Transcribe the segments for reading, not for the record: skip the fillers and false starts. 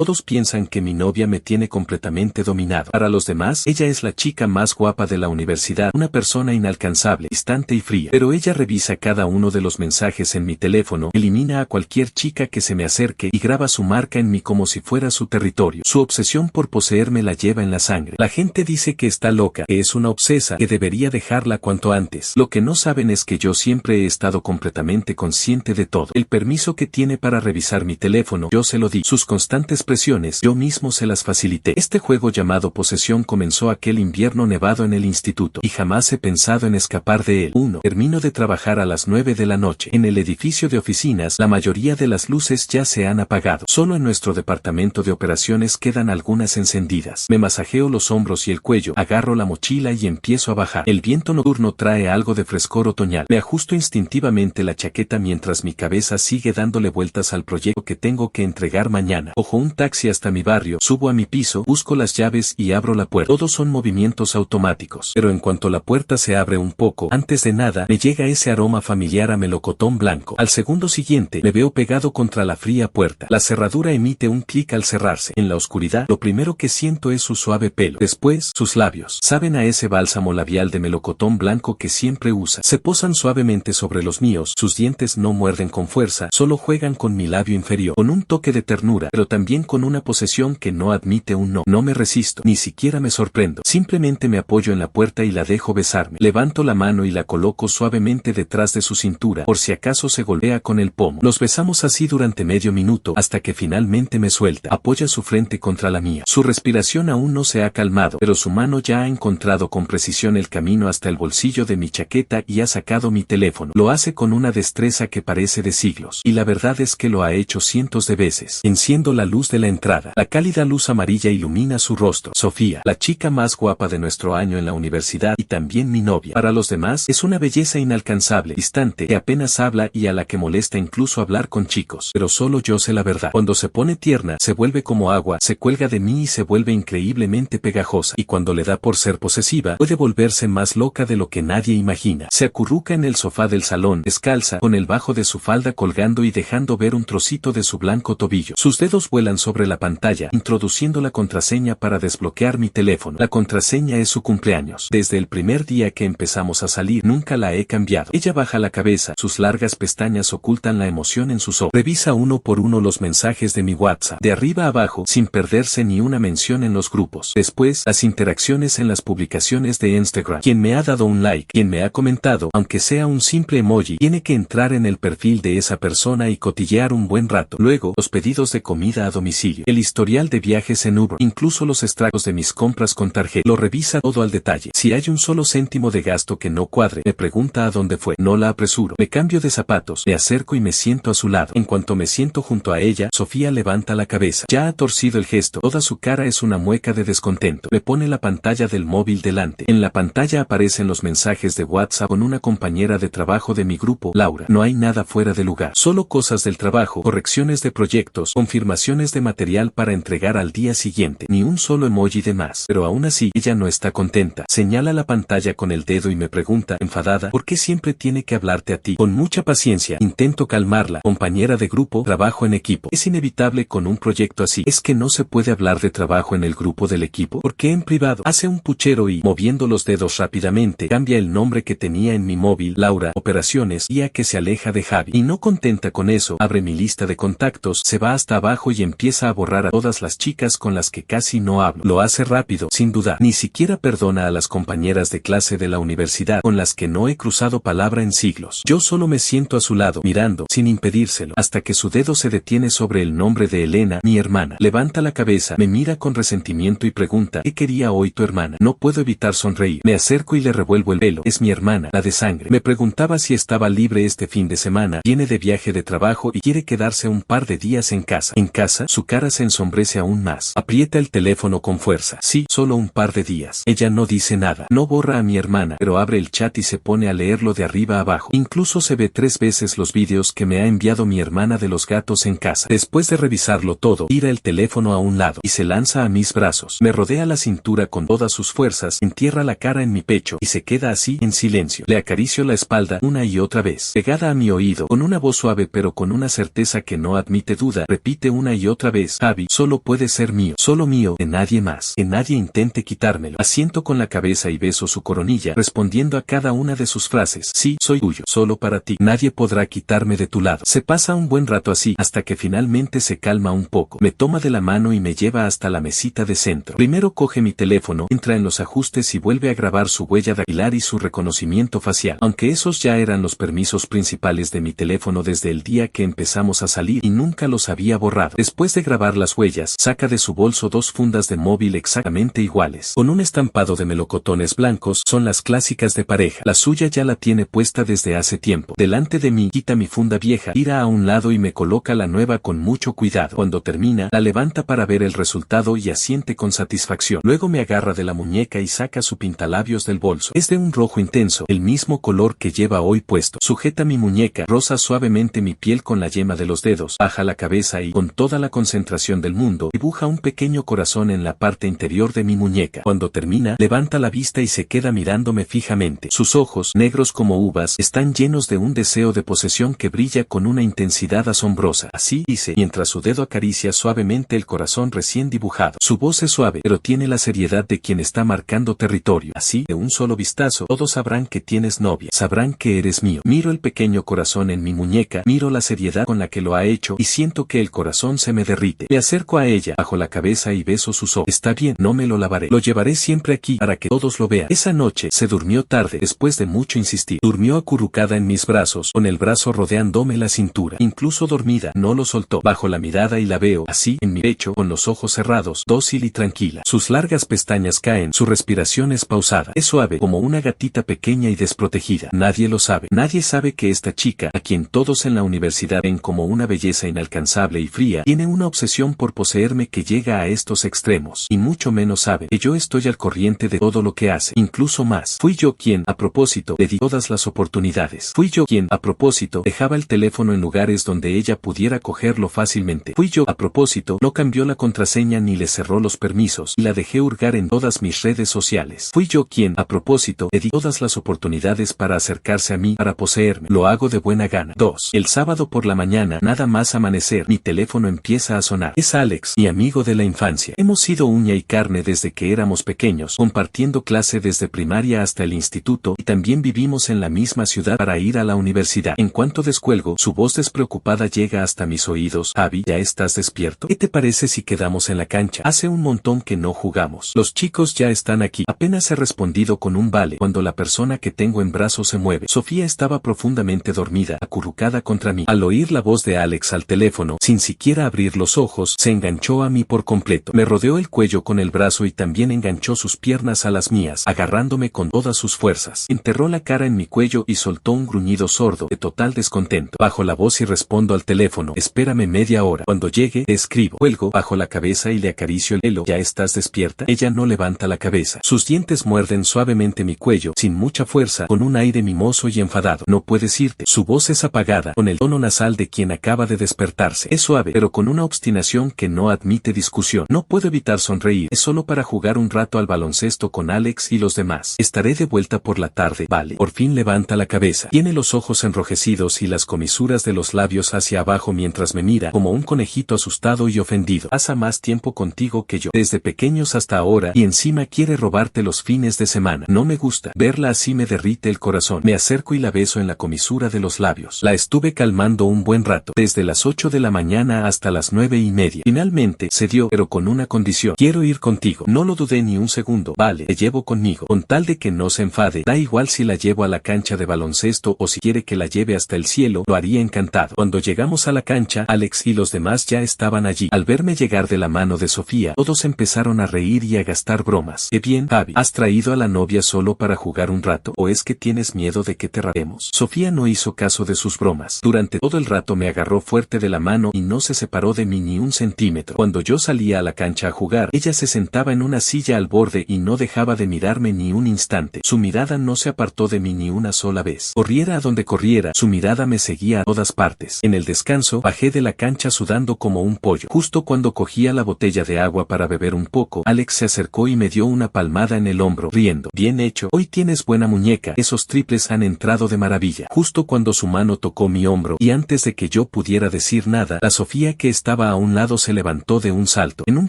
Todos piensan que mi novia me tiene completamente dominado. Para los demás, ella es la chica más guapa de la universidad, una persona inalcanzable, distante y fría. Pero ella revisa cada uno de los mensajes en mi teléfono, elimina a cualquier chica que se me acerque y graba su marca en mí como si fuera su territorio. Su obsesión por poseerme la lleva en la sangre. La gente dice que está loca, que es una obsesa, que debería dejarla cuanto antes. Lo que no saben es que yo siempre he estado completamente consciente de todo. El permiso que tiene para revisar mi teléfono, yo se lo di. Sus constantes presiones, yo mismo se las facilité. Este juego llamado posesión comenzó aquel invierno nevado en el instituto, y jamás he pensado en escapar de él. 1. Termino de trabajar a las 9 de la noche. En el edificio de oficinas, la mayoría de las luces ya se han apagado. Solo en nuestro departamento de operaciones quedan algunas encendidas. Me masajeo los hombros y el cuello, agarro la mochila y empiezo a bajar. El viento nocturno trae algo de frescor otoñal. Me ajusto instintivamente la chaqueta mientras mi cabeza sigue dándole vueltas al proyecto que tengo que entregar mañana. Cojo un taxi hasta mi barrio, subo a mi piso, busco las llaves y abro la puerta. Todos son movimientos automáticos. Pero en cuanto la puerta se abre un poco, antes de nada, me llega ese aroma familiar a melocotón blanco. Al segundo siguiente, me veo pegado contra la fría puerta. La cerradura emite un clic al cerrarse. En la oscuridad, lo primero que siento es su suave pelo. Después, sus labios. Saben a ese bálsamo labial de melocotón blanco que siempre usa. Se posan suavemente sobre los míos. Sus dientes no muerden con fuerza, solo juegan con mi labio inferior. Con un toque de ternura, pero también con una posesión que no admite un no. No me resisto, ni siquiera me sorprendo. Simplemente me apoyo en la puerta y la dejo besarme. Levanto la mano y la coloco suavemente detrás de su cintura, por si acaso se golpea con el pomo. Nos besamos así durante medio minuto, hasta que finalmente me suelta. Apoya su frente contra la mía. Su respiración aún no se ha calmado, pero su mano ya ha encontrado con precisión el camino hasta el bolsillo de mi chaqueta y ha sacado mi teléfono. Lo hace con una destreza que parece de siglos. Y la verdad es que lo ha hecho cientos de veces. Enciendo la luz de la entrada. La cálida luz amarilla ilumina su rostro. Sofía, la chica más guapa de nuestro año en la universidad y también mi novia. Para los demás, es una belleza inalcanzable, distante, que apenas habla y a la que molesta incluso hablar con chicos. Pero solo yo sé la verdad. Cuando se pone tierna, se vuelve como agua, se cuelga de mí y se vuelve increíblemente pegajosa. Y cuando le da por ser posesiva, puede volverse más loca de lo que nadie imagina. Se acurruca en el sofá del salón, descalza, con el bajo de su falda colgando y dejando ver un trocito de su blanco tobillo. Sus dedos vuelan sobre la pantalla, introduciendo la contraseña para desbloquear mi teléfono. La contraseña es su cumpleaños. Desde el primer día que empezamos a salir, nunca la he cambiado. Ella baja la cabeza, sus largas pestañas ocultan la emoción en sus ojos. Revisa uno por uno los mensajes de mi WhatsApp, de arriba a abajo, sin perderse ni una mención en los grupos. Después, las interacciones en las publicaciones de Instagram. Quien me ha dado un like, quien me ha comentado, aunque sea un simple emoji, tiene que entrar en el perfil de esa persona y cotillear un buen rato. Luego, los pedidos de comida a domicilio, el historial de viajes en Uber, incluso los extractos de mis compras con tarjeta. Lo revisa todo al detalle. Si hay un solo céntimo de gasto que no cuadre, me pregunta a dónde fue. No la apresuro. Me cambio de zapatos, me acerco y me siento a su lado. En cuanto me siento junto a ella, Sofía levanta la cabeza. Ya ha torcido el gesto. Toda su cara es una mueca de descontento. Me pone la pantalla del móvil delante. En la pantalla aparecen los mensajes de WhatsApp con una compañera de trabajo de mi grupo, Laura. No hay nada fuera de lugar. Solo cosas del trabajo, correcciones de proyectos, confirmaciones de material para entregar al día siguiente. Ni un solo emoji de más. Pero aún así, ella no está contenta. Señala la pantalla con el dedo y me pregunta, enfadada, ¿por qué siempre tiene que hablarte a ti? Con mucha paciencia, intento calmarla. Compañera de grupo, trabajo en equipo. Es inevitable con un proyecto así. Es que no se puede hablar de trabajo en el grupo del equipo. ¿Por qué en privado? Hace un puchero y, moviendo los dedos rápidamente, cambia el nombre que tenía en mi móvil, Laura, operaciones, y a que se aleja de Javi. Y no contenta con eso, abre mi lista de contactos, se va hasta abajo y empieza a borrar a todas las chicas con las que casi no hablo. Lo hace rápido, sin dudar. Ni siquiera perdona a las compañeras de clase de la universidad con las que no he cruzado palabra en siglos. Yo solo me siento a su lado, mirando, sin impedírselo, hasta que su dedo se detiene sobre el nombre de Elena, mi hermana. Levanta la cabeza, me mira con resentimiento y pregunta, ¿qué quería hoy tu hermana? No puedo evitar sonreír. Me acerco y le revuelvo el pelo. Es mi hermana, la de sangre. Me preguntaba si estaba libre este fin de semana. Viene de viaje de trabajo y quiere quedarse un par de días en casa. ¿En casa? Su cara se ensombrece aún más. Aprieta el teléfono con fuerza. Sí, solo un par de días. Ella no dice nada. No borra a mi hermana, pero abre el chat y se pone a leerlo de arriba a abajo. Incluso se ve 3 veces los vídeos que me ha enviado mi hermana de los gatos en casa. Después de revisarlo todo, tira el teléfono a un lado y se lanza a mis brazos. Me rodea la cintura con todas sus fuerzas, entierra la cara en mi pecho y se queda así en silencio. Le acaricio la espalda una y otra vez. Pegada a mi oído, con una voz suave pero con una certeza que no admite duda, repite una y otra otra vez, Javi, solo puede ser mío, solo mío, de nadie más, que nadie intente quitármelo. Asiento con la cabeza y beso su coronilla, respondiendo a cada una de sus frases. Sí, soy tuyo, solo para ti, nadie podrá quitarme de tu lado. Se pasa un buen rato así, hasta que finalmente se calma un poco. Me toma de la mano y me lleva hasta la mesita de centro. Primero coge mi teléfono, entra en los ajustes y vuelve a grabar su huella dactilar y su reconocimiento facial. Aunque esos ya eran los permisos principales de mi teléfono desde el día que empezamos a salir y nunca los había borrado. Después de grabar las huellas, saca de su bolso 2 fundas de móvil exactamente iguales, con un estampado de melocotones blancos. Son las clásicas de pareja. La suya ya la tiene puesta desde hace tiempo. Delante de mí, quita mi funda vieja, tira a un lado y me coloca la nueva con mucho cuidado. Cuando termina, la levanta para ver el resultado y asiente con satisfacción. Luego me agarra de la muñeca y saca su pintalabios del bolso. Es de un rojo intenso, el mismo color que lleva hoy puesto. Sujeta mi muñeca, roza suavemente mi piel con la yema de los dedos, baja la cabeza y, con toda la concentración del mundo, dibuja un pequeño corazón en la parte interior de mi muñeca. Cuando termina, levanta la vista y se queda mirándome fijamente. Sus ojos, negros como uvas, están llenos de un deseo de posesión que brilla con una intensidad asombrosa. Así, dice, mientras su dedo acaricia suavemente el corazón recién dibujado. Su voz es suave, pero tiene la seriedad de quien está marcando territorio. Así, de un solo vistazo, todos sabrán que tienes novia, sabrán que eres mío. Miro el pequeño corazón en mi muñeca, miro la seriedad con la que lo ha hecho y siento que el corazón se me derrite. Me acerco a ella, bajo la cabeza y beso sus ojos. Está bien, no me lo lavaré. Lo llevaré siempre aquí para que todos lo vean. Esa noche se durmió tarde, después de mucho insistir. Durmió acurrucada en mis brazos, con el brazo rodeándome la cintura. Incluso dormida, no lo soltó. Bajo la mirada y la veo, así, en mi pecho, con los ojos cerrados, dócil y tranquila. Sus largas pestañas caen, su respiración es pausada. Es suave, como una gatita pequeña y desprotegida. Nadie lo sabe. Nadie sabe que esta chica, a quien todos en la universidad ven como una belleza inalcanzable y fría, tiene una obsesión por poseerme que llega a estos extremos. Y mucho menos sabe que yo estoy al corriente de todo lo que hace. Incluso más. Fui yo quien, a propósito, le di todas las oportunidades. Fui yo quien, a propósito, dejaba el teléfono en lugares donde ella pudiera cogerlo fácilmente. Fui yo, a propósito, no cambió la contraseña ni le cerró los permisos, y la dejé hurgar en todas mis redes sociales. Fui yo quien, a propósito, le di todas las oportunidades para acercarse a mí, para poseerme. Lo hago de buena gana. 2. El sábado por la mañana, nada más amanecer, mi teléfono empieza a sonar. Es Alex, mi amigo de la infancia. Hemos sido uña y carne desde que éramos pequeños, compartiendo clase desde primaria hasta el instituto, y también vivimos en la misma ciudad para ir a la universidad. En cuanto descuelgo, su voz despreocupada llega hasta mis oídos. Javi, ¿ya estás despierto? ¿Qué te parece si quedamos en la cancha? Hace un montón que no jugamos. Los chicos ya están aquí. Apenas he respondido con un vale, cuando la persona que tengo en brazos se mueve. Sofía estaba profundamente dormida, acurrucada contra mí. Al oír la voz de Alex al teléfono, sin siquiera abrir los ojos, se enganchó a mí por completo. Me rodeó el cuello con el brazo y también enganchó sus piernas a las mías, agarrándome con todas sus fuerzas. Enterró la cara en mi cuello y soltó un gruñido sordo, de total descontento. Bajo la voz y respondo al teléfono. Espérame media hora. Cuando llegue, te escribo. Cuelgo, bajo la cabeza y le acaricio el pelo. ¿Ya estás despierta? Ella no levanta la cabeza. Sus dientes muerden suavemente mi cuello, sin mucha fuerza, con un aire mimoso y enfadado. No puedes irte. Su voz es apagada, con el tono nasal de quien acaba de despertarse. Es suave, pero con una obstinación que no admite discusión. No puedo evitar sonreír. Es solo para jugar un rato al baloncesto con Alex y los demás. Estaré de vuelta por la tarde. Vale. Por fin levanta la cabeza. Tiene los ojos enrojecidos y las comisuras de los labios hacia abajo mientras me mira, como un conejito asustado y ofendido. Pasa más tiempo contigo que yo, desde pequeños hasta ahora, y encima quiere robarte los fines de semana. No me gusta. Verla así me derrite el corazón. Me acerco y la beso en la comisura de los labios. La estuve calmando un buen rato, desde las 8 de la mañana hasta las 9:30. Finalmente, cedió, pero con una condición. Quiero ir contigo. No lo dudé ni un segundo. Vale, te llevo conmigo. Con tal de que no se enfade, da igual si la llevo a la cancha de baloncesto o si quiere que la lleve hasta el cielo, lo haría encantado. Cuando llegamos a la cancha, Alex y los demás ya estaban allí. Al verme llegar de la mano de Sofía, todos empezaron a reír y a gastar bromas. ¿Qué bien, Javi? ¿Has traído a la novia solo para jugar un rato? ¿O es que tienes miedo de que te rapemos? Sofía no hizo caso de sus bromas. Durante todo el rato me agarró fuerte de la mano y no se separó de mí ni un centímetro. Cuando yo salía a la cancha a jugar, ella se sentaba en una silla al borde y no dejaba de mirarme ni un instante. Su mirada no se apartó de mí ni una sola vez. Corriera a donde corriera, su mirada me seguía a todas partes. En el descanso, bajé de la cancha sudando como un pollo. Justo cuando cogía la botella de agua para beber un poco, Alex se acercó y me dio una palmada en el hombro, riendo. Bien hecho, hoy tienes buena muñeca, esos triples han entrado de maravilla. Justo cuando su mano tocó mi hombro, y antes de que yo pudiera decir nada, la Sofía que estaba estaba a un lado se levantó de un salto. En un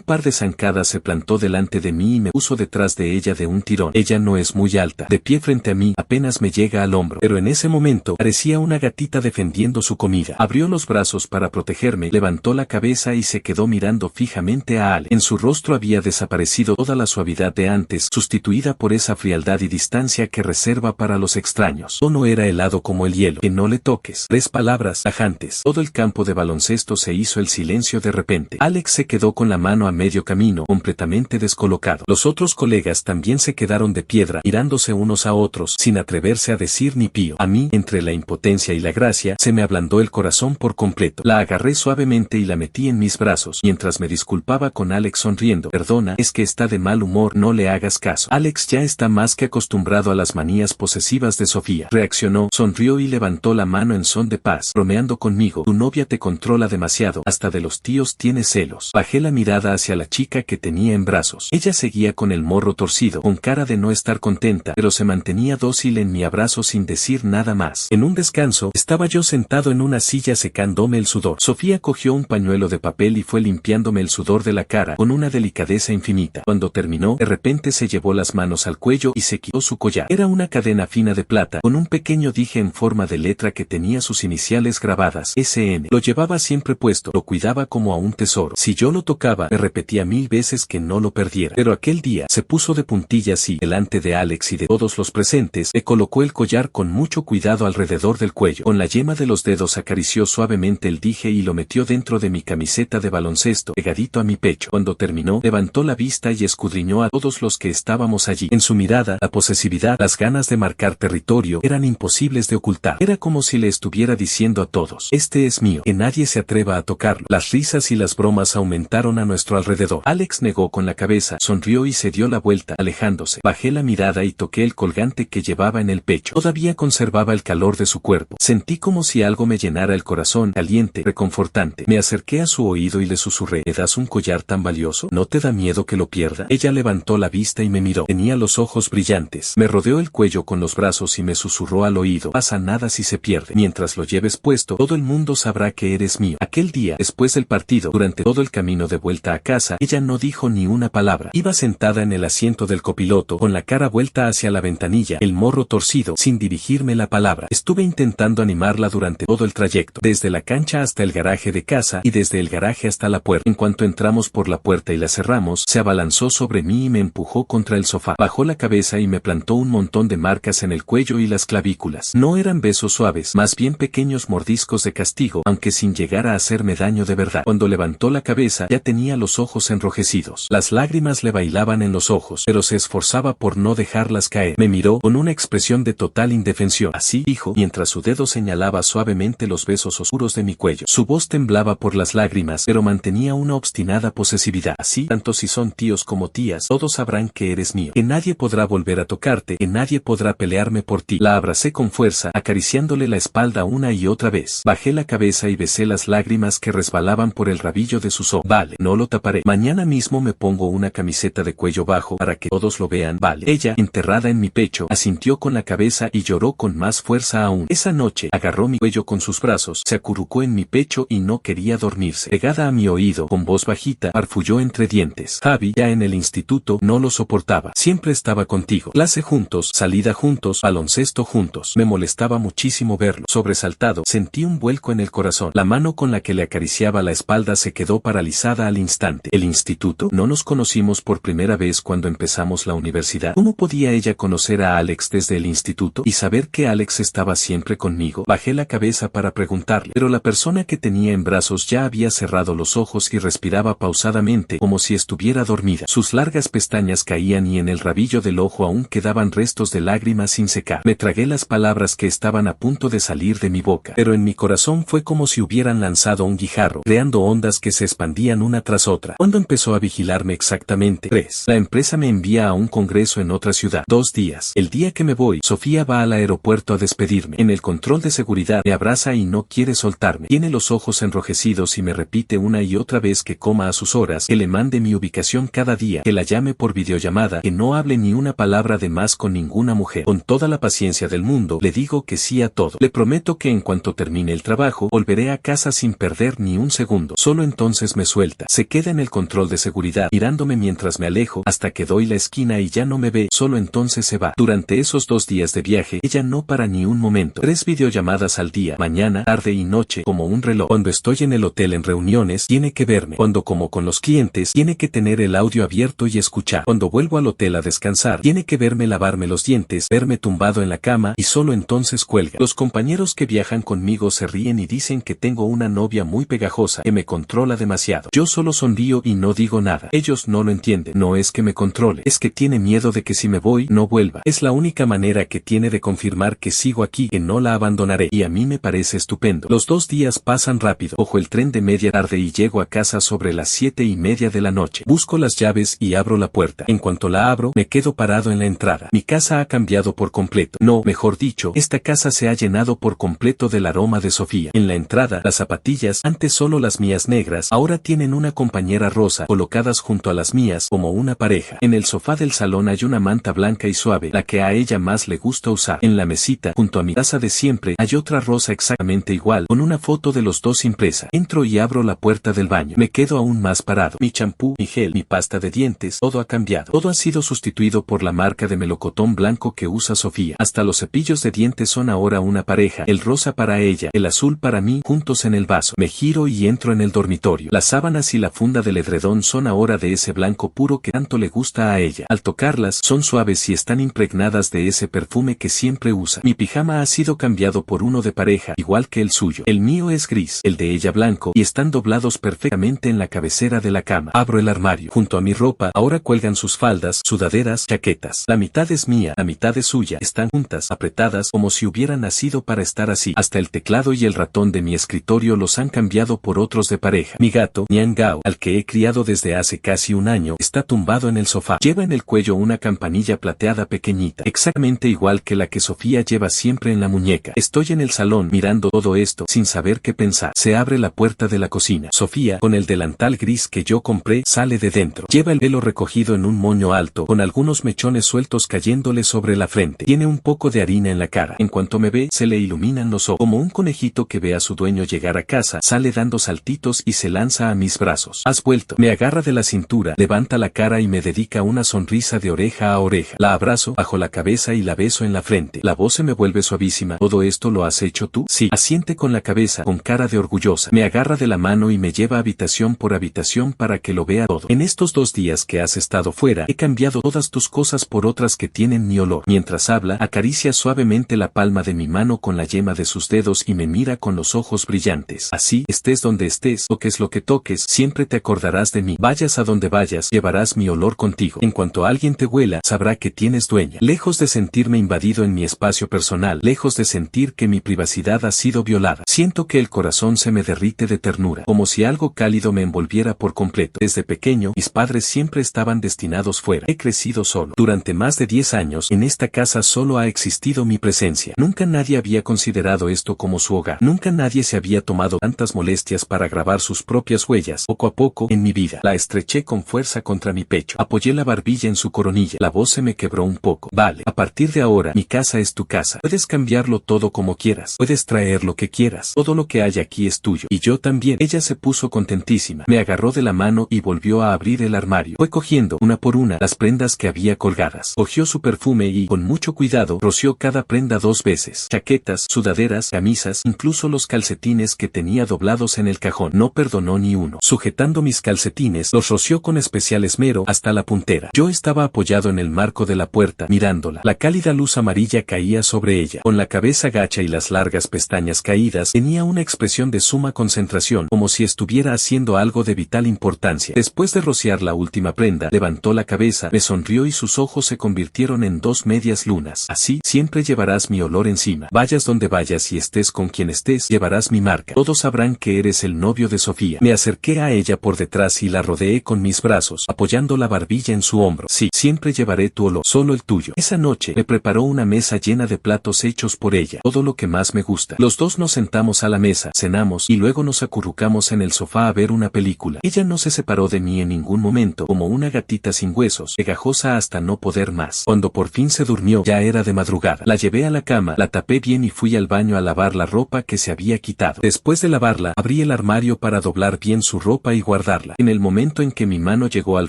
par de zancadas se plantó delante de mí y me puso detrás de ella de un tirón. Ella no es muy alta. De pie frente a mí, apenas me llega al hombro. Pero en ese momento, parecía una gatita defendiendo su comida. Abrió los brazos para protegerme, levantó la cabeza y se quedó mirando fijamente a Alex. En su rostro había desaparecido toda la suavidad de antes, sustituida por esa frialdad y distancia que reserva para los extraños. Tono era helado como el hielo. Que no le toques. 3 palabras tajantes. Todo el campo de baloncesto se hizo el silencio de repente. Alex se quedó con la mano a medio camino, completamente descolocado. Los otros colegas también se quedaron de piedra, mirándose unos a otros, sin atreverse a decir ni pío. A mí, entre la impotencia y la gracia, se me ablandó el corazón por completo. La agarré suavemente y la metí en mis brazos, mientras me disculpaba con Alex sonriendo. Perdona, es que está de mal humor, no le hagas caso. Alex ya está más que acostumbrado a las manías posesivas de Sofía. Reaccionó, sonrió y levantó la mano en son de paz, bromeando conmigo. Tu novia te controla demasiado, hasta de los tíos tiene celos. Bajé la mirada hacia la chica que tenía en brazos. Ella seguía con el morro torcido, con cara de no estar contenta, pero se mantenía dócil en mi abrazo sin decir nada más. En un descanso, estaba yo sentado en una silla secándome el sudor. Sofía cogió un pañuelo de papel y fue limpiándome el sudor de la cara con una delicadeza infinita. Cuando terminó, de repente se llevó las manos al cuello y se quitó su collar. Era una cadena fina de plata, con un pequeño dije en forma de letra que tenía sus iniciales grabadas, SN. Lo llevaba siempre puesto, lo cuidaba como a un tesoro. Si yo lo tocaba, me repetía 1000 veces que no lo perdiera. Pero aquel día, se puso de puntillas y, delante de Alex y de todos los presentes, le colocó el collar con mucho cuidado alrededor del cuello. Con la yema de los dedos acarició suavemente el dije y lo metió dentro de mi camiseta de baloncesto, pegadito a mi pecho. Cuando terminó, levantó la vista y escudriñó a todos los que estábamos allí. En su mirada, la posesividad, las ganas de marcar territorio, eran imposibles de ocultar. Era como si le estuviera diciendo a todos, este es mío, que nadie se atreva a tocarlo. Las risas y las bromas aumentaron a nuestro alrededor. Alex negó con la cabeza, sonrió y se dio la vuelta, alejándose. Bajé la mirada y toqué el colgante que llevaba en el pecho. Todavía conservaba el calor de su cuerpo. Sentí como si algo me llenara el corazón, caliente, reconfortante. Me acerqué a su oído y le susurré, ¿me das un collar tan valioso? ¿No te da miedo que lo pierda? Ella levantó la vista y me miró. Tenía los ojos brillantes. Me rodeó el cuello con los brazos y me susurró al oído, pasa nada si se pierde. Mientras lo lleves puesto, todo el mundo sabrá que eres mío. Aquel día, después del partido, durante todo el camino de vuelta a casa, ella no dijo ni una palabra. Iba sentada en el asiento del copiloto, con la cara vuelta hacia la ventanilla, el morro torcido, sin dirigirme la palabra. Estuve intentando animarla durante todo el trayecto, desde la cancha hasta el garaje de casa y desde el garaje hasta la puerta. En cuanto entramos por la puerta y la cerramos, se abalanzó sobre mí y me empujó contra el sofá. Bajó la cabeza y me plantó un montón de marcas en el cuello y las clavículas. No eran besos suaves, más bien pequeños mordiscos de castigo, aunque sin llegar a hacerme daño de verdad. Cuando levantó la cabeza, ya tenía los ojos enrojecidos. Las lágrimas le bailaban en los ojos, pero se esforzaba por no dejarlas caer. Me miró con una expresión de total indefensión. Así, dijo, mientras su dedo señalaba suavemente los besos oscuros de mi cuello. Su voz temblaba por las lágrimas, pero mantenía una obstinada posesividad. Así, tanto si son tíos como tías, todos sabrán que eres mío, que nadie podrá volver a tocarte, que nadie podrá pelearme por ti. La abracé con fuerza, acariciándole la espalda una y otra vez. Bajé la cabeza y besé las lágrimas que resbalaban por el rabillo de sus ojos. Vale, no lo taparé. Mañana mismo me pongo una camiseta de cuello bajo para que todos lo vean. Vale. Ella, enterrada en mi pecho, asintió con la cabeza y lloró con más fuerza aún. Esa noche, agarró mi cuello con sus brazos, se acurrucó en mi pecho y no quería dormirse. Pegada a mi oído, con voz bajita, farfulló entre dientes. Javi, ya en el instituto, no lo soportaba. Siempre estaba contigo. Clase juntos, salida juntos, baloncesto juntos. Me molestaba muchísimo verlo. Sobresaltado, sentí un vuelco en el corazón. La mano con la que le acariciaba la espalda se quedó paralizada al instante. ¿El instituto? ¿No nos conocimos por primera vez cuando empezamos la universidad? ¿Cómo podía ella conocer a Alex desde el instituto y saber que Alex estaba siempre conmigo? Bajé la cabeza para preguntarle, pero la persona que tenía en brazos ya había cerrado los ojos y respiraba pausadamente, como si estuviera dormida. Sus largas pestañas caían y en el rabillo del ojo aún quedaban restos de lágrimas sin secar. Me tragué las palabras que estaban a punto de salir de mi boca, pero en mi corazón fue como si hubieran lanzado un guijarro, creando ondas que se expandían una tras otra. ¿Cuándo empezó a vigilarme exactamente? 3. La empresa me envía a un congreso en otra ciudad. 2 días. El día que me voy, Sofía va al aeropuerto a despedirme. En el control de seguridad me abraza y no quiere soltarme. Tiene los ojos enrojecidos y me repite una y otra vez que coma a sus horas, que le mande mi ubicación cada día, que la llame por videollamada, que no hable ni una palabra de más con ninguna mujer. Con toda la paciencia del mundo, le digo que sí a todo. Le prometo que en cuanto termine el trabajo, volveré a casa sin perder ni un segundo. segundo. Solo entonces me suelta. Se queda en el control de seguridad, mirándome mientras me alejo, hasta que doy la esquina y ya no me ve. Solo entonces se va. Durante esos 2 días de viaje, ella no para ni un momento. 3 videollamadas al día, mañana, tarde y noche, como un reloj. Cuando estoy en el hotel en reuniones, tiene que verme. Cuando como con los clientes, tiene que tener el audio abierto y escuchar. Cuando vuelvo al hotel a descansar, tiene que verme lavarme los dientes, verme tumbado en la cama, y solo entonces cuelga. Los compañeros que viajan conmigo se ríen y dicen que tengo una novia muy pegajosa, que me controla demasiado. Yo solo sonrío y no digo nada. Ellos no lo entienden. No es que me controle, es que tiene miedo de que si me voy, no vuelva. Es la única manera que tiene de confirmar que sigo aquí, que no la abandonaré. Y a mí me parece estupendo. Los 2 días pasan rápido. Cojo el tren de media tarde y llego a casa sobre las 7:30 de la noche. Busco las llaves y abro la puerta. En cuanto la abro, me quedo parado en la entrada. Mi casa ha cambiado por completo. No, mejor dicho, esta casa se ha llenado por completo del aroma de Sofía. En la entrada, las zapatillas, antes solo las mías negras, ahora tienen una compañera rosa, colocadas junto a las mías, como una pareja. En el sofá del salón hay una manta blanca y suave, la que a ella más le gusta usar. En la mesita, junto a mi taza de siempre, hay otra rosa exactamente igual, con una foto de los dos impresa. Entro y abro la puerta del baño. Me quedo aún más parado. Mi champú, mi gel, mi pasta de dientes, todo ha cambiado. Todo ha sido sustituido por la marca de melocotón blanco que usa Sofía. Hasta los cepillos de dientes son ahora una pareja, el rosa para ella, el azul para mí, juntos en el vaso. Me giro y entro en el dormitorio. Las sábanas y la funda del edredón son ahora de ese blanco puro que tanto le gusta a ella. Al tocarlas, son suaves y están impregnadas de ese perfume que siempre usa. Mi pijama ha sido cambiado por uno de pareja, igual que el suyo. El mío es gris, el de ella blanco, y están doblados perfectamente en la cabecera de la cama. Abro el armario. Junto a mi ropa, ahora cuelgan sus faldas, sudaderas, chaquetas. La mitad es mía, la mitad es suya. Están juntas, apretadas, como si hubieran nacido para estar así. Hasta el teclado y el ratón de mi escritorio los han cambiado por otros de pareja. Mi gato, Nian Gao, al que he criado desde hace casi un año, está tumbado en el sofá. Lleva en el cuello una campanilla plateada pequeñita, exactamente igual que la que Sofía lleva siempre en la muñeca. Estoy en el salón mirando todo esto, sin saber qué pensar. Se abre la puerta de la cocina. Sofía, con el delantal gris que yo compré, sale de dentro. Lleva el pelo recogido en un moño alto, con algunos mechones sueltos cayéndole sobre la frente. Tiene un poco de harina en la cara. En cuanto me ve, se le iluminan los ojos. Como un conejito que ve a su dueño llegar a casa, sale dando saltitos y se lanza a mis brazos. Has vuelto. Me agarra de la cintura, levanta la cara y me dedica una sonrisa de oreja a oreja. La abrazo bajo la cabeza y la beso en la frente. La voz se me vuelve suavísima. ¿Todo esto lo has hecho tú? Sí. Asiente con la cabeza, con cara de orgullosa. Me agarra de la mano y me lleva habitación por habitación para que lo vea todo. En estos 2 días que has estado fuera, he cambiado todas tus cosas por otras que tienen mi olor. Mientras habla, acaricia suavemente la palma de mi mano con la yema de sus dedos y me mira con los ojos brillantes. Así, estés donde estés, toques lo que toques, siempre te acordarás de mí. Vayas a donde vayas, llevarás mi olor contigo. En cuanto alguien te huela, sabrá que tienes dueña. Lejos de sentirme invadido en mi espacio personal, lejos de sentir que mi privacidad ha sido violada, siento que el corazón se me derrite de ternura, como si algo cálido me envolviera por completo. Desde pequeño, mis padres siempre estaban destinados fuera. He crecido solo. Durante más de 10 años, en esta casa solo ha existido mi presencia. Nunca nadie había considerado esto como su hogar. Nunca nadie se había tomado tantas molestias para grabar sus propias huellas. Poco a poco, en mi vida, la estreché con fuerza contra mi pecho. Apoyé la barbilla en su coronilla. La voz se me quebró un poco. Vale, a partir de ahora, mi casa es tu casa. Puedes cambiarlo todo como quieras. Puedes traer lo que quieras. Todo lo que hay aquí es tuyo. Y yo también. Ella se puso contentísima. Me agarró de la mano y volvió a abrir el armario. Fue cogiendo, una por una, las prendas que había colgadas. Cogió su perfume y, con mucho cuidado, roció cada prenda 2 veces. Chaquetas, sudaderas, camisas, incluso los calcetines que tenía doblados en el cajón. No perdonó ni uno. Sujetando mis calcetines, los roció con especial esmero hasta la puntera. Yo estaba apoyado en el marco de la puerta, mirándola. La cálida luz amarilla caía sobre ella. Con la cabeza gacha y las largas pestañas caídas, tenía una expresión de suma concentración, como si estuviera haciendo algo de vital importancia. Después de rociar la última prenda, levantó la cabeza, me sonrió y sus ojos se convirtieron en 2 medias lunas. Así, siempre llevarás mi olor encima. Vayas donde vayas y estés con quien estés, llevarás mi marca. Todos sabrán que eres el novio de Sofía. Me acerqué a ella por detrás y la rodeé con mis brazos, apoyando la barbilla en su hombro. Sí, siempre llevaré tu olor, solo el tuyo. Esa noche, me preparó una mesa llena de platos hechos por ella, todo lo que más me gusta. Los dos nos sentamos a la mesa, cenamos y luego nos acurrucamos en el sofá a ver una película. Ella no se separó de mí en ningún momento, como una gatita sin huesos, pegajosa hasta no poder más. Cuando por fin se durmió, ya era de madrugada. La llevé a la cama, la tapé bien y fui al baño a lavar la ropa que se había quitado. Después de lavarla, abrí abrí el armario para doblar bien su ropa y guardarla. En el momento en que mi mano llegó al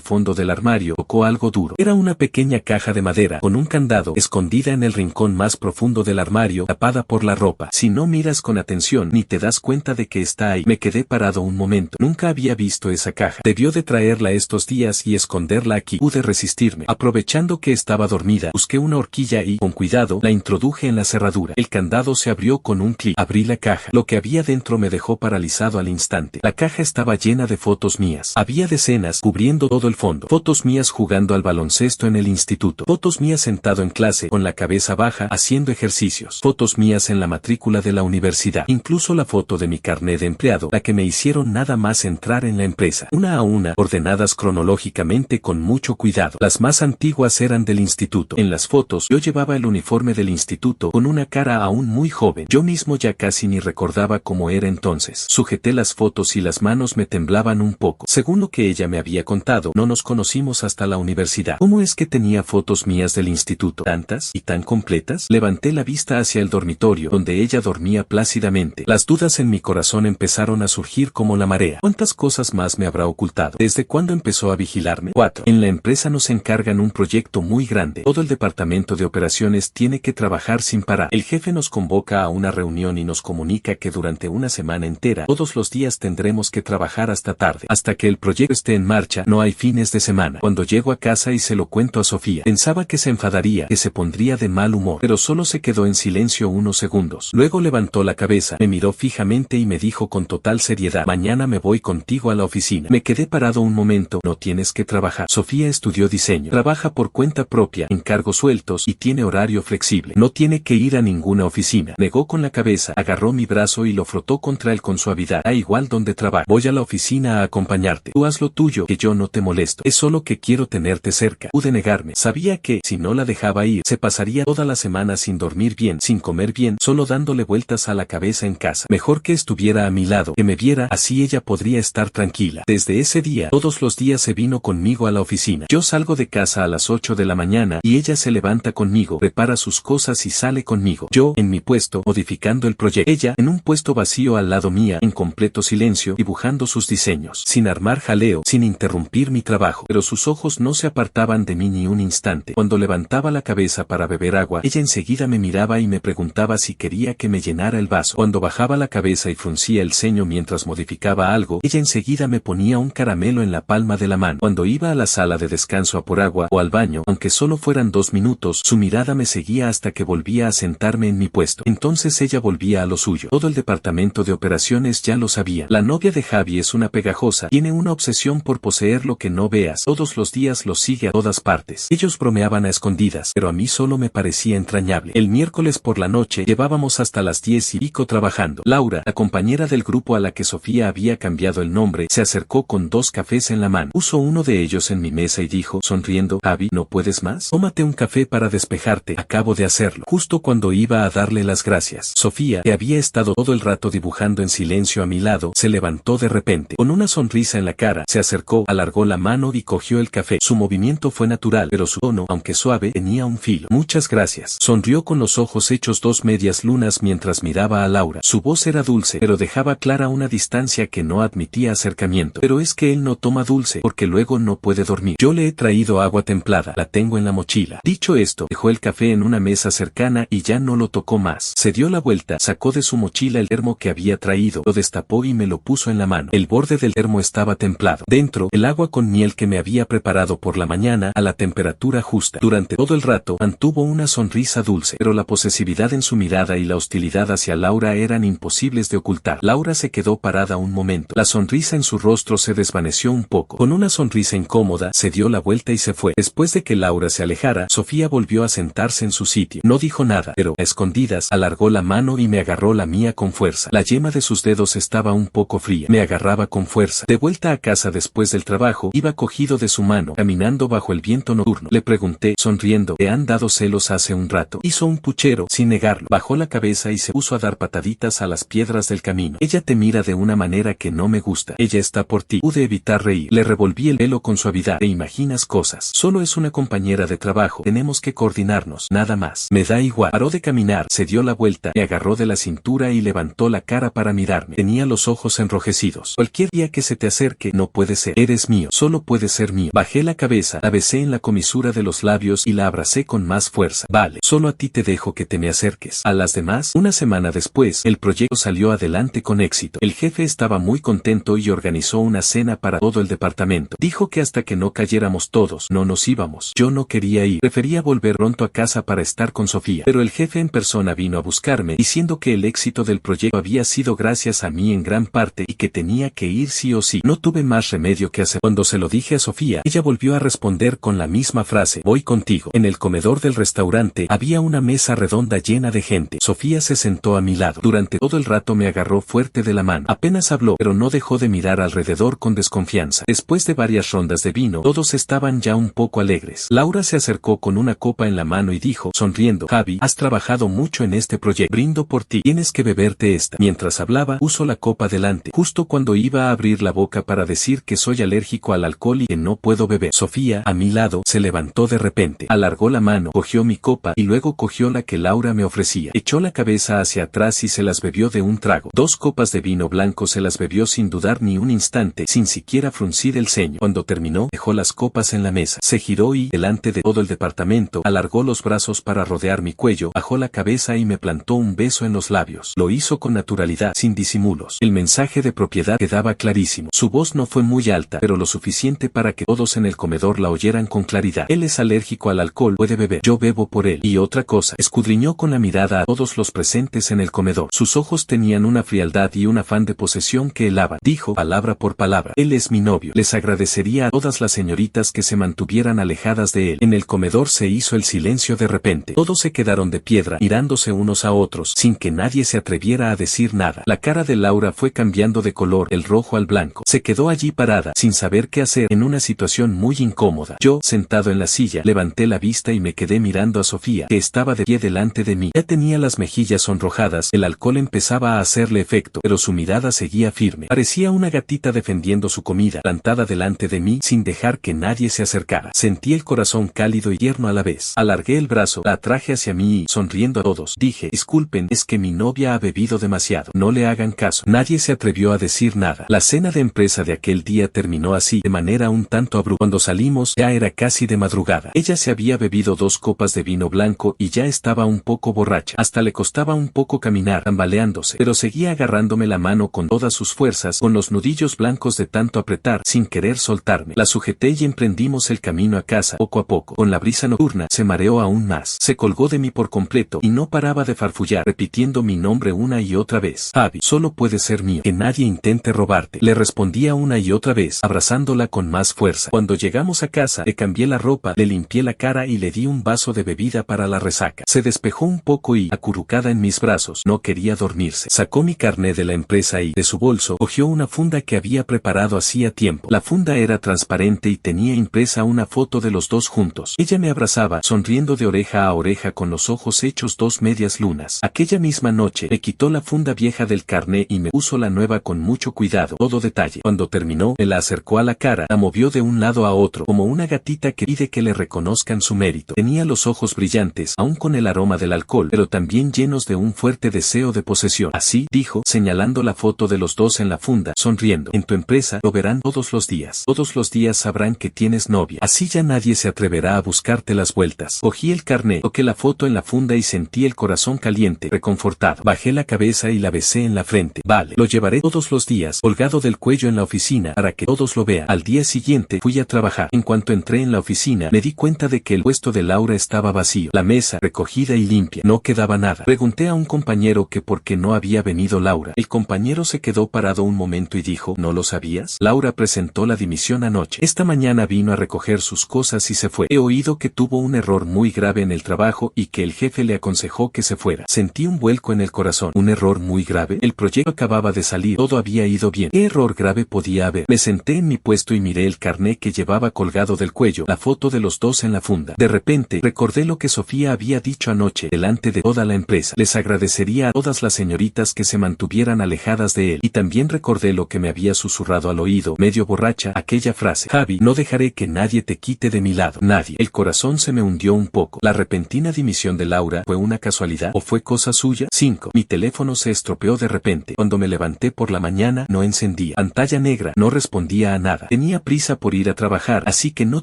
fondo del armario, tocó algo duro. Era una pequeña caja de madera, con un candado, escondida en el rincón más profundo del armario, tapada por la ropa. Si no miras con atención, ni te das cuenta de que está ahí. Me quedé parado un momento. Nunca había visto esa caja. Debió de traerla estos días y esconderla aquí. Pude resistirme. Aprovechando que estaba dormida, busqué una horquilla y, con cuidado, la introduje en la cerradura. El candado se abrió con un clic. Abrí la caja. Lo que había dentro me dejó paralizado al instante. La caja estaba llena de fotos mías. Había decenas, cubriendo todo el fondo. Fotos mías jugando al baloncesto en el instituto. Fotos mías sentado en clase, con la cabeza baja, haciendo ejercicios. Fotos mías en la matrícula de la universidad. Incluso la foto de mi carnet de empleado, la que me hicieron nada más entrar en la empresa. Una a una, ordenadas cronológicamente con mucho cuidado. Las más antiguas eran del instituto. En las fotos, yo llevaba el uniforme del instituto, con una cara aún muy joven. Yo mismo ya casi ni recordaba cómo era entonces. Sujeté las fotos y las manos me temblaban un poco. Según lo que ella me había contado, no nos conocimos hasta la universidad. ¿Cómo es que tenía fotos mías del instituto? ¿Tantas y tan completas? Levanté la vista hacia el dormitorio, donde ella dormía plácidamente. Las dudas en mi corazón empezaron a surgir como la marea. ¿Cuántas cosas más me habrá ocultado? ¿Desde cuándo empezó a vigilarme? 4. En la empresa nos encargan un proyecto muy grande. Todo el departamento de operaciones tiene que trabajar sin parar. El jefe nos convoca a una reunión y nos comunica que durante una semana entera, todos los días tendremos que trabajar hasta tarde. Hasta que el proyecto esté en marcha, no hay fines de semana. Cuando llego a casa y se lo cuento a Sofía, pensaba que se enfadaría, que se pondría de mal humor, pero solo se quedó en silencio unos segundos. Luego levantó la cabeza, me miró fijamente y me dijo con total seriedad: mañana me voy contigo a la oficina. Me quedé parado un momento. No tienes que trabajar. Sofía estudió diseño, trabaja por cuenta propia, encargos sueltos y tiene horario flexible. No tiene que ir a ninguna oficina. Negó con la cabeza, agarró mi brazo y lo frotó contra él con suavidad. Da igual donde trabajo. Voy a la oficina a acompañarte. Tú haz lo tuyo, que yo no te molesto. Es solo que quiero tenerte cerca. Pude negarme. Sabía que, si no la dejaba ir, se pasaría toda la semana sin dormir bien, sin comer bien, solo dándole vueltas a la cabeza en casa. Mejor que estuviera a mi lado, que me viera, así ella podría estar tranquila. Desde ese día, todos los días se vino conmigo a la oficina. Yo salgo de casa a las 8 de la mañana y ella se levanta conmigo, prepara sus cosas y sale conmigo. Yo, en mi puesto, modificando el proyecto. Ella, en un puesto vacío al lado mía, en completo silencio, dibujando sus diseños, sin armar jaleo, sin interrumpir mi trabajo. Pero sus ojos no se apartaban de mí ni un instante. Cuando levantaba la cabeza para beber agua, ella enseguida me miraba y me preguntaba si quería que me llenara el vaso. Cuando bajaba la cabeza y fruncía el ceño mientras modificaba algo, ella enseguida me ponía un caramelo en la palma de la mano. Cuando iba a la sala de descanso a por agua o al baño, aunque solo fueran 2 minutos, su mirada me seguía hasta que volvía a sentarme en mi puesto. Entonces ella volvía a lo suyo. Todo el departamento de operaciones ya lo sabía. La novia de Javi es una pegajosa, tiene una obsesión por poseer lo que no veas. Todos los días lo sigue a todas partes. Ellos bromeaban a escondidas, pero a mí solo me parecía entrañable. El miércoles por la noche llevábamos hasta las 10 y pico trabajando. Laura, la compañera del grupo a la que Sofía había cambiado el nombre, se acercó con 2 cafés en la mano. Puso uno de ellos en mi mesa y dijo, sonriendo: Javi, ¿no puedes más? Tómate un café para despejarte. Acabo de hacerlo. Justo cuando iba a darle las gracias, Sofía, que había estado todo el rato dibujando en silencio a mi lado, se levantó de repente. Con una sonrisa en la cara, se acercó, alargó la mano y cogió el café. Su movimiento fue natural, pero su tono, aunque suave, tenía un filo. Muchas gracias. Sonrió con los ojos hechos 2 medias lunas mientras miraba a Laura. Su voz era dulce, pero dejaba clara una distancia que no admitía acercamiento. Pero es que él no toma dulce, porque luego no puede dormir. Yo le he traído agua templada, la tengo en la mochila. Dicho esto, dejó el café en una mesa cercana y ya no lo tocó más. Se dio la vuelta, sacó de su mochila el termo que había traído, lo destapó y me lo puso en la mano. El borde del termo estaba templado. Dentro, el agua con miel que me había preparado por la mañana, a la temperatura justa. Durante todo el rato, mantuvo una sonrisa dulce, pero la posesividad en su mirada y la hostilidad hacia Laura eran imposibles de ocultar. Laura se quedó parada un momento. La sonrisa en su rostro se desvaneció un poco. Con una sonrisa incómoda, se dio la vuelta y se fue. Después de que Laura se alejara, Sofía volvió a sentarse en su sitio. No dijo nada, pero, a escondidas, alargó la mano y me agarró la mía con fuerza. La yema de sus dedos estaba un poco fría. Me agarraba con fuerza. De vuelta a casa después del trabajo, iba cogido de su mano, caminando bajo el viento nocturno. Le pregunté, sonriendo, ¿te han dado celos hace un rato? Hizo un puchero, sin negarlo. Bajó la cabeza y se puso a dar pataditas a las piedras del camino. Ella te mira de una manera que no me gusta. Ella está por ti. Pude evitar reír. Le revolví el pelo con suavidad. Te imaginas cosas. Solo es una compañera de trabajo. Tenemos que coordinarnos. Nada más. Me da igual. Paró de caminar, se dio la vuelta, me agarró de la cintura y levantó la cara para mirarme. Tenía los ojos enrojecidos. Cualquier día que se te acerque, no puede ser. Eres mío, solo puede ser mío. Bajé la cabeza, la besé en la comisura de los labios y la abracé con más fuerza. Vale, solo a ti te dejo que te me acerques. A las demás, una semana después, el proyecto salió adelante con éxito. El jefe estaba muy contento y organizó una cena para todo el departamento. Dijo que hasta que no cayéramos todos, no nos íbamos. Yo no quería ir, prefería volver pronto a casa para estar con Sofía. Pero el jefe en persona vino a buscarme, diciendo que el éxito del proyecto había sido gracias a mí en gran parte y que tenía que ir sí o sí. No tuve más remedio que hacer. Cuando se lo dije a Sofía, ella volvió a responder con la misma frase: voy contigo. En el comedor del restaurante había una mesa redonda llena de gente. Sofía se sentó a mi lado. Durante todo el rato me agarró fuerte de la mano. Apenas habló, pero no dejó de mirar alrededor con desconfianza. Después de varias rondas de vino, todos estaban ya un poco alegres. Laura se acercó con una copa en la mano y dijo, sonriendo: Javi, has trabajado mucho en este proyecto. Brindo por ti. Tienes que beberte esta. Mientras hablaba, puso la copa delante, justo cuando iba a abrir la boca para decir que soy alérgico al alcohol y que no puedo beber. Sofía, a mi lado, se levantó de repente. Alargó la mano, cogió mi copa y luego cogió la que Laura me ofrecía. Echó la cabeza hacia atrás y se las bebió de un trago. 2 copas de vino blanco se las bebió sin dudar ni un instante, sin siquiera fruncir el ceño. Cuando terminó, dejó las copas en la mesa. Se giró y, delante de todo el departamento, alargó los brazos para rodear mi cuello, bajó la cabeza y me plantó un beso en los labios. Lo hizo con naturalidad, sin disimulos. El mensaje de propiedad quedaba clarísimo. Su voz no fue muy alta, pero lo suficiente para que todos en el comedor la oyeran con claridad. Él es alérgico al alcohol, puede beber. Yo bebo por él. Y otra cosa, escudriñó con la mirada a todos los presentes en el comedor. Sus ojos tenían una frialdad y un afán de posesión que helaban. Dijo, palabra por palabra: él es mi novio. Les agradecería a todas las señoritas que se mantuvieran alejadas de él. En el comedor se hizo el silencio de repente. Todos se quedaron de piedra, mirándose unos a otros, sin que nadie se atreviera a decir nada. La cara de Laura fue cambiando de color, el rojo al blanco. Se quedó allí parada, sin saber qué hacer, en una situación muy incómoda. Yo, sentado en la silla, levanté la vista y me quedé mirando a Sofía, que estaba de pie delante de mí. Ya tenía las mejillas sonrojadas, el alcohol empezaba a hacerle efecto, pero su mirada seguía firme. Parecía una gatita defendiendo su comida, plantada delante de mí, sin dejar que nadie se acercara. Sentí el corazón cálido y tierno a la vez. Alargué el brazo, la atraje hacia mí y, sonriendo a todos, dije, disculpen, es que mi novia ha bebido demasiado. No le hagan caso. Nadie se atrevió a decir nada. La cena de empresa de aquel día terminó así, de manera un tanto abrupta. Cuando salimos, ya era casi de madrugada. Ella se había bebido 2 copas de vino blanco y ya estaba un poco borracha. Hasta le costaba un poco caminar, tambaleándose, pero seguía agarrándome la mano con todas sus fuerzas, con los nudillos blancos de tanto apretar, sin querer soltarme. La sujeté y emprendimos el camino a casa. Poco a poco, con la brisa nocturna, se mareó aún más. Se colgó de mí por completo y no paraba de farfullar, repitiendo mi nombre una y otra vez. Javi, solo puede ser mío. Que nadie intente robarte. Le respondía una y otra vez, abrazándola con más fuerza. Cuando llegamos a casa, le cambié la ropa, le limpié la cara y le di un vaso de bebida para la resaca. Se despejó un poco y, acurrucada en mis brazos, no quería dormirse. Sacó mi carné de la empresa y, de su bolso, cogió una funda que había preparado hacía tiempo. La funda era transparente y tenía impresa una foto de los dos juntos. Ella me abrazaba, sonriendo de oreja a oreja con los ojos hechos 2 medias lunas. Aquella misma noche, me quitó la funda vieja del carné y me puso la nueva con mucho cuidado, todo detalle. Cuando terminó, me la acercó a la cara, la movió de un lado a otro, como una gatita que pide que le reconozcan su mérito. Tenía los ojos brillantes, aún con el aroma del alcohol, pero también llenos de un fuerte deseo de posesión. Así, dijo, señalando la foto de los dos en la funda, sonriendo, en tu empresa, lo verán todos los días. Todos los días sabrán que tienes novia. Así ya nadie se atreverá a buscarte las vueltas. Cogí el carné, toqué la foto en la funda y sentí el corazón caliente, reconfortado. Bajé la cabeza y la besé en la frente. Vale, lo llevaré todos los días, colgado del cuello en la oficina, para que todos lo vean. Al día siguiente, fui a trabajar. En cuanto entré en la oficina, me di cuenta de que el puesto de Laura estaba vacío. La mesa, recogida y limpia. No quedaba nada. Pregunté a un compañero que por qué no había venido Laura. El compañero se quedó parado un momento y dijo, ¿no lo sabías? Laura presentó la dimisión anoche. Esta mañana vino a recoger sus cosas y se fue. He oído que tuvo un error muy grave en el trabajo y que el jefe le aconsejó que se fuera. Sentí un vuelco en el corazón. ¿Un error muy grave? El proyecto acababa de salir. Todo había ido bien. ¿Qué error grave podía haber? Me senté en mi puesto y miré el carné que llevaba colgado del cuello, la foto de los dos en la funda. De repente, recordé lo que Sofía había dicho anoche, delante de toda la empresa. Les agradecería a todas las señoritas que se mantuvieran alejadas de él. Y también recordé lo que me había susurrado al oído, medio borracha, aquella frase: Javi, no dejaré que nadie te quite de mi lado. Nadie. El corazón se me hundió un poco. ¿La repentina dimisión de Laura fue una casualidad o fue cosa suya? 5. Mi teléfono se estropeó de repente. corriente. Cuando me levanté por la mañana no encendía. Pantalla negra, no respondía a nada. Tenía prisa por ir a trabajar, así que no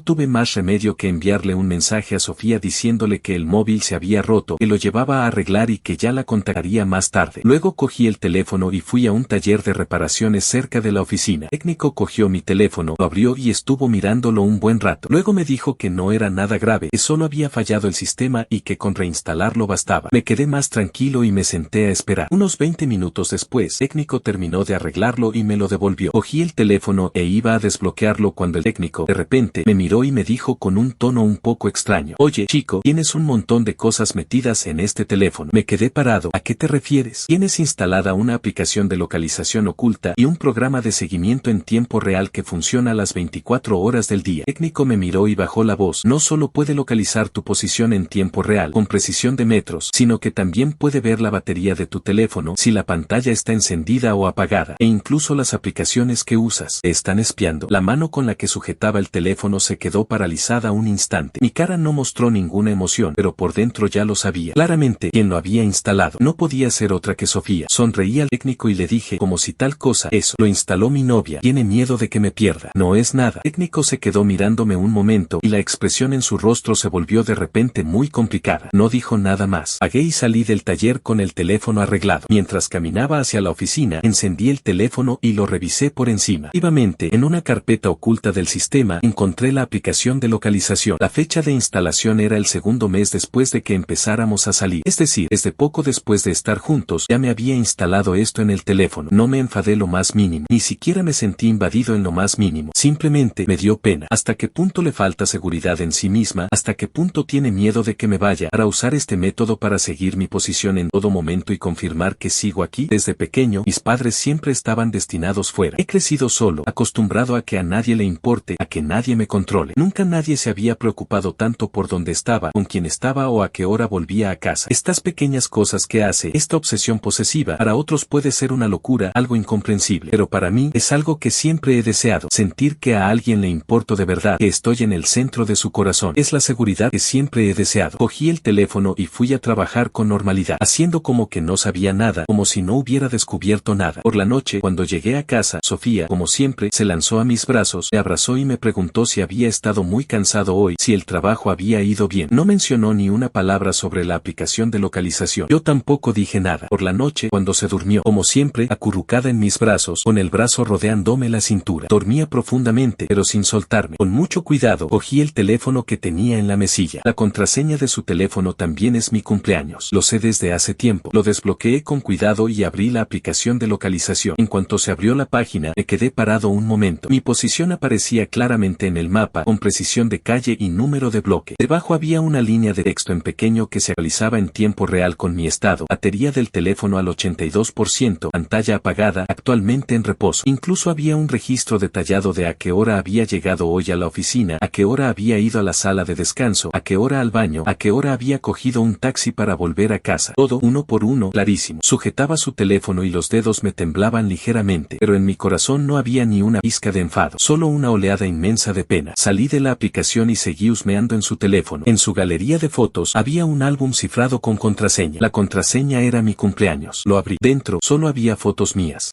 tuve más remedio que enviarle un mensaje a Sofía diciéndole que el móvil se había roto, que lo llevaba a arreglar y que ya la contactaría más tarde. Luego cogí el teléfono y fui a un taller de reparaciones cerca de la oficina. El técnico cogió mi teléfono, lo abrió y estuvo mirándolo un buen rato. Luego me dijo que no era nada grave, que solo había fallado el sistema y que con reinstalarlo bastaba. Me quedé más tranquilo y me senté a esperar. Unos 20 minutos después, el técnico terminó de arreglarlo y me lo devolvió. Cogí el teléfono e iba a desbloquearlo cuando el técnico, de repente, me miró y me dijo con un tono un poco extraño: oye, chico, tienes un montón de cosas metidas en este teléfono. Me quedé parado. ¿A qué te refieres? Tienes instalada una aplicación de localización oculta y un programa de seguimiento en tiempo real que funciona las 24 horas del día. El técnico me miró y bajó la voz. No solo puede localizar tu posición en tiempo real, con precisión de metros, sino que también puede ver la batería de tu teléfono, si la pantalla está encendida o apagada, e incluso las aplicaciones que usas. Te están espiando. La mano con la que sujetaba el teléfono se quedó paralizada un instante. Mi cara no mostró ninguna emoción, pero por dentro ya lo sabía. Claramente, quien lo había instalado no podía ser otra que Sofía. Sonreí al técnico y le dije, como si tal cosa, eso, lo instaló mi novia. Tiene miedo de que me pierda. No es nada. El técnico se quedó mirándome un momento y la expresión en su rostro se volvió de repente muy complicada. No dijo nada más. Pagué y salí del taller con el teléfono arreglado. Mientras caminaba hacia la oficina, encendí el teléfono y lo revisé por encima. Efectivamente, en una carpeta oculta del sistema encontré la aplicación de localización. La fecha de instalación era el segundo mes después de que empezáramos a salir. Es decir, desde poco después de estar juntos, ya me había instalado esto en el teléfono. No me enfadé lo más mínimo. Ni siquiera me sentí invadido en lo más mínimo. Simplemente me dio pena. ¿Hasta qué punto le falta seguridad en sí misma? ¿Hasta qué punto tiene miedo de que me vaya para usar este método para seguir mi posición en todo momento y confirmar que sigo aquí? Desde pequeño, mis padres siempre estaban destinados fuera. He crecido solo, acostumbrado a que a nadie le importe, a que nadie me controle. Nunca nadie se había preocupado tanto por dónde estaba, con quién estaba o a qué hora volvía a casa. Estas pequeñas cosas que hace, esta obsesión posesiva, para otros puede ser una locura, algo incomprensible, pero para mí es algo que siempre he deseado. Sentir que a alguien le importo de verdad, que estoy en el centro de su corazón. Es la seguridad que siempre he deseado. Cogí el teléfono y fui a trabajar con normalidad, haciendo como que no sabía nada, como si no hubiera descubierto nada. Por la noche, cuando llegué a casa, Sofía, como siempre, se lanzó a mis brazos, me abrazó y me preguntó si había estado muy cansado hoy, si el trabajo había ido bien. No mencionó ni una palabra sobre la aplicación de localización. Yo tampoco dije nada. Por la noche, cuando se durmió, como siempre, acurrucada en mis brazos, con el brazo rodeándome la cintura. Dormía profundamente, pero sin soltarme. Con mucho cuidado, cogí el teléfono que tenía en la mesilla. La contraseña de su teléfono también es mi cumpleaños. Lo sé desde hace tiempo. Lo desbloqueé con cuidado y abrí la aplicación de localización. En cuanto se abrió la página, me quedé parado un momento. Mi posición aparecía claramente en el mapa, con precisión de calle y número de bloque. Debajo había una línea de texto en pequeño que se actualizaba en tiempo real con mi estado. Batería del teléfono al 82%, pantalla apagada, actualmente en reposo. Incluso había un registro detallado de a qué hora había llegado hoy a la oficina, a qué hora había ido a la sala de descanso, a qué hora al baño, a qué hora había cogido un taxi para volver a casa. Todo uno por uno, clarísimo. Sujetaba su teléfono y los dedos me temblaban ligeramente, pero en mi corazón no había ni una pizca de enfado, solo una oleada inmensa de pena. Salí de la aplicación y seguí husmeando en su teléfono. En su galería de fotos había un álbum cifrado con contraseña. La contraseña era mi cumpleaños. Lo abrí. Dentro solo había fotos mías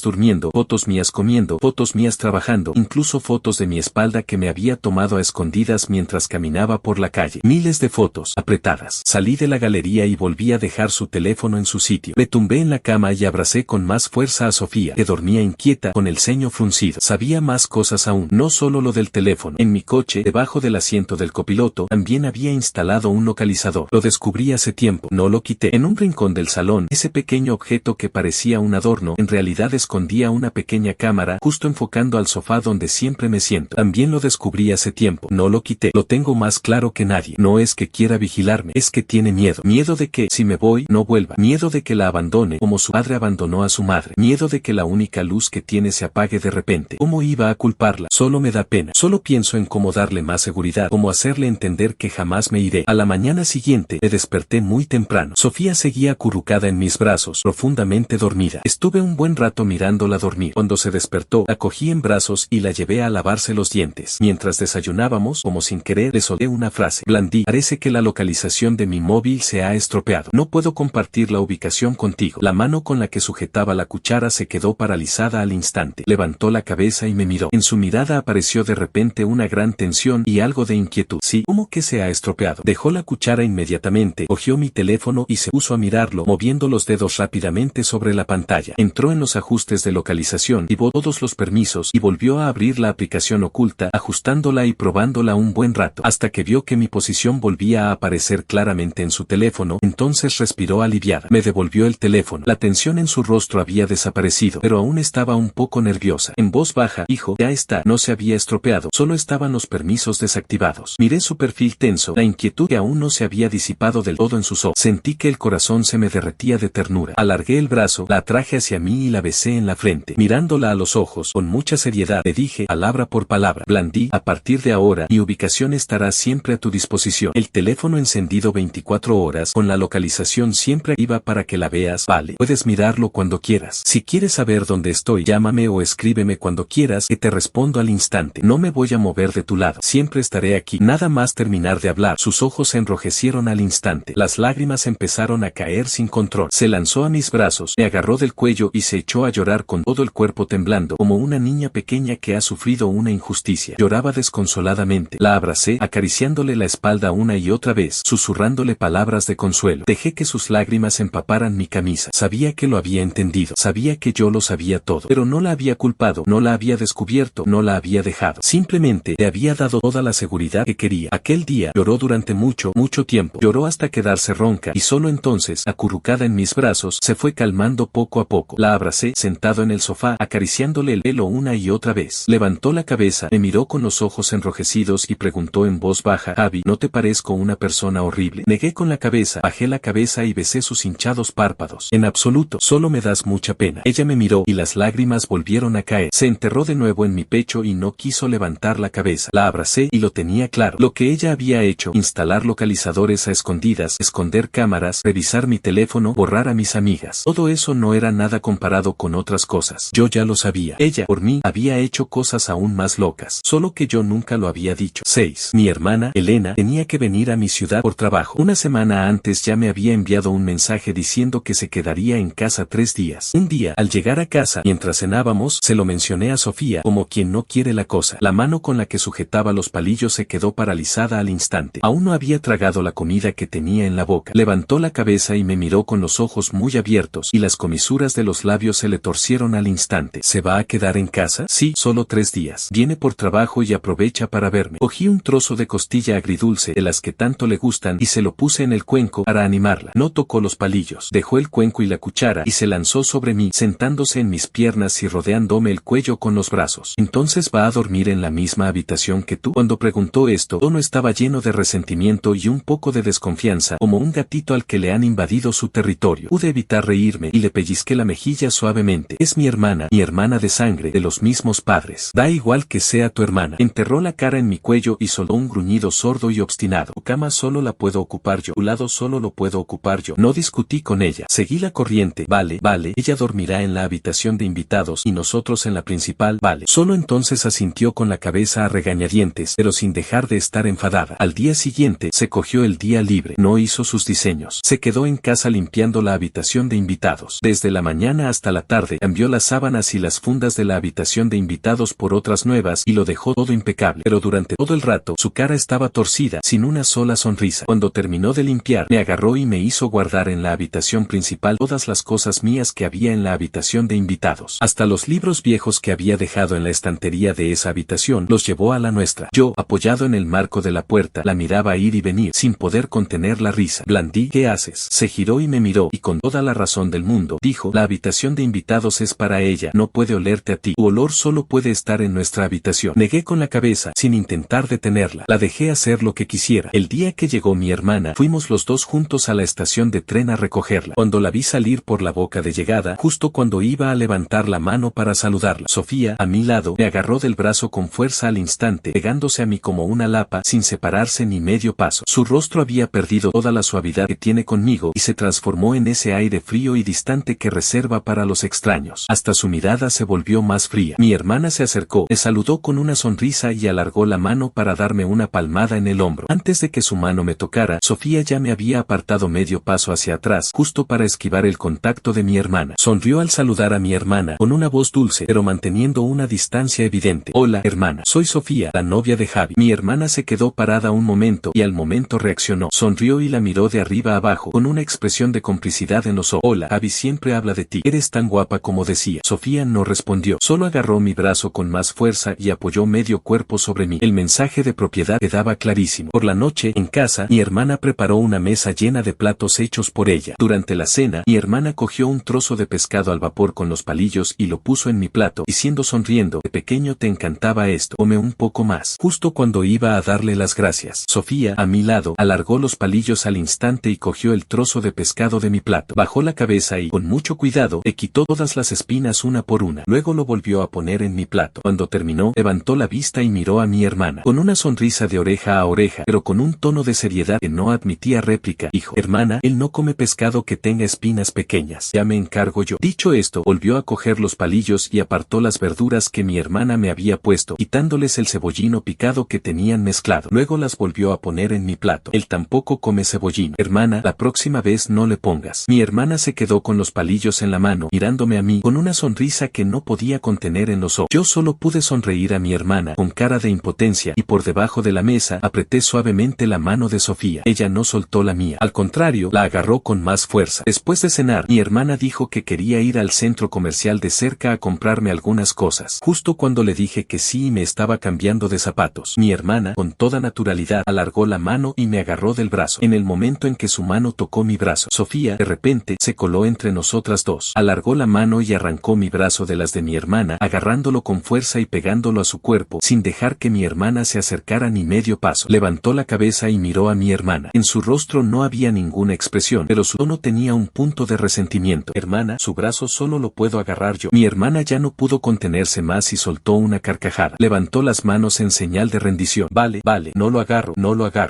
durmiendo, fotos mías comiendo, fotos mías trabajando, incluso fotos de mi espalda que me había tomado a escondidas mientras caminaba por la calle. Miles de fotos apretadas. Salí de la galería y volví a dejar su teléfono en su sitio. Me tumbé en la cama y abracé con más fuerza a Sofía, que dormía inquieta, con el ceño fruncido. Sabía más cosas aún, no solo lo del teléfono. En mi coche, debajo del asiento del copiloto, también había instalado un localizador. Lo descubrí hace tiempo, no lo quité. En un rincón del salón, ese pequeño objeto que parecía un adorno, en realidad escondía una pequeña cámara, justo enfocando al sofá donde siempre me siento. También lo descubrí hace tiempo, no lo quité. Lo tengo más claro que nadie. No es que quiera vigilarme, es que tiene miedo. Miedo de que, si me voy, no vuelva. Miedo de que la abandone, como su padre abandonó a su madre. Miedo de que la única luz que tiene se apague de repente. ¿Cómo iba a culparla? Solo me da pena. Solo pienso en cómo darle más seguridad, cómo hacerle entender que jamás me iré. A la mañana siguiente, me desperté muy temprano. Sofía seguía acurrucada en mis brazos, profundamente dormida. Estuve un buen rato mirándola dormir. Cuando se despertó, la cogí en brazos y la llevé a lavarse los dientes. Mientras desayunábamos, como sin querer, le solté una frase. Blandí: parece que la localización de mi móvil se ha estropeado. No puedo compartir la ubicación contigo. La mano con con la que sujetaba la cuchara se quedó paralizada al instante. Levantó la cabeza y me miró. En su mirada apareció de repente una gran tensión y algo de inquietud. Sí, ¿cómo que se ha estropeado? Dejó la cuchara inmediatamente, cogió mi teléfono y se puso a mirarlo, moviendo los dedos rápidamente sobre la pantalla. Entró en los ajustes de localización, activó todos los permisos y volvió a abrir la aplicación oculta, ajustándola y probándola un buen rato, hasta que vio que mi posición volvía a aparecer claramente en su teléfono. Entonces respiró aliviada. Me devolvió el teléfono. La tensión en su rostro había desaparecido, pero aún estaba un poco nerviosa. En voz baja, dijo, ya está, no se había estropeado, solo estaban los permisos desactivados. Miré su perfil tenso, la inquietud que aún no se había disipado del todo en sus ojos. Sentí que el corazón se me derretía de ternura. Alargué el brazo, la atraje hacia mí y la besé en la frente. Mirándola a los ojos, con mucha seriedad, le dije, palabra por palabra, Blandí, a partir de ahora, mi ubicación estará siempre a tu disposición. El teléfono encendido 24 horas, con la localización siempre activa para que la veas, vale. Puedes mirarlo cuando quieras. Si quieres saber dónde estoy, llámame o escríbeme cuando quieras, que te respondo al instante. No me voy a mover de tu lado. Siempre estaré aquí. Nada más terminar de hablar, sus ojos se enrojecieron al instante. Las lágrimas empezaron a caer sin control. Se lanzó a mis brazos, me agarró del cuello y se echó a llorar con todo el cuerpo temblando, como una niña pequeña que ha sufrido una injusticia. Lloraba desconsoladamente. La abracé, acariciándole la espalda una y otra vez, susurrándole palabras de consuelo. Dejé que sus lágrimas empaparan mi camisa. Sabía que lo había entendido. Sabía que yo lo sabía todo. Pero no la había culpado, no la había descubierto, no la había dejado. Simplemente le había dado toda la seguridad que quería. Aquel día lloró durante mucho tiempo. Lloró hasta quedarse ronca y solo entonces, acurrucada en mis brazos, se fue calmando poco a poco. La abracé, sentado en el sofá, acariciándole el pelo una y otra vez. Levantó la cabeza, me miró con los ojos enrojecidos y preguntó en voz baja, Abby, ¿no te parezco una persona horrible? Negué con la cabeza, bajé la cabeza y besé sus hinchados párpados. En absoluto, solo me das mucha pena. Ella me miró y las lágrimas volvieron a caer. Se enterró de nuevo en mi pecho y no quiso levantar la cabeza. La abracé y lo tenía claro. Lo que ella había hecho, instalar localizadores a escondidas, esconder cámaras, revisar mi teléfono, borrar a mis amigas. Todo eso no era nada comparado con otras cosas. Yo ya lo sabía. Ella, por mí, había hecho cosas aún más locas. Solo que yo nunca lo había dicho. 6. Mi hermana, Elena, tenía que venir a mi ciudad por trabajo. Una semana antes ya me había enviado un mensaje diciendo que se quedaría en casa 3 días. Un día, al llegar a casa, mientras cenábamos, se lo mencioné a Sofía, como quien no quiere la cosa. La mano con la que sujetaba los palillos se quedó paralizada al instante. Aún no había tragado la comida que tenía en la boca. Levantó la cabeza y me miró con los ojos muy abiertos, y las comisuras de los labios se le torcieron al instante. ¿Se va a quedar en casa? Sí, solo 3 días. Viene por trabajo y aprovecha para verme. Cogí un trozo de costilla agridulce, de las que tanto le gustan, y se lo puse en el cuenco para animarla. No tocó los palillos. Dejó el cuenco y la cuchara, y se lanzó sobre mí, sentándose en mis piernas y rodeándome el cuello con los brazos. ¿Entonces va a dormir en la misma habitación que tú? Cuando preguntó esto, tono estaba lleno de resentimiento y un poco de desconfianza, como un gatito al que le han invadido su territorio. Pude evitar reírme y le pellizqué la mejilla suavemente. Es mi hermana de sangre, de los mismos padres. Da igual que sea tu hermana. Enterró la cara en mi cuello y soltó un gruñido sordo y obstinado. Tu cama solo la puedo ocupar yo. Tu lado solo lo puedo ocupar yo. No discutí con ella. Seguí la corriente. Vale. Ella dormirá en la habitación de invitados y nosotros en la principal. Vale. Solo entonces asintió con la cabeza a regañadientes, pero sin dejar de estar enfadada. Al día siguiente, se cogió el día libre. No hizo sus diseños. Se quedó en casa limpiando la habitación de invitados. Desde la mañana hasta la tarde, cambió las sábanas y las fundas de la habitación de invitados por otras nuevas y lo dejó todo impecable. Pero durante todo el rato, su cara estaba torcida, sin una sola sonrisa. Cuando terminó de limpiar, me agarró y me hizo guardar en la habitación principal todas las cosas mías que había en la habitación de invitados. Hasta los libros viejos que había dejado en la estantería de esa habitación, los llevó a la nuestra. Yo, apoyado en el marco de la puerta, la miraba ir y venir, sin poder contener la risa. Blandí, ¿qué haces? Se giró y me miró, y con toda la razón del mundo, dijo, la habitación de invitados es para ella, no puede olerte a ti. Tu olor solo puede estar en nuestra habitación. Negué con la cabeza, sin intentar detenerla. La dejé hacer lo que quisiera. El día que llegó mi hermana, fuimos los dos juntos a la estación de tren a recogerla. Cuando la vi salir por la boca de llegada, justo cuando iba a levantar la mano para saludarla, Sofía, a mi lado, me agarró del brazo con fuerza al instante, pegándose a mí como una lapa, sin separarse ni medio paso. Su rostro había perdido toda la suavidad que tiene conmigo y se transformó en ese aire frío y distante que reserva para los extraños. Hasta su mirada se volvió más fría. Mi hermana se acercó, me saludó con una sonrisa y alargó la mano para darme una palmada en el hombro. Antes de que su mano me tocara, Sofía ya me había apartado medio paso hacia atrás, justo para esquivar el contacto contacto de mi hermana. Sonrió al saludar a mi hermana con una voz dulce pero manteniendo una distancia evidente. Hola, hermana. Soy Sofía, la novia de Javi. Mi hermana se quedó parada un momento y al momento reaccionó. Sonrió y la miró de arriba abajo con una expresión de complicidad en los ojos. Hola, Javi siempre habla de ti. Eres tan guapa como decía. Sofía no respondió. Solo agarró mi brazo con más fuerza y apoyó medio cuerpo sobre mí. El mensaje de propiedad quedaba clarísimo. Por la noche, en casa, mi hermana preparó una mesa llena de platos hechos por ella. Durante la cena, mi hermana cogió un trozo de pescado al vapor con los palillos y lo puso en mi plato, diciendo sonriendo: de pequeño te encantaba esto, come un poco más. Justo cuando iba a darle las gracias, Sofía, a mi lado, alargó los palillos al instante y cogió el trozo de pescado de mi plato. Bajó la cabeza y, con mucho cuidado, le quitó todas las espinas una por una. Luego lo volvió a poner en mi plato. Cuando terminó, levantó la vista y miró a mi hermana, con una sonrisa de oreja a oreja, pero con un tono de seriedad que no admitía réplica. Hijo, hermana, él no come pescado que tenga espinas pequeñas. Ya me encargo yo. Dicho esto, volvió a coger los palillos y apartó las verduras que mi hermana me había puesto, quitándoles el cebollino picado que tenían mezclado. Luego las volvió a poner en mi plato. Él tampoco come cebollino. Hermana, la próxima vez no le pongas. Mi hermana se quedó con los palillos en la mano, mirándome a mí con una sonrisa que no podía contener en los ojos. Yo solo pude sonreír a mi hermana con cara de impotencia y por debajo de la mesa apreté suavemente la mano de Sofía. Ella no soltó la mía. Al contrario, la agarró con más fuerza. Después de cenar, mi hermana dijo que quería ir al centro comercial de cerca a comprarme algunas cosas. Justo cuando le dije que sí y me estaba cambiando de zapatos, mi hermana, con toda naturalidad, alargó la mano y me agarró del brazo. En el momento en que su mano tocó mi brazo, Sofía, de repente, se coló entre nosotras dos. Alargó la mano y arrancó mi brazo de las de mi hermana, agarrándolo con fuerza y pegándolo a su cuerpo, sin dejar que mi hermana se acercara ni medio paso. Levantó la cabeza y miró a mi hermana. En su rostro no había ninguna expresión, pero su tono tenía un punto de resentimiento. Hermana, su brazo solo lo puedo agarrar yo. Mi hermana ya no pudo contenerse más y soltó una carcajada. Levantó las manos en señal de rendición. Vale, no lo agarro,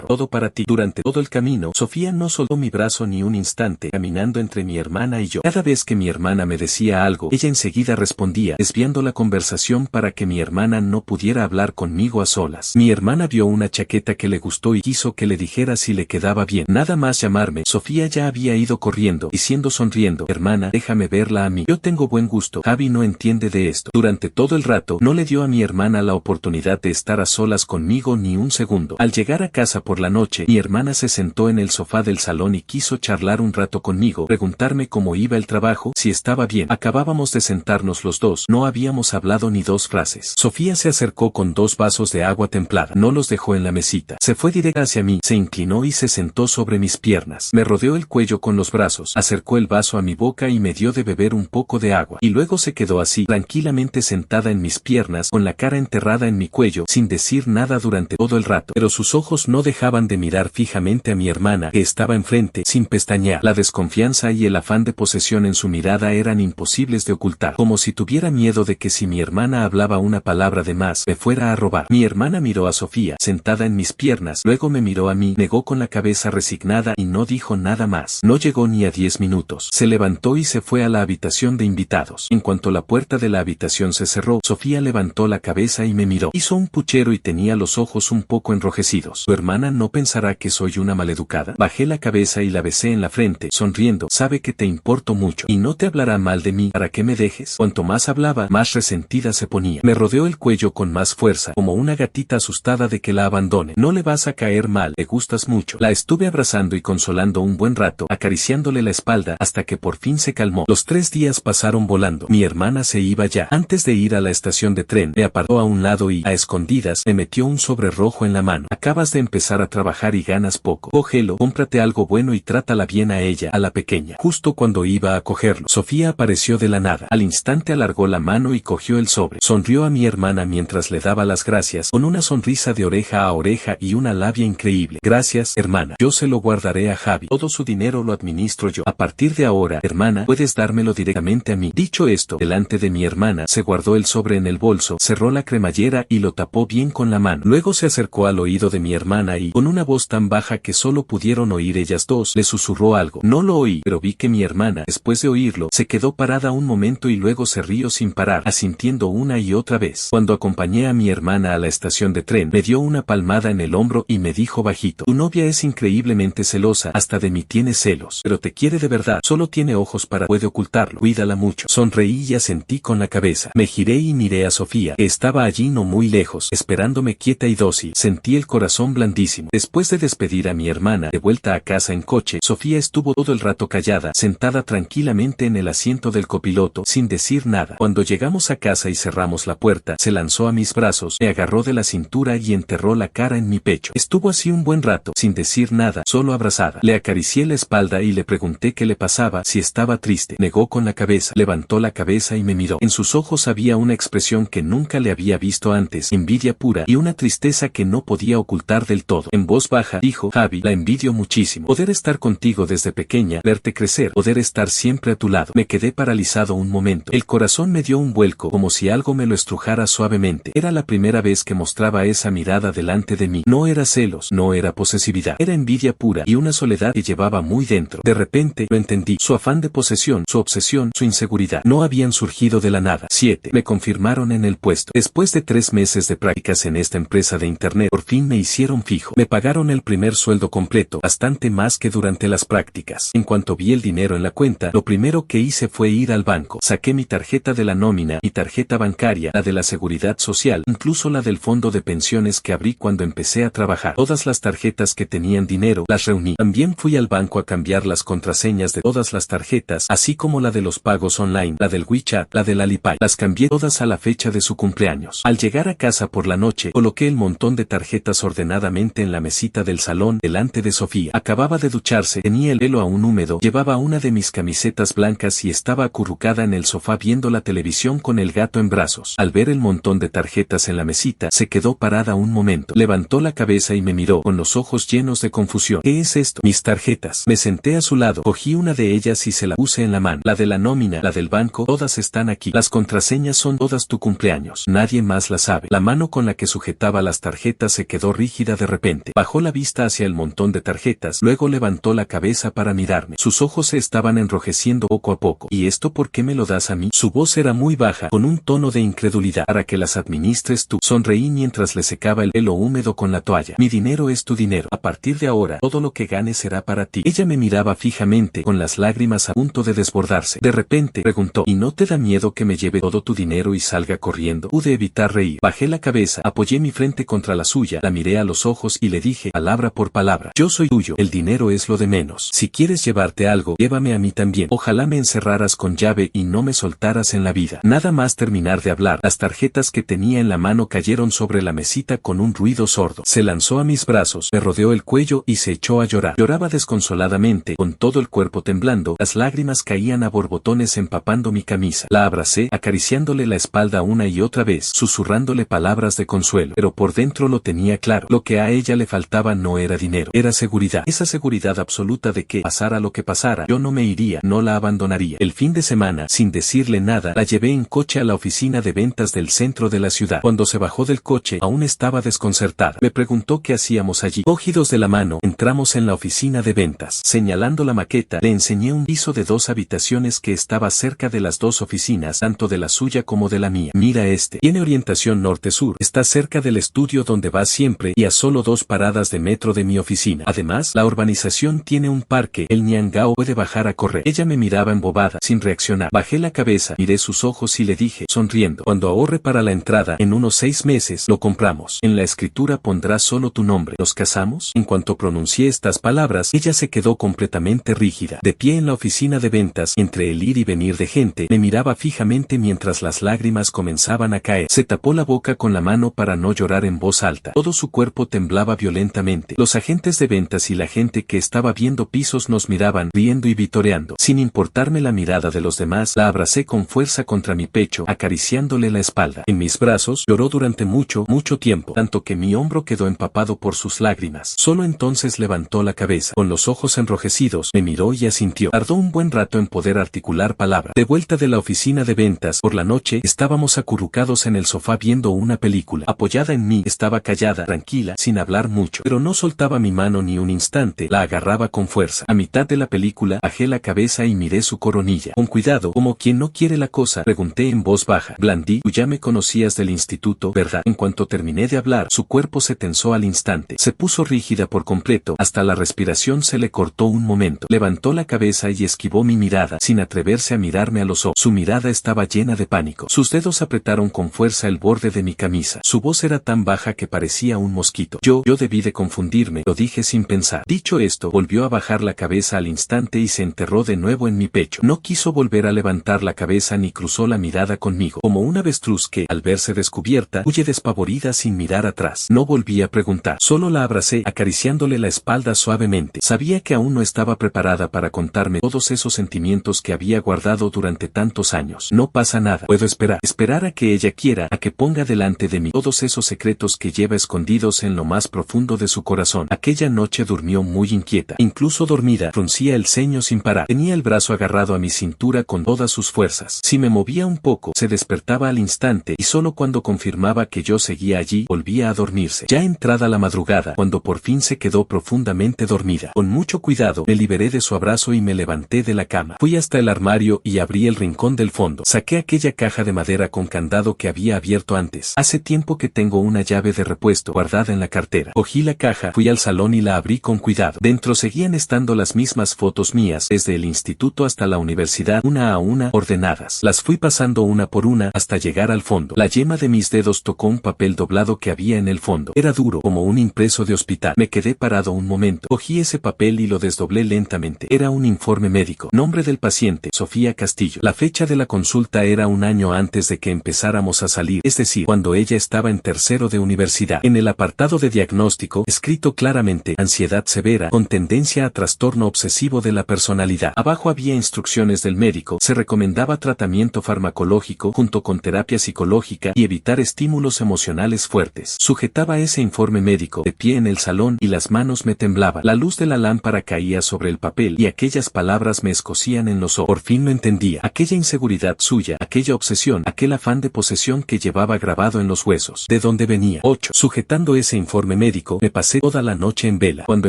todo para ti. Durante todo el camino, Sofía no soltó mi brazo ni un instante, caminando entre mi hermana y yo. Cada vez que mi hermana me decía algo, ella enseguida respondía, desviando la conversación para que mi hermana no pudiera hablar conmigo a solas. Mi hermana vio una chaqueta que le gustó y quiso que le dijera si le quedaba bien. Nada más llamarme, Sofía ya había ido corriendo, diciendo sonriendo: hermana, déjame verla a mí. Yo tengo buen gusto. Javi no entiende de esto. Durante todo el rato, no le dio a mi hermana la oportunidad de estar a solas conmigo ni un segundo. Al llegar a casa por la noche, mi hermana se sentó en el sofá del salón y quiso charlar un rato conmigo, preguntarme cómo iba el trabajo, si estaba bien. Acabábamos de sentarnos los dos, no habíamos hablado ni dos frases. Sofía se acercó con 2 vasos de agua templada, no los dejó en la mesita. Se fue directa hacia mí, se inclinó y se sentó sobre mis piernas. Me rodeó el cuello con los brazos, acercó el vaso a mi boca y me dio de beber un poco de agua. Y luego se quedó así, tranquilamente sentada en mis piernas, con la cara enterrada en mi cuello, sin decir nada durante todo el rato. Pero sus ojos no dejaban de mirar fijamente a mi hermana, que estaba enfrente, sin pestañear. La desconfianza y el afán de posesión en su mirada eran imposibles de ocultar, como si tuviera miedo de que si mi hermana hablaba una palabra de más, me fuera a robar. Mi hermana miró a Sofía, sentada en mis piernas, luego me miró a mí, negó con la cabeza resignada y no dijo nada más. No llegó ni a 10 minutos. Se levantó y se fue a la habitación de invitados. En cuanto la puerta de la habitación se cerró, Sofía levantó la cabeza y me miró. Hizo un puchero y tenía los ojos un poco enrojecidos. ¿Tu hermana no pensará que soy una maleducada? Bajé la cabeza y la besé en la frente, sonriendo. Sabe que te importo mucho y no te hablará mal de mí para que me dejes. Cuanto más hablaba, más resentida se ponía. Me rodeó el cuello con más fuerza, como una gatita asustada de que la abandone. No le vas a caer mal, le gustas mucho. La estuve abrazando y consolando un buen rato, acariciándole la espalda hasta que por fin se calmó. Los 3 días pasaron volando. Mi hermana se iba ya. Antes de ir a la estación de tren, me apartó a un lado y, a escondidas, me metió un sobre rojo en la mano. Acabas de empezar a trabajar y ganas poco. Cógelo, cómprate algo bueno y trátala bien a ella, a la pequeña. Justo cuando iba a cogerlo, Sofía apareció de la nada. Al instante alargó la mano y cogió el sobre. Sonrió a mi hermana mientras le daba las gracias, con una sonrisa de oreja a oreja y una labia increíble. Gracias, hermana. Yo se lo guardaré a Javi. Todo su dinero lo administro yo. A partir de ahora, hermana, puedes dármelo directamente a mí. Dicho esto, delante de mi hermana, se guardó el sobre en el bolso, cerró la cremallera y lo tapó bien con la mano. Luego se acercó al oído de mi hermana y, con una voz tan baja que solo pudieron oír ellas dos, le susurró algo. No lo oí, pero vi que mi hermana, después de oírlo, se quedó parada un momento y luego se rió sin parar, asintiendo una y otra vez. Cuando acompañé a mi hermana a la estación de tren, me dio una palmada en el hombro y me dijo bajito: tu novia es increíblemente celosa, hasta de mí tiene celos, pero te quiere de verdad. solo tiene ojos para puede ocultarlo. Cuídala mucho. Sonreí y asentí con la cabeza. Me giré y miré a Sofía, que estaba allí no muy lejos, esperándome quieta y dócil. Sentí el corazón blandísimo. Después de despedir a mi hermana de vuelta a casa en coche, Sofía estuvo todo el rato callada, sentada tranquilamente en el asiento del copiloto, sin decir nada. Cuando llegamos a casa y cerramos la puerta, se lanzó a mis brazos, me agarró de la cintura y enterró la cara en mi pecho. Estuvo así un buen rato, sin decir nada, solo abrazada. Le acaricié la espalda y le pregunté qué le pasaba, si estaba triste. Negó con la cabeza, levantó la cabeza y me miró. En sus ojos había una expresión que nunca le había visto antes, envidia pura y una tristeza que no podía ocultar del todo. En voz baja, dijo, Javi, la envidio muchísimo. Poder estar contigo desde pequeña, verte crecer, poder estar siempre a tu lado. Me quedé paralizado un momento. El corazón me dio un vuelco, como si algo me lo estrujara suavemente. Era la primera vez que mostraba esa mirada delante de mí. No era celos, no era posesividad, era envidia pura y una soledad que llevaba muy dentro. De repente, lo entendí. Su afán de posesión, su obsesión, su inseguridad, no habían surgido de la nada. 7. Me confirmaron en el puesto. Después de 3 meses de prácticas en esta empresa de internet, por fin me hicieron fijo. Me pagaron el primer sueldo completo, bastante más que durante las prácticas. En cuanto vi el dinero en la cuenta, lo primero que hice fue ir al banco. Saqué mi tarjeta de la nómina, mi tarjeta bancaria, la de la seguridad social, incluso la del fondo de pensiones que abrí cuando empecé a trabajar. Todas las tarjetas que tenían dinero, las reuní. También fui al banco a cambiar las contraseñas de todas las tarjetas, así como la de los pagos online, la del WeChat, la del Alipay. Las cambié todas a la fecha de su cumpleaños. Al llegar a casa por la noche, coloqué el montón de tarjetas ordenadamente en la mesita del salón, delante de Sofía. Acababa de ducharse, tenía el pelo aún húmedo, llevaba una de mis camisetas blancas y estaba acurrucada en el sofá viendo la televisión con el gato en brazos. Al ver el montón de tarjetas en la mesita, se quedó parada un momento. Levantó la cabeza y me miró, con los ojos llenos de confusión. ¿Qué es esto? Mis tarjetas. Me senté a su lado, cogí una de ellas y se la puse en la mano. La de la nómina, la del banco, todas están aquí. Las contraseñas son todas tu cumpleaños. Nadie más la sabe. La mano con la que sujetaba las tarjetas se quedó rígida de repente. Bajó la vista hacia el montón de tarjetas, luego levantó la cabeza para mirarme. Sus ojos se estaban enrojeciendo poco a poco. ¿Y esto por qué me lo das a mí? Su voz era muy baja, con un tono de incredulidad. Para que las administres tú. Sonreí mientras le secaba el pelo húmedo con la toalla. Mi dinero es tu dinero. A partir de ahora, todo lo que ganes será para ti. Ella me miraba fijamente, con las lágrimas a punto de desbordarse. De repente, preguntó, ¿y no te da miedo que me lleve todo tu dinero y salga corriendo? Pude evitar reír. Bajé la cabeza, apoyé mi frente contra la suya, la miré a los ojos y le dije, palabra por palabra, yo soy tuyo, el dinero es lo de menos. Si quieres llevarte algo, llévame a mí también. Ojalá me encerraras con llave y no me soltaras en la vida. Nada más terminar de hablar, las tarjetas que tenía en la mano cayeron sobre la mesita con un ruido sordo. Se lanzó a mis brazos, me rodeó el cuello y se echó a llorar. Lloraba desconsoladamente, con todo el cuerpo temblando, las lágrimas caían a borbotones empapando mi camisa. La abracé, acariciándole la espalda una y otra vez, susurrándole palabras de consuelo, pero por dentro lo tenía claro. Lo que a ella le faltaba no era dinero, era seguridad. Esa seguridad absoluta de que, pasara lo que pasara, yo no me iría, no la abandonaría. El fin de semana, sin decirle nada, la llevé en coche a la oficina de ventas del centro de la ciudad. Cuando se bajó del coche, aún estaba desconcertada. Me preguntó qué hacíamos allí. Cogidos de la mano, entramos en la oficina de ventas. Señalando la maqueta, le enseñé un piso de 2 habitaciones que estaba cerca de las 2 oficinas, tanto de la suya como de la mía. Mira este. Tiene orientación norte-sur. Está cerca del estudio donde va siempre y a solo 2 paradas de metro de mi oficina. Además, la urbanización tiene un parque. El ñangao puede bajar a correr. Ella me miraba embobada, sin reaccionar. Bajé la cabeza, miré sus ojos y le dije, sonriendo, cuando ahorre para la entrada, en unos 6 meses, lo compramos. En la escritura pondrás solo tu nombre. ¿Nos casamos? En cuanto pronuncié estas palabras, ella se quedó completamente rígida. De pie en la oficina de ventas, entre el ir y venir de gente, me miraba fijamente mientras las lágrimas comenzaban a caer. Se tapó la boca con la mano para no llorar en voz alta. Todo su cuerpo temblaba violentamente. Los agentes de ventas y la gente que estaba viendo pisos nos miraban, riendo y vitoreando. Sin importarme la mirada de los demás, la abracé con fuerza contra mi pecho, acariciándole la espalda. En mis brazos, lloró durante mucho tiempo, tanto que mi hombro quedó empapado por sus lágrimas. Solo entonces levantó la cabeza. Con los ojos enrojecidos, me miró y asintió. Tardó un buen rato en poder articular palabra. De vuelta de la oficina de ventas, por la noche, estábamos acurrucados en el sofá viendo una película. Apoyada en mí, estaba callada, tranquila, sin hablar mucho, pero no soltaba mi mano ni un instante, la agarraba con fuerza. A mitad de la película, bajé la cabeza y miré su coronilla. Con cuidado, como quien no quiere la cosa, pregunté en voz baja. Blandí, tú ya me conocías del instituto, ¿verdad? En cuanto terminé de hablar, su cuerpo se tensó al instante. Se puso rígida por completo, hasta la respiración se le cortó un momento. Levantó la cabeza cabeza y esquivó mi mirada, sin atreverse a mirarme a los ojos. Su mirada estaba llena de pánico. Sus dedos apretaron con fuerza el borde de mi camisa. Su voz era tan baja que parecía un mosquito. Yo debí de confundirme, lo dije sin pensar. Dicho esto, volvió a bajar la cabeza al instante y se enterró de nuevo en mi pecho. No quiso volver a levantar la cabeza ni cruzó la mirada conmigo, como una avestruz que, al verse descubierta, huye despavorida sin mirar atrás. No volví a preguntar, solo la abracé, acariciándole la espalda suavemente. Sabía que aún no estaba preparada para contarme todos esos sentimientos que había guardado durante tantos años. No pasa nada, puedo esperar a que ella quiera, a que ponga delante de mí todos esos secretos que lleva escondidos en lo más profundo de su corazón. Aquella noche durmió muy inquieta, incluso dormida, fruncía el ceño sin parar. Tenía el brazo agarrado a mi cintura con todas sus fuerzas. Si me movía un poco, se despertaba al instante y solo cuando confirmaba que yo seguía allí, volvía a dormirse. Ya entrada la madrugada, cuando por fin se quedó profundamente dormida. Con mucho cuidado, me liberé de su abrazo y me levanté de la cama. Fui hasta el armario y abrí el rincón del fondo. Saqué aquella caja de madera con candado que había abierto antes. Hace tiempo que tengo una llave de repuesto guardada en la cartera. Cogí la caja, fui al salón y la abrí con cuidado. Dentro seguían estando las mismas fotos mías, desde el instituto hasta la universidad, una a una, ordenadas. Las fui pasando una por una hasta llegar al fondo. La yema de mis dedos tocó un papel doblado que había en el fondo. Era duro, como un impreso de hospital. Me quedé parado un momento. Cogí ese papel y lo desdoblé lentamente. Era un informe médico. Nombre del paciente, Sofía Castillo. La fecha de la consulta era un año antes de que empezáramos a salir, es decir, cuando ella estaba en tercero de universidad. En el apartado de diagnóstico, escrito claramente, ansiedad severa, con tendencia a trastorno obsesivo de la personalidad. Abajo había instrucciones del médico. Se recomendaba tratamiento farmacológico junto con terapia psicológica y evitar estímulos emocionales fuertes. Sujetaba ese informe médico de pie en el salón y las manos me temblaban. La luz de la lámpara caía sobre el papel y aquellas palabras me escocían en los ojos. Por fin lo entendía. Aquella inseguridad suya, aquella obsesión, aquel afán de posesión que llevaba grabado en los huesos. ¿De dónde venía? 8. Sujetando ese informe médico, me pasé toda la noche en vela. Cuando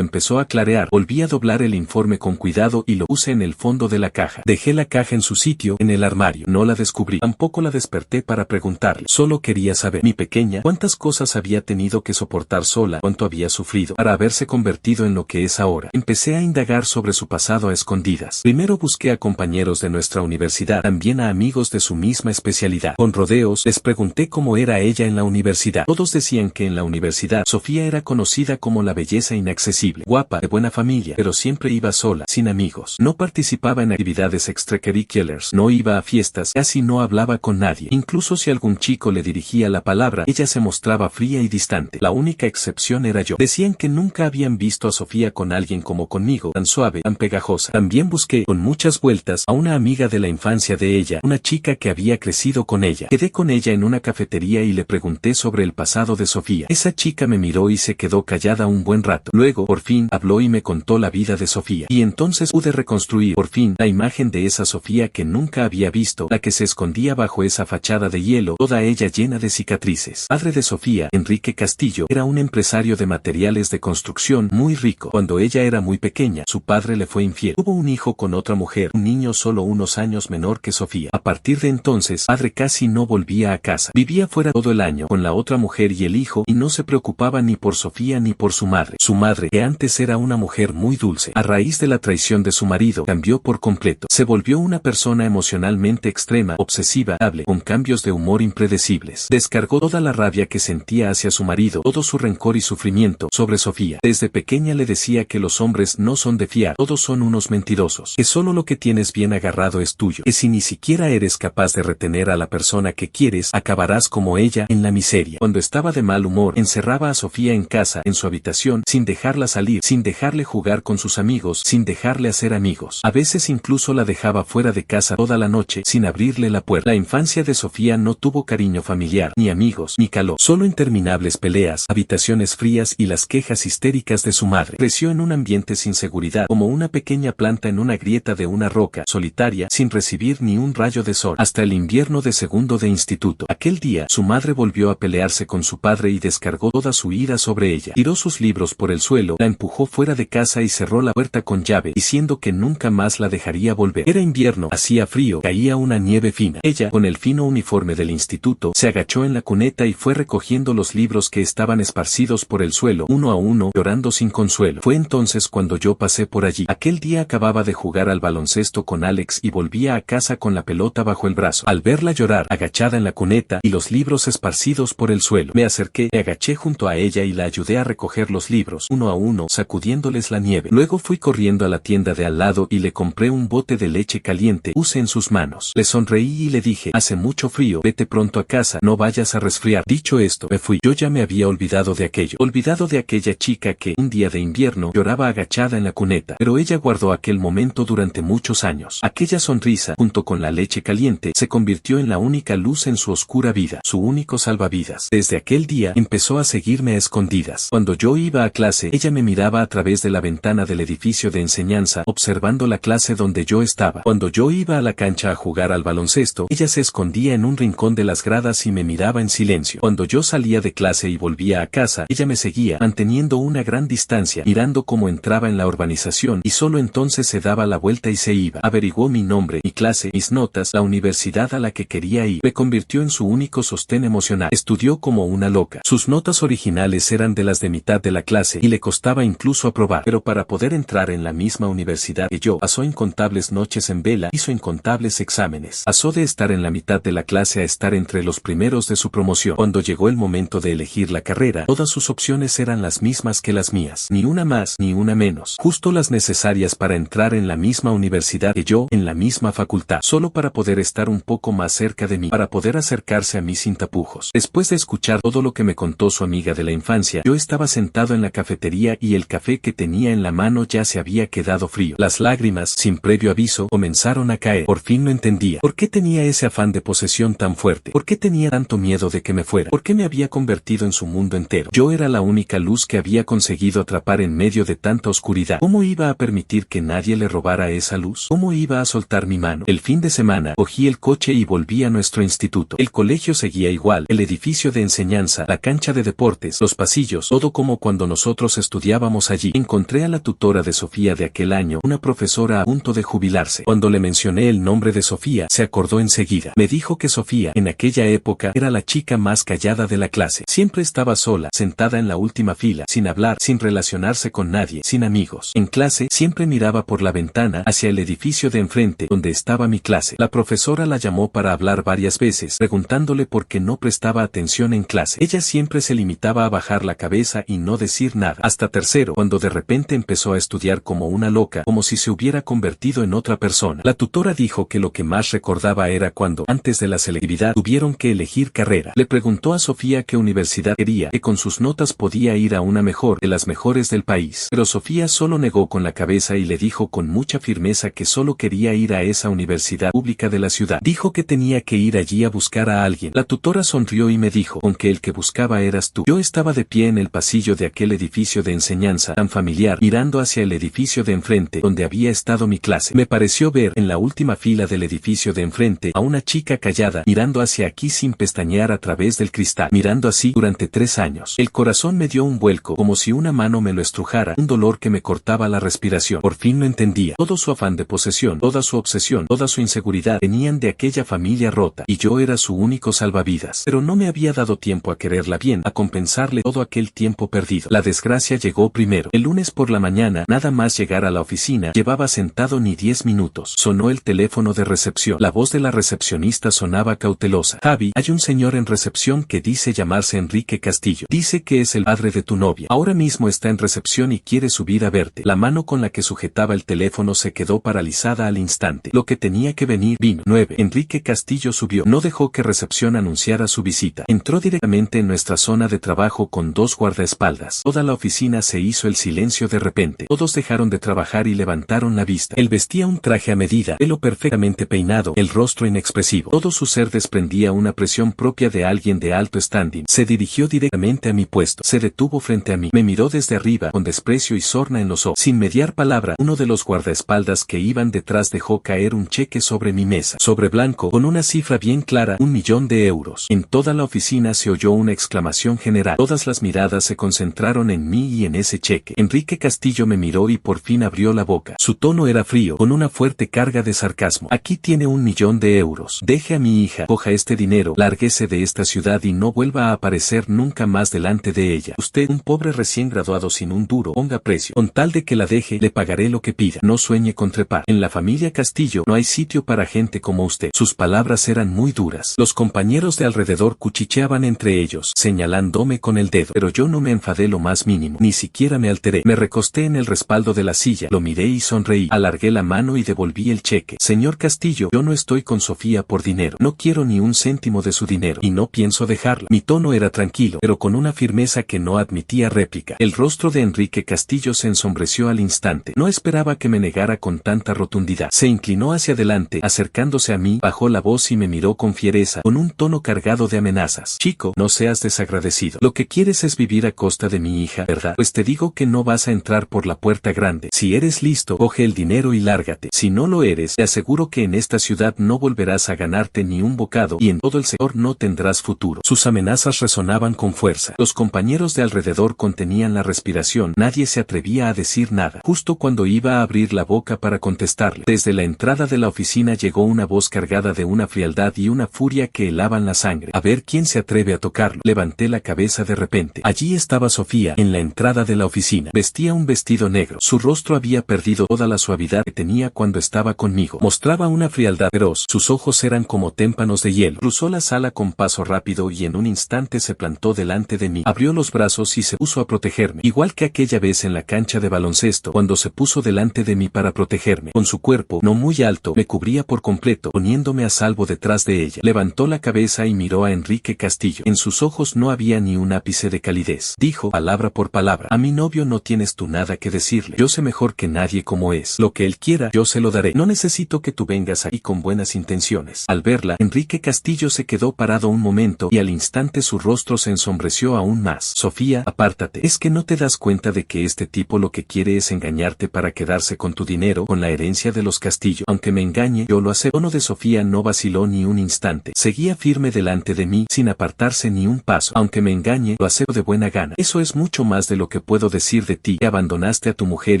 empezó a clarear, volví a doblar el informe con cuidado y lo puse en el fondo de la caja. Dejé la caja en su sitio, en el armario. No la descubrí. Tampoco la desperté para preguntarle. Solo quería saber, mi pequeña, cuántas cosas había tenido que soportar sola, cuánto había sufrido, para haberse convertido en lo que es ahora. Empecé a indagar sobre su pasado a escondidas. Primero busqué a compañeros de nuestra universidad, también a amigos de su misma especialidad. Con rodeos, les pregunté cómo era ella en la universidad. Todos decían que en la universidad, Sofía era conocida como la belleza inaccesible, guapa, de buena familia, pero siempre iba sola, sin amigos. No participaba en actividades extracurriculares, no iba a fiestas, casi no hablaba con nadie. Incluso si algún chico le dirigía la palabra, ella se mostraba fría y distante. La única excepción era yo. Decían que nunca habían visto a Sofía con alguien como conmigo, tan suave, tan pegajosa. También busqué, con muchas vueltas, a una amiga de la infancia de ella, una chica que había crecido con ella. Quedé con ella en una cafetería y le pregunté sobre el pasado de Sofía. Esa chica me miró y se quedó callada un buen rato. Luego, por fin, habló y me contó la vida de Sofía. Y entonces pude reconstruir, por fin, la imagen de esa Sofía que nunca había visto, la que se escondía bajo esa fachada de hielo, toda ella llena de cicatrices. Padre de Sofía, Enrique Castillo, era un empresario de materiales de construcción muy rico. Cuando ella era muy pequeña, su padre le fue infiel. Tuvo un hijo con otra mujer, un niño solo unos años menor que Sofía. A partir de entonces, padre casi no volvía a casa. Vivía fuera todo el año con la otra mujer y el hijo, y no se preocupaba ni por Sofía ni por su madre. Su madre, que antes era una mujer muy dulce, a raíz de la traición de su marido, cambió por completo. Se volvió una persona emocionalmente extrema, obsesiva, con cambios de humor impredecibles. Descargó toda la rabia que sentía hacia su marido, todo su rencor y sufrimiento, sobre Sofía. Desde pequeña le decía que los hombres no son de fiar, todos son unos mentirosos, que solo lo que tienes bien agarrado es tuyo, que si ni siquiera eres capaz de retener a la persona que quieres, acabarás como ella, en la miseria. Cuando estaba de mal humor, encerraba a Sofía en casa, en su habitación, sin dejarla salir, sin dejarle jugar con sus amigos, sin dejarle hacer amigos. A veces incluso la dejaba fuera de casa toda la noche, sin abrirle la puerta. La infancia de Sofía no tuvo cariño familiar, ni amigos, ni calor, solo interminables peleas, habitaciones frías y las quejas histéricas de su madre. Creció en un ambiente sin seguridad, como una pequeña planta en una grieta de una roca, solitaria, sin recibir ni un rayo de sol, hasta el invierno de segundo de instituto. Aquel día, su madre volvió a pelearse con su padre y descargó toda su ira sobre ella. Tiró sus libros por el suelo, la empujó fuera de casa y cerró la puerta con llave, diciendo que nunca más la dejaría volver. Era invierno, hacía frío, caía una nieve fina. Ella, con el fino uniforme del instituto, se agachó en la cuneta y fue recogiendo los libros que estaban esparcidos por el suelo, uno a uno, llorando sin consuelo. Fue entonces cuando yo pasé por allí. Aquel día acababa de jugar al baloncesto con Alex y volvía a casa con la pelota bajo el brazo. Al verla llorar, agachada en la cuneta y los libros esparcidos por el suelo, me acerqué, me agaché junto a ella y la ayudé a recoger los libros, uno a uno, sacudiéndoles la nieve. Luego fui corriendo a la tienda de al lado y le compré un bote de leche caliente, puse en sus manos. Le sonreí y le dije, hace mucho frío, vete pronto a casa, no vayas a resfriar. Dicho esto, me fui. Yo ya me había olvidado de aquello, olvidado de aquella chica que, un día de invierno, lloraba agachada en la cuneta, pero ella guardó aquel momento durante muchos años. Aquella sonrisa, junto con la leche caliente, se convirtió en la única luz en su oscura vida, su único salvavidas. Desde aquel día, empezó a seguirme a escondidas. Cuando yo iba a clase, ella me miraba a través de la ventana del edificio de enseñanza, observando la clase donde yo estaba. Cuando yo iba a la cancha a jugar al baloncesto, ella se escondía en un rincón de las gradas y me miraba en silencio. Cuando yo salía de clase y volvía a casa, ella me seguía, manteniendo una gran distancia, mirando cómo entraba en la urbanización y solo entonces se daba la vuelta y se iba. Averiguó mi nombre, mi clase, mis notas, la universidad a la que quería ir. Me convirtió en su único sostén emocional. Estudió como una loca. Sus notas originales eran de las de mitad de la clase y le costaba incluso aprobar. Pero para poder entrar en la misma universidad que yo, pasó incontables noches en vela, hizo incontables exámenes. Pasó de estar en la mitad de la clase a estar entre los primeros de su promoción. Cuando llegó el momento de elegir la carrera, todas sus opciones eran las mismas que las mías. Ni una más, ni una menos. Justo las necesarias para entrar en la misma universidad que yo, en la misma facultad. Solo para poder estar un poco más cerca de mí, para poder acercarse a mí sin tapujos. Después de escuchar todo lo que me contó su amiga de la infancia, yo estaba sentado en la cafetería y el café que tenía en la mano ya se había quedado frío. Las lágrimas, sin previo aviso, comenzaron a caer. Por fin lo entendía. ¿Por qué tenía ese afán de posesión tan fuerte? ¿Por qué tenía tanto miedo de que me fuera? ¿Por qué me había convertido en su mundo entero? Yo era la única luz que había conseguido atrapar en medio de tanta oscuridad. ¿Cómo iba a permitir que nadie le robara esa luz? ¿Cómo iba a soltar mi mano? El fin de semana, cogí el coche y volví a nuestro instituto. El colegio seguía igual, el edificio de enseñanza, la cancha de deportes, los pasillos, todo como cuando nosotros estudiábamos allí. Encontré a la tutora de Sofía de aquel año, una profesora a punto de jubilarse. Cuando le mencioné el nombre de Sofía, se acordó enseguida. Me dijo que Sofía, en aquella época, era la chica más callada de la clase. Siempre estaba sola, sentada en la última fila, sin hablar, sin relacionarse con nadie, sin amigos. En clase, siempre miraba por la ventana hacia el edificio de enfrente, donde estaba mi clase. La profesora la llamó para hablar varias veces, preguntándole por qué no prestaba atención en clase. Ella siempre se limitaba a bajar la cabeza y no decir nada. Hasta tercero, cuando de repente empezó a estudiar como una loca, como si se hubiera convertido en otra persona. La tutora dijo que lo que más recordaba era cuando, antes de la selectividad, tuvieron que elegir carrera. Le preguntó a Sofía qué universidad quería, que con sus notas podía ir a una mejor, de las mejores del país. Pero Sofía solo negó con la cabeza y le dijo con mucha firmeza que solo quería ir a esa universidad pública de la ciudad. Dijo que tenía que ir allí a buscar a alguien. La tutora sonrió y me dijo, con que el que buscaba eras tú. Yo estaba de pie en el pasillo de aquel edificio de enseñanza, tan familiar, mirando hacia el edificio de enfrente, donde había estado mi clase. Me pareció ver, en la última fila del edificio de enfrente, a una chica callada, mirando hacia aquí sin pestañear a través del cristal, mirando así durante 3 años. El corazón me dio un vuelco, como si una mano me lo estrujara, un dolor que me cortaba la respiración. Por fin lo entendía. Todo su afán de posesión, toda su obsesión, toda su inseguridad, venían de aquella familia rota, y yo era su único salvavidas. Pero no me había dado tiempo a quererla bien, a compensarle todo aquel tiempo perdido. La desgracia llegó primero. El lunes por la mañana, nada más llegar a la oficina, llevaba sentado ni 10 minutos. Sonó el teléfono de recepción. La voz de la recepcionista sonaba cautelosa. Javi, hay un señor en recepción que dice llamarse Enrique Castillo. Dice que es el padre de tu novia. Ahora mismo está en recepción y quiere subir a verte. La mano con la que sujetaba el teléfono se quedó paralizada al instante. Lo que tenía que venir vino. 9. Enrique Castillo subió. No dejó que recepción anunciara su visita. Entró directamente en nuestra zona de trabajo con 2 guardaespaldas. Toda la oficina se hizo el silencio de repente. Todos dejaron de trabajar y levantaron la vista. Él vestía un traje a medida, pelo perfectamente peinado, el rostro inexpresivo. Todo su ser desprendía una presión propia de alguien de alto standing. Se dirigió directamente a mi puesto. Se detuvo frente a mí. Me miró desde arriba, con desprecio y sorna en los ojos. Sin mediar palabra, uno de los guardaespaldas que iban detrás dejó caer un cheque sobre mi mesa. Sobre blanco, con una cifra bien clara, 1.000.000 de euros. En toda la oficina se oyó una exclamación general. Todas las miradas se concentraron en mí y en ese cheque. Enrique Castillo me miró y por fin abrió la boca. Su tono era frío, con una fuerte carga de sarcasmo. Aquí tiene 1.000.000 de euros. Deje a mi hija, coja este dinero, lárguese de esta ciudad y no vuelva a aparecer nunca más delante de ella. Usted, un pobre recién graduado sin un duro, ponga precio. Con tal de que la deje, le pagaré lo que pida. No sueñe con trepar. En la familia Castillo no hay sitio para gente como usted. Sus palabras eran muy duras. Los compañeros de alrededor cuchicheaban entre ellos, señalándome con el dedo. Pero yo no me enfadé lo más mínimo. Ni siquiera me alteré. Me recosté en el respaldo de la silla. Lo miré y sonreí. Alargué la mano y devolví el cheque. Señor Castillo, yo no estoy con Sofía por dinero. No quiero ni un céntimo de su dinero. Y no pienso dejarla. Mi tono era tranquilo, pero con una firmeza que no admitía réplica. El rostro de Enrique Castillo se ensombreció al instante. No esperaba que me negara con tanta rotundidad. Se inclinó hacia adelante, acercándose a mí, bajó la voz y me miró con fiereza, con un tono cargado de amenazas. Chico, no seas desagradecido. Lo que quieres es vivir a costa de mi hija, ¿verdad? Pues te digo que no vas a entrar por la puerta grande. Si eres listo, coge el dinero y lárgate. Si no lo eres, te aseguro que en esta ciudad no volverás a ganarte ni un bocado y en todo el sector no tendrás futuro. Sus amenazas resonaban con fuerza. Los compañeros de alrededor contenían la respiración. Nadie se atrevía a decir nada. Justo cuando iba a abrir la boca para contestarle, desde la entrada de la oficina llegó una voz cargada de una frialdad y una furia que helaban la sangre. A ver quién se atreve a tocarlo. Levanté la cabeza de repente. Allí estaba Sofía, en la entrada de la oficina. Vestía un vestido negro. Su rostro había perdido toda la suavidad que tenía cuando estaba conmigo. Mostraba una frialdad feroz. Sus ojos eran como témpanos de hielo. Cruzó la sala con paso rápido y en un instante se plantó delante de mí. Abrió los brazos y se puso a protegerme. Igual que aquella vez en la cancha de baloncesto, cuando se puso delante de mí para protegerme. Con su cuerpo, no muy alto, me cubría por completo, poniéndome a salvo detrás de ella. Levantó la cabeza y miró a Enrique Castillo. En sus ojos no había ni un ápice de calidez. Dijo, palabra por palabra, a mi novio no tienes tú nada que decirle. Yo sé mejor que nadie cómo es. Lo que él quiera, yo se lo daré. No necesito que tú vengas aquí con buenas intenciones. Al verla, Enrique Castillo se quedó parado un momento y al instante su rostro se ensombreció aún más. Sofía, apártate. ¿Es que no te das cuenta de que este tipo lo que quiere es engañarte para quedarse con tu dinero, con la herencia de los Castillo? Aunque me engañe, yo lo acepto. El tono de Sofía no vaciló ni un instante. Seguía firme delante de mí, sin apartarse ni un paso. Aunque me engañe, lo acepto de buena gana. Eso es mucho más de lo que puedo decir de ti. Que abandonaste a tu mujer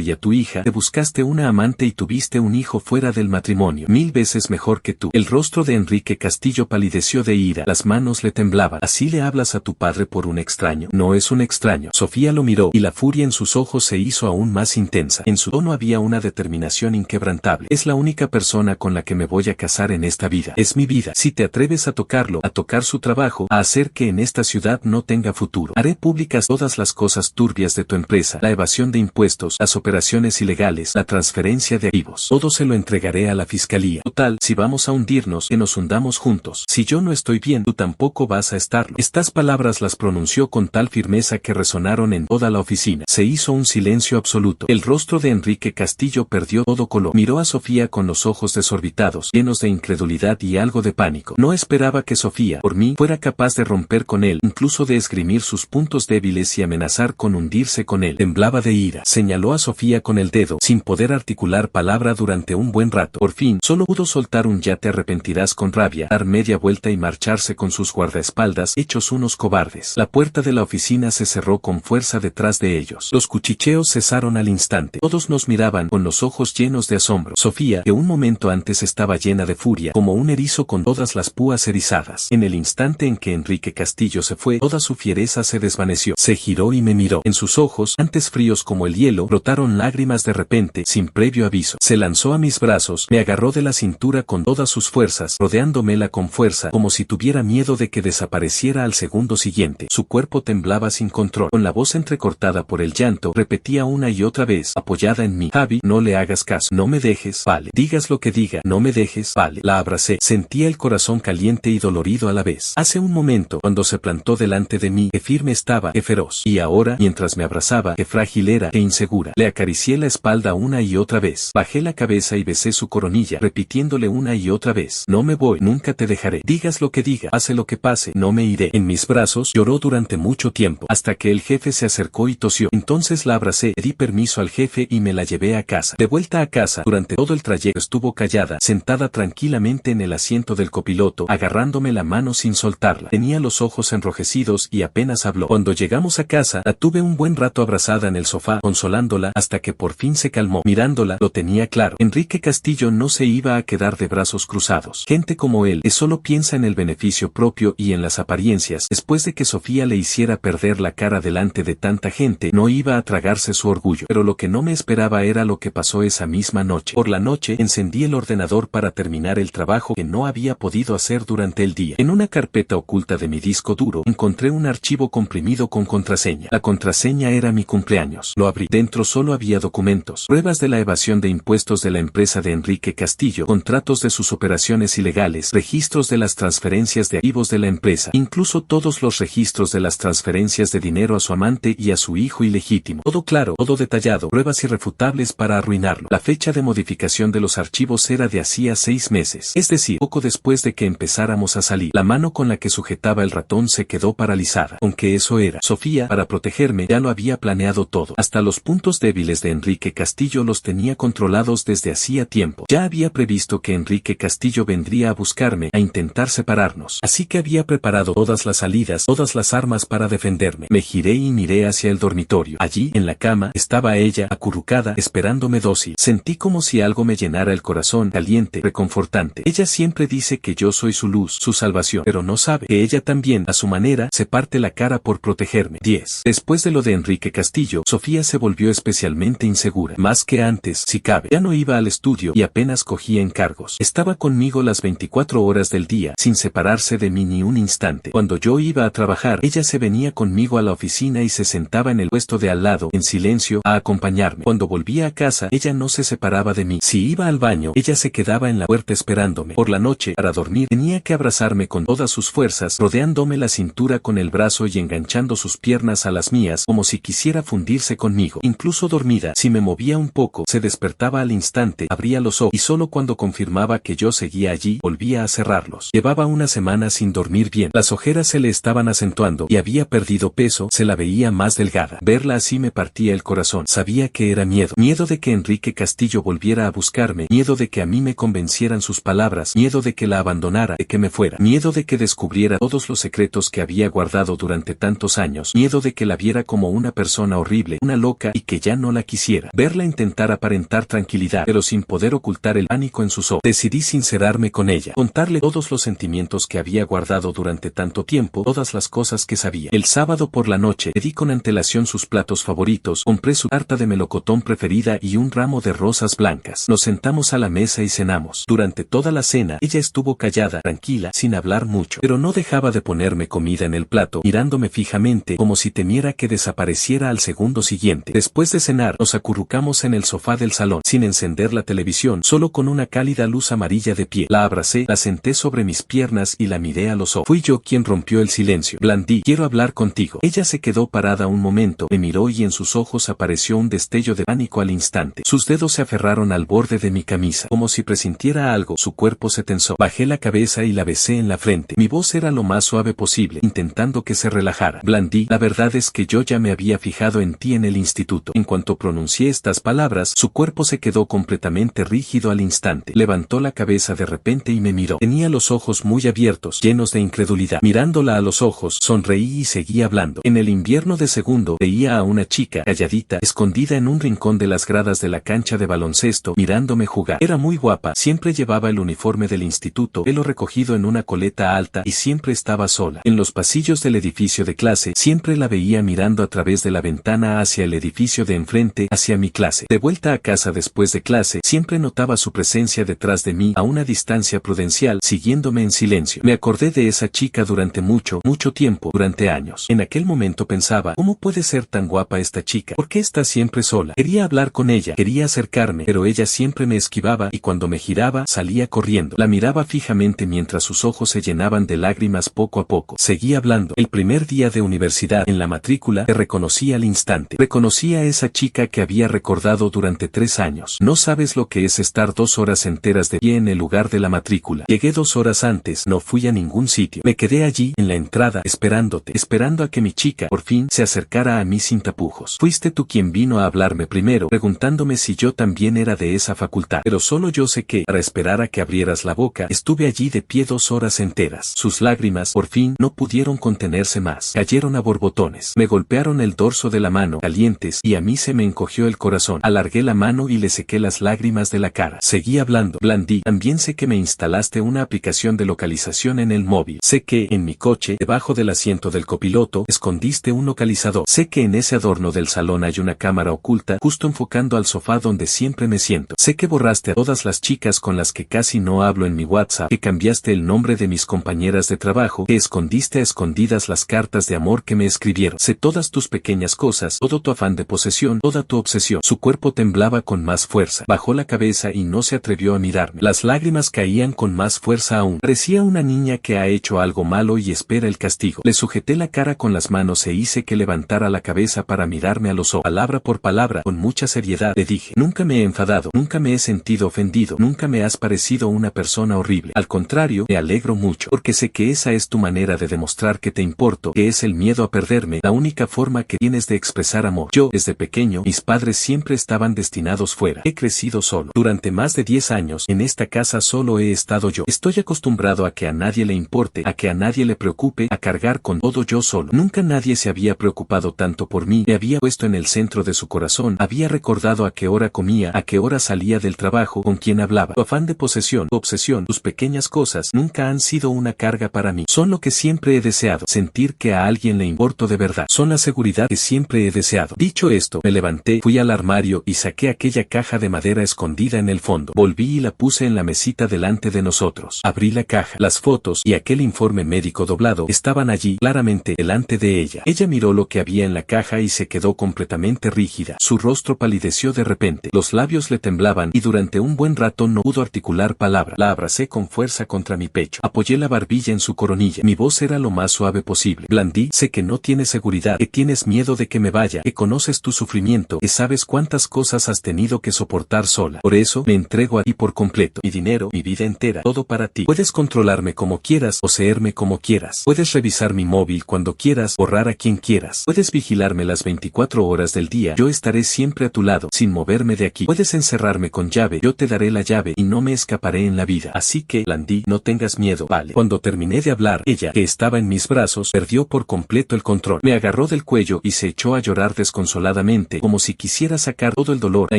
y a tu hija, te buscaste una amante y tuviste un hijo fuera del matrimonio. 1000 veces mejor que tú. El rostro de Enrique Castillo palideció de ira. Las manos le temblaban. ¿Así le hablas a tu padre por un extraño? No es un extraño. Sofía lo miró y la furia en sus ojos se hizo aún más intensa. En su tono había una determinación inquebrantable. Es la única persona con la que me voy a casar en esta vida. Es mi vida. Si te atreves a tocarlo, a tocar su trabajo, a hacer que en esta ciudad no tenga futuro, haré públicas todas las cosas turbias de tu empresa, la evasión de impuestos, las operaciones ilegales, la transferencia de activos. Todo se lo entregaré a la fiscalía. Total, si vamos a hundirnos, que nos hundamos juntos. Si yo no estoy bien, tú tampoco vas a estarlo. Estas palabras las pronunció con tal firmeza que resonaron en toda la oficina. Se hizo un silencio absoluto. El rostro de Enrique Castillo perdió todo color. Miró a Sofía con los ojos desorbitados, llenos de incredulidad y algo de pánico. No esperaba que Sofía, por mí, fuera capaz de romper con él, incluso de esgrimir sus puntos débiles y amenazar con hundirse con él. Temblaba de ira. Señaló a Sofía con el dedo, sin poder articular palabra durante un buen rato. Por fin, solo pudo soltar un ya te arrepentirás con rabia, dar media vuelta y marcharse con sus guardaespaldas, hechos unos cobardes. La puerta de la oficina se cerró con fuerza detrás de ellos. Los cuchicheos cesaron al instante. Todos nos miraban con los ojos llenos de asombro. Sofía, que un momento antes estaba llena de furia, como un erizo con todas las púas erizadas. En el instante en que Enrique Castillo se fue, toda su fiereza se desvaneció. Se giró y me miró. En sus ojos, antes fríos como el hielo, brotaron lágrimas de repente, sin previo aviso. Se lanzó a mis brazos, me agarró de la cintura con todas sus fuerzas, rodeándomela con fuerza, como si tuviera miedo de que desapareciera al segundo siguiente. Su cuerpo temblaba sin control. Con la voz entrecortada por el llanto, repetía una y otra vez, apoyada en mí: Javi, no le hagas caso. No me dejes, vale. Digas lo que diga, no me dejes, vale. La abracé. Sentía el corazón caliente y dolorido a la vez. Hace un momento, cuando se plantó delante de mí, qué firme estaba, qué feroz. Y ahora, mientras me abrazaba, qué frágil era, qué insegura. Le acaricié la espalda una y otra vez. Bajé la cabeza y besé su coronilla, repitiéndole una y otra vez: no me voy, nunca te dejaré. Digas lo que diga, pase lo que pase, no me iré. En mis brazos lloró durante mucho tiempo, hasta que el jefe se acercó y tosió. Entonces la abracé, di permiso al jefe y me la llevé a casa. De vuelta a casa, durante todo el trayecto estuvo callada, sentada tranquilamente en el asiento del copiloto, agarrándome la mano sin soltarla. Tenía los ojos enrojecidos y apenas habló. Cuando llegamos a casa, la tuve un buen rato abrazada en el sofá, consolándola, hasta que por fin se calmó. Mirándola, lo tenía claro. Enrique Castillo no se iba a quedar de brazos cruzados. Gente como él, que solo piensa en el beneficio propio y en las apariencias, después de que Sofía le hiciera perder la cara delante de tanta gente, no iba a tragarse su orgullo. Pero lo que no me esperaba esperaba era lo que pasó esa misma noche. Por la noche, encendí el ordenador para terminar el trabajo que no había podido hacer durante el día. En una carpeta oculta de mi disco duro, encontré un archivo comprimido con contraseña. La contraseña era mi cumpleaños. Lo abrí. Dentro solo había documentos, pruebas de la evasión de impuestos de la empresa de Enrique Castillo, contratos de sus operaciones ilegales, registros de las transferencias de activos de la empresa, incluso todos los registros de las transferencias de dinero a su amante y a su hijo ilegítimo. Todo claro, todo detallado, pruebas irrefutables para arruinarlo. La fecha de modificación de los archivos era de hacía 6 meses, es decir, poco después de que empezáramos a salir. La mano con la que sujetaba el ratón se quedó paralizada. Aunque eso era, Sofía, para protegerme, ya lo había planeado todo. Hasta los puntos débiles de Enrique Castillo los tenía controlados desde hacía tiempo. Ya había previsto que Enrique Castillo vendría a buscarme, a intentar separarnos. Así que había preparado todas las salidas, todas las armas para defenderme. Me giré y miré hacia el dormitorio. Allí, en la cama, estaba ella, acurrucada, esperándome dócil. Sentí como si algo me llenara el corazón, caliente, reconfortante. Ella siempre dice que yo soy su luz, su salvación, pero no sabe que ella también, a su manera, se parte la cara por protegerme. 10. Después de lo de Enrique Castillo, Sofía se volvió especialmente insegura. Más que antes, si cabe. Ya no iba al estudio y apenas cogía encargos. Estaba conmigo las 24 horas del día, sin separarse de mí ni un instante. Cuando yo iba a trabajar, ella se venía conmigo a la oficina y se sentaba en el puesto de al lado, en silencio, a acompañarme. Cuando volvía a casa, ella no se separaba de mí. Si iba al baño, ella se quedaba en la puerta esperándome. Por la noche, para dormir, tenía que abrazarme con todas sus fuerzas, rodeándome la cintura con el brazo y enganchando sus piernas a las mías, como si quisiera fundirse conmigo. Incluso dormida, si me movía un poco, se despertaba al instante, abría los ojos, y solo cuando confirmaba que yo seguía allí, volvía a cerrarlos. Llevaba una semana sin dormir bien. Las ojeras se le estaban acentuando, y había perdido peso, se la veía más delgada. Verla así me partía el corazón. Sabía que era miedo. Miedo de que Enrique Castillo volviera a buscarme, miedo de que a mí me convencieran sus palabras, miedo de que la abandonara, de que me fuera, miedo de que descubriera todos los secretos que había guardado durante tantos años, miedo de que la viera como una persona horrible, una loca y que ya no la quisiera. Verla intentar aparentar tranquilidad, pero sin poder ocultar el pánico en sus ojos. Decidí sincerarme con ella, contarle todos los sentimientos que había guardado durante tanto tiempo, todas las cosas que sabía. El sábado por la noche, pedí con antelación sus platos favoritos, compré su tarta de melocotón preferida y un ramo de rosas blancas. Nos sentamos a la mesa y cenamos. Durante toda la cena, ella estuvo callada, tranquila, sin hablar mucho, pero no dejaba de ponerme comida en el plato, mirándome fijamente, como si temiera que desapareciera al segundo siguiente. Después de cenar, nos acurrucamos en el sofá del salón, sin encender la televisión, solo con una cálida luz amarilla de pie. La abracé, la senté sobre mis piernas y la miré a los ojos. Fui yo quien rompió el silencio. Blandí, quiero hablar contigo. Ella se quedó parada un momento, me miró y en sus ojos apareció un destello de pánico al instante. Sus dedos se aferraron al borde de mi camisa, como si presintiera algo. Su cuerpo se tensó. Bajé la cabeza y la besé en la frente. Mi voz era lo más suave posible, intentando que se relajara. Blandí, la verdad es que yo ya me había fijado en ti en el instituto. En cuanto pronuncié estas palabras, su cuerpo se quedó completamente rígido al instante. Levantó la cabeza de repente y me miró. Tenía los ojos muy abiertos, llenos de incredulidad. Mirándola a los ojos, sonreí y seguí hablando. En el invierno de segundo, veía a una chica, calladita, escondida en un rincón de las gradas de la cancha de baloncesto, mirándome jugar. Era muy guapa, siempre llevaba el uniforme del instituto, pelo recogido en una coleta alta y siempre estaba sola. En los pasillos del edificio de clase, siempre la veía mirando a través de la ventana hacia el edificio de enfrente, hacia mi clase. De vuelta a casa después de clase, siempre notaba su presencia detrás de mí a una distancia prudencial, siguiéndome en silencio. Me acordé de esa chica durante mucho tiempo, durante años. En aquel momento pensaba, ¿cómo puede ser tan guapa esta chica? ¿Por qué está siempre sola? Quería hablar con ella, quería acercarme, pero ella siempre me esquivaba y cuando me giraba, salía corriendo. La miraba fijamente mientras sus ojos se llenaban de lágrimas poco a poco. Seguí hablando. El primer día de universidad, en la matrícula, te reconocí al instante. Reconocí a esa chica que había recordado durante 3 años. No sabes lo que es estar 2 horas enteras de pie en el lugar de la matrícula. Llegué 2 horas antes, no fui a ningún sitio. Me quedé allí, en la entrada, esperándote, esperando a que mi chica, por fin, se acercara a mí sin tapujos. Fuiste tú quien vino a hablarme primero, preguntándome si yo también era de esa facultad. Pero solo yo sé que, para esperar a que abrieras la boca, estuve allí de pie 2 horas enteras. Sus lágrimas, por fin, no pudieron contenerse más. Cayeron a borbotones. Me golpearon el dorso de la mano, calientes, y a mí se me encogió el corazón. Alargué la mano y le sequé las lágrimas de la cara. Seguí hablando. Blandí, también sé que me instalaste una aplicación de localización en el móvil. Sé que, en mi coche, debajo del asiento del copiloto, escondiste un localizador. Sé que en ese adorno del salón hay una cámara oculta justo enfocando al sofá donde siempre me siento. Sé que borraste a todas las chicas con las que casi no hablo en mi WhatsApp, que cambiaste el nombre de mis compañeras de trabajo, que escondiste a escondidas las cartas de amor que me escribieron. Sé todas tus pequeñas cosas, todo tu afán de posesión, toda tu obsesión. Su cuerpo temblaba con más fuerza. Bajó la cabeza y no se atrevió a mirarme. Las lágrimas caían con más fuerza aún. Parecía una niña que ha hecho algo malo y espera el castigo. Le sujeté la cara con las manos e hice que levantara la cabeza para mirarme a los ojos. Palabra por palabra, con mucha seriedad, le dije: nunca me he enfadado, nunca me he sentido ofendido, nunca me has parecido una persona horrible. Al contrario, me alegro mucho, porque sé que esa es tu manera de demostrar que te importo, que es el miedo a perderme, la única forma que tienes de expresar amor. Yo, desde pequeño, mis padres siempre estaban destinados fuera. He crecido solo. Durante más de 10 años, en esta casa solo he estado yo. Estoy acostumbrado a que a nadie le importe, a que a nadie le preocupe, a cargar con todo yo solo. Nunca nadie se había preocupado tanto por mí, me había puesto en el centro de su corazón, había recordado a qué hora comía, a qué hora salía del trabajo, con quién hablaba. Tu afán de posesión, tu obsesión, tus pequeñas cosas, nunca han sido una carga para mí. Son lo que siempre he deseado, sentir que a alguien le importo de verdad. Son la seguridad que siempre he deseado. Dicho esto, me levanté, fui al armario y saqué aquella caja de madera escondida en el fondo. Volví y la puse en la mesita delante de nosotros. Abrí la caja, las fotos y aquel informe médico doblado estaban allí, claramente, delante de ella. Ella miró lo que había en la caja y se quedó completamente rígida. Su rostro palideció de repente, los labios le temblaban y durante un buen rato no pudo articular palabra. La abracé con fuerza contra mi pecho. Apoyé la barbilla en su coronilla. Mi voz era lo más suave posible. Blandí: sé que no tienes seguridad, que tienes miedo de que me vaya, que conoces tu sufrimiento, que sabes cuántas cosas has tenido que soportar sola. Por eso, me entrego a ti por completo. Mi dinero, mi vida entera, todo para ti. Puedes controlarme como quieras, poseerme como quieras. Puedes revisar mi móvil cuando quieras, borrar a quien quieras. Puedes vigilarme las 24 horas del día. Yo estaré siempre a tu lado, sin moverme de aquí. Puedes encerrarme con llave. Yo te daré la llave y no me escaparé en la vida. Así que, Blandí, no tengas miedo, ¿vale? Cuando terminé de hablar, ella, que estaba en mis brazos, perdió por completo el control. Me agarró del cuello y se echó a llorar desconsoladamente, como si quisiera sacar todo el dolor, la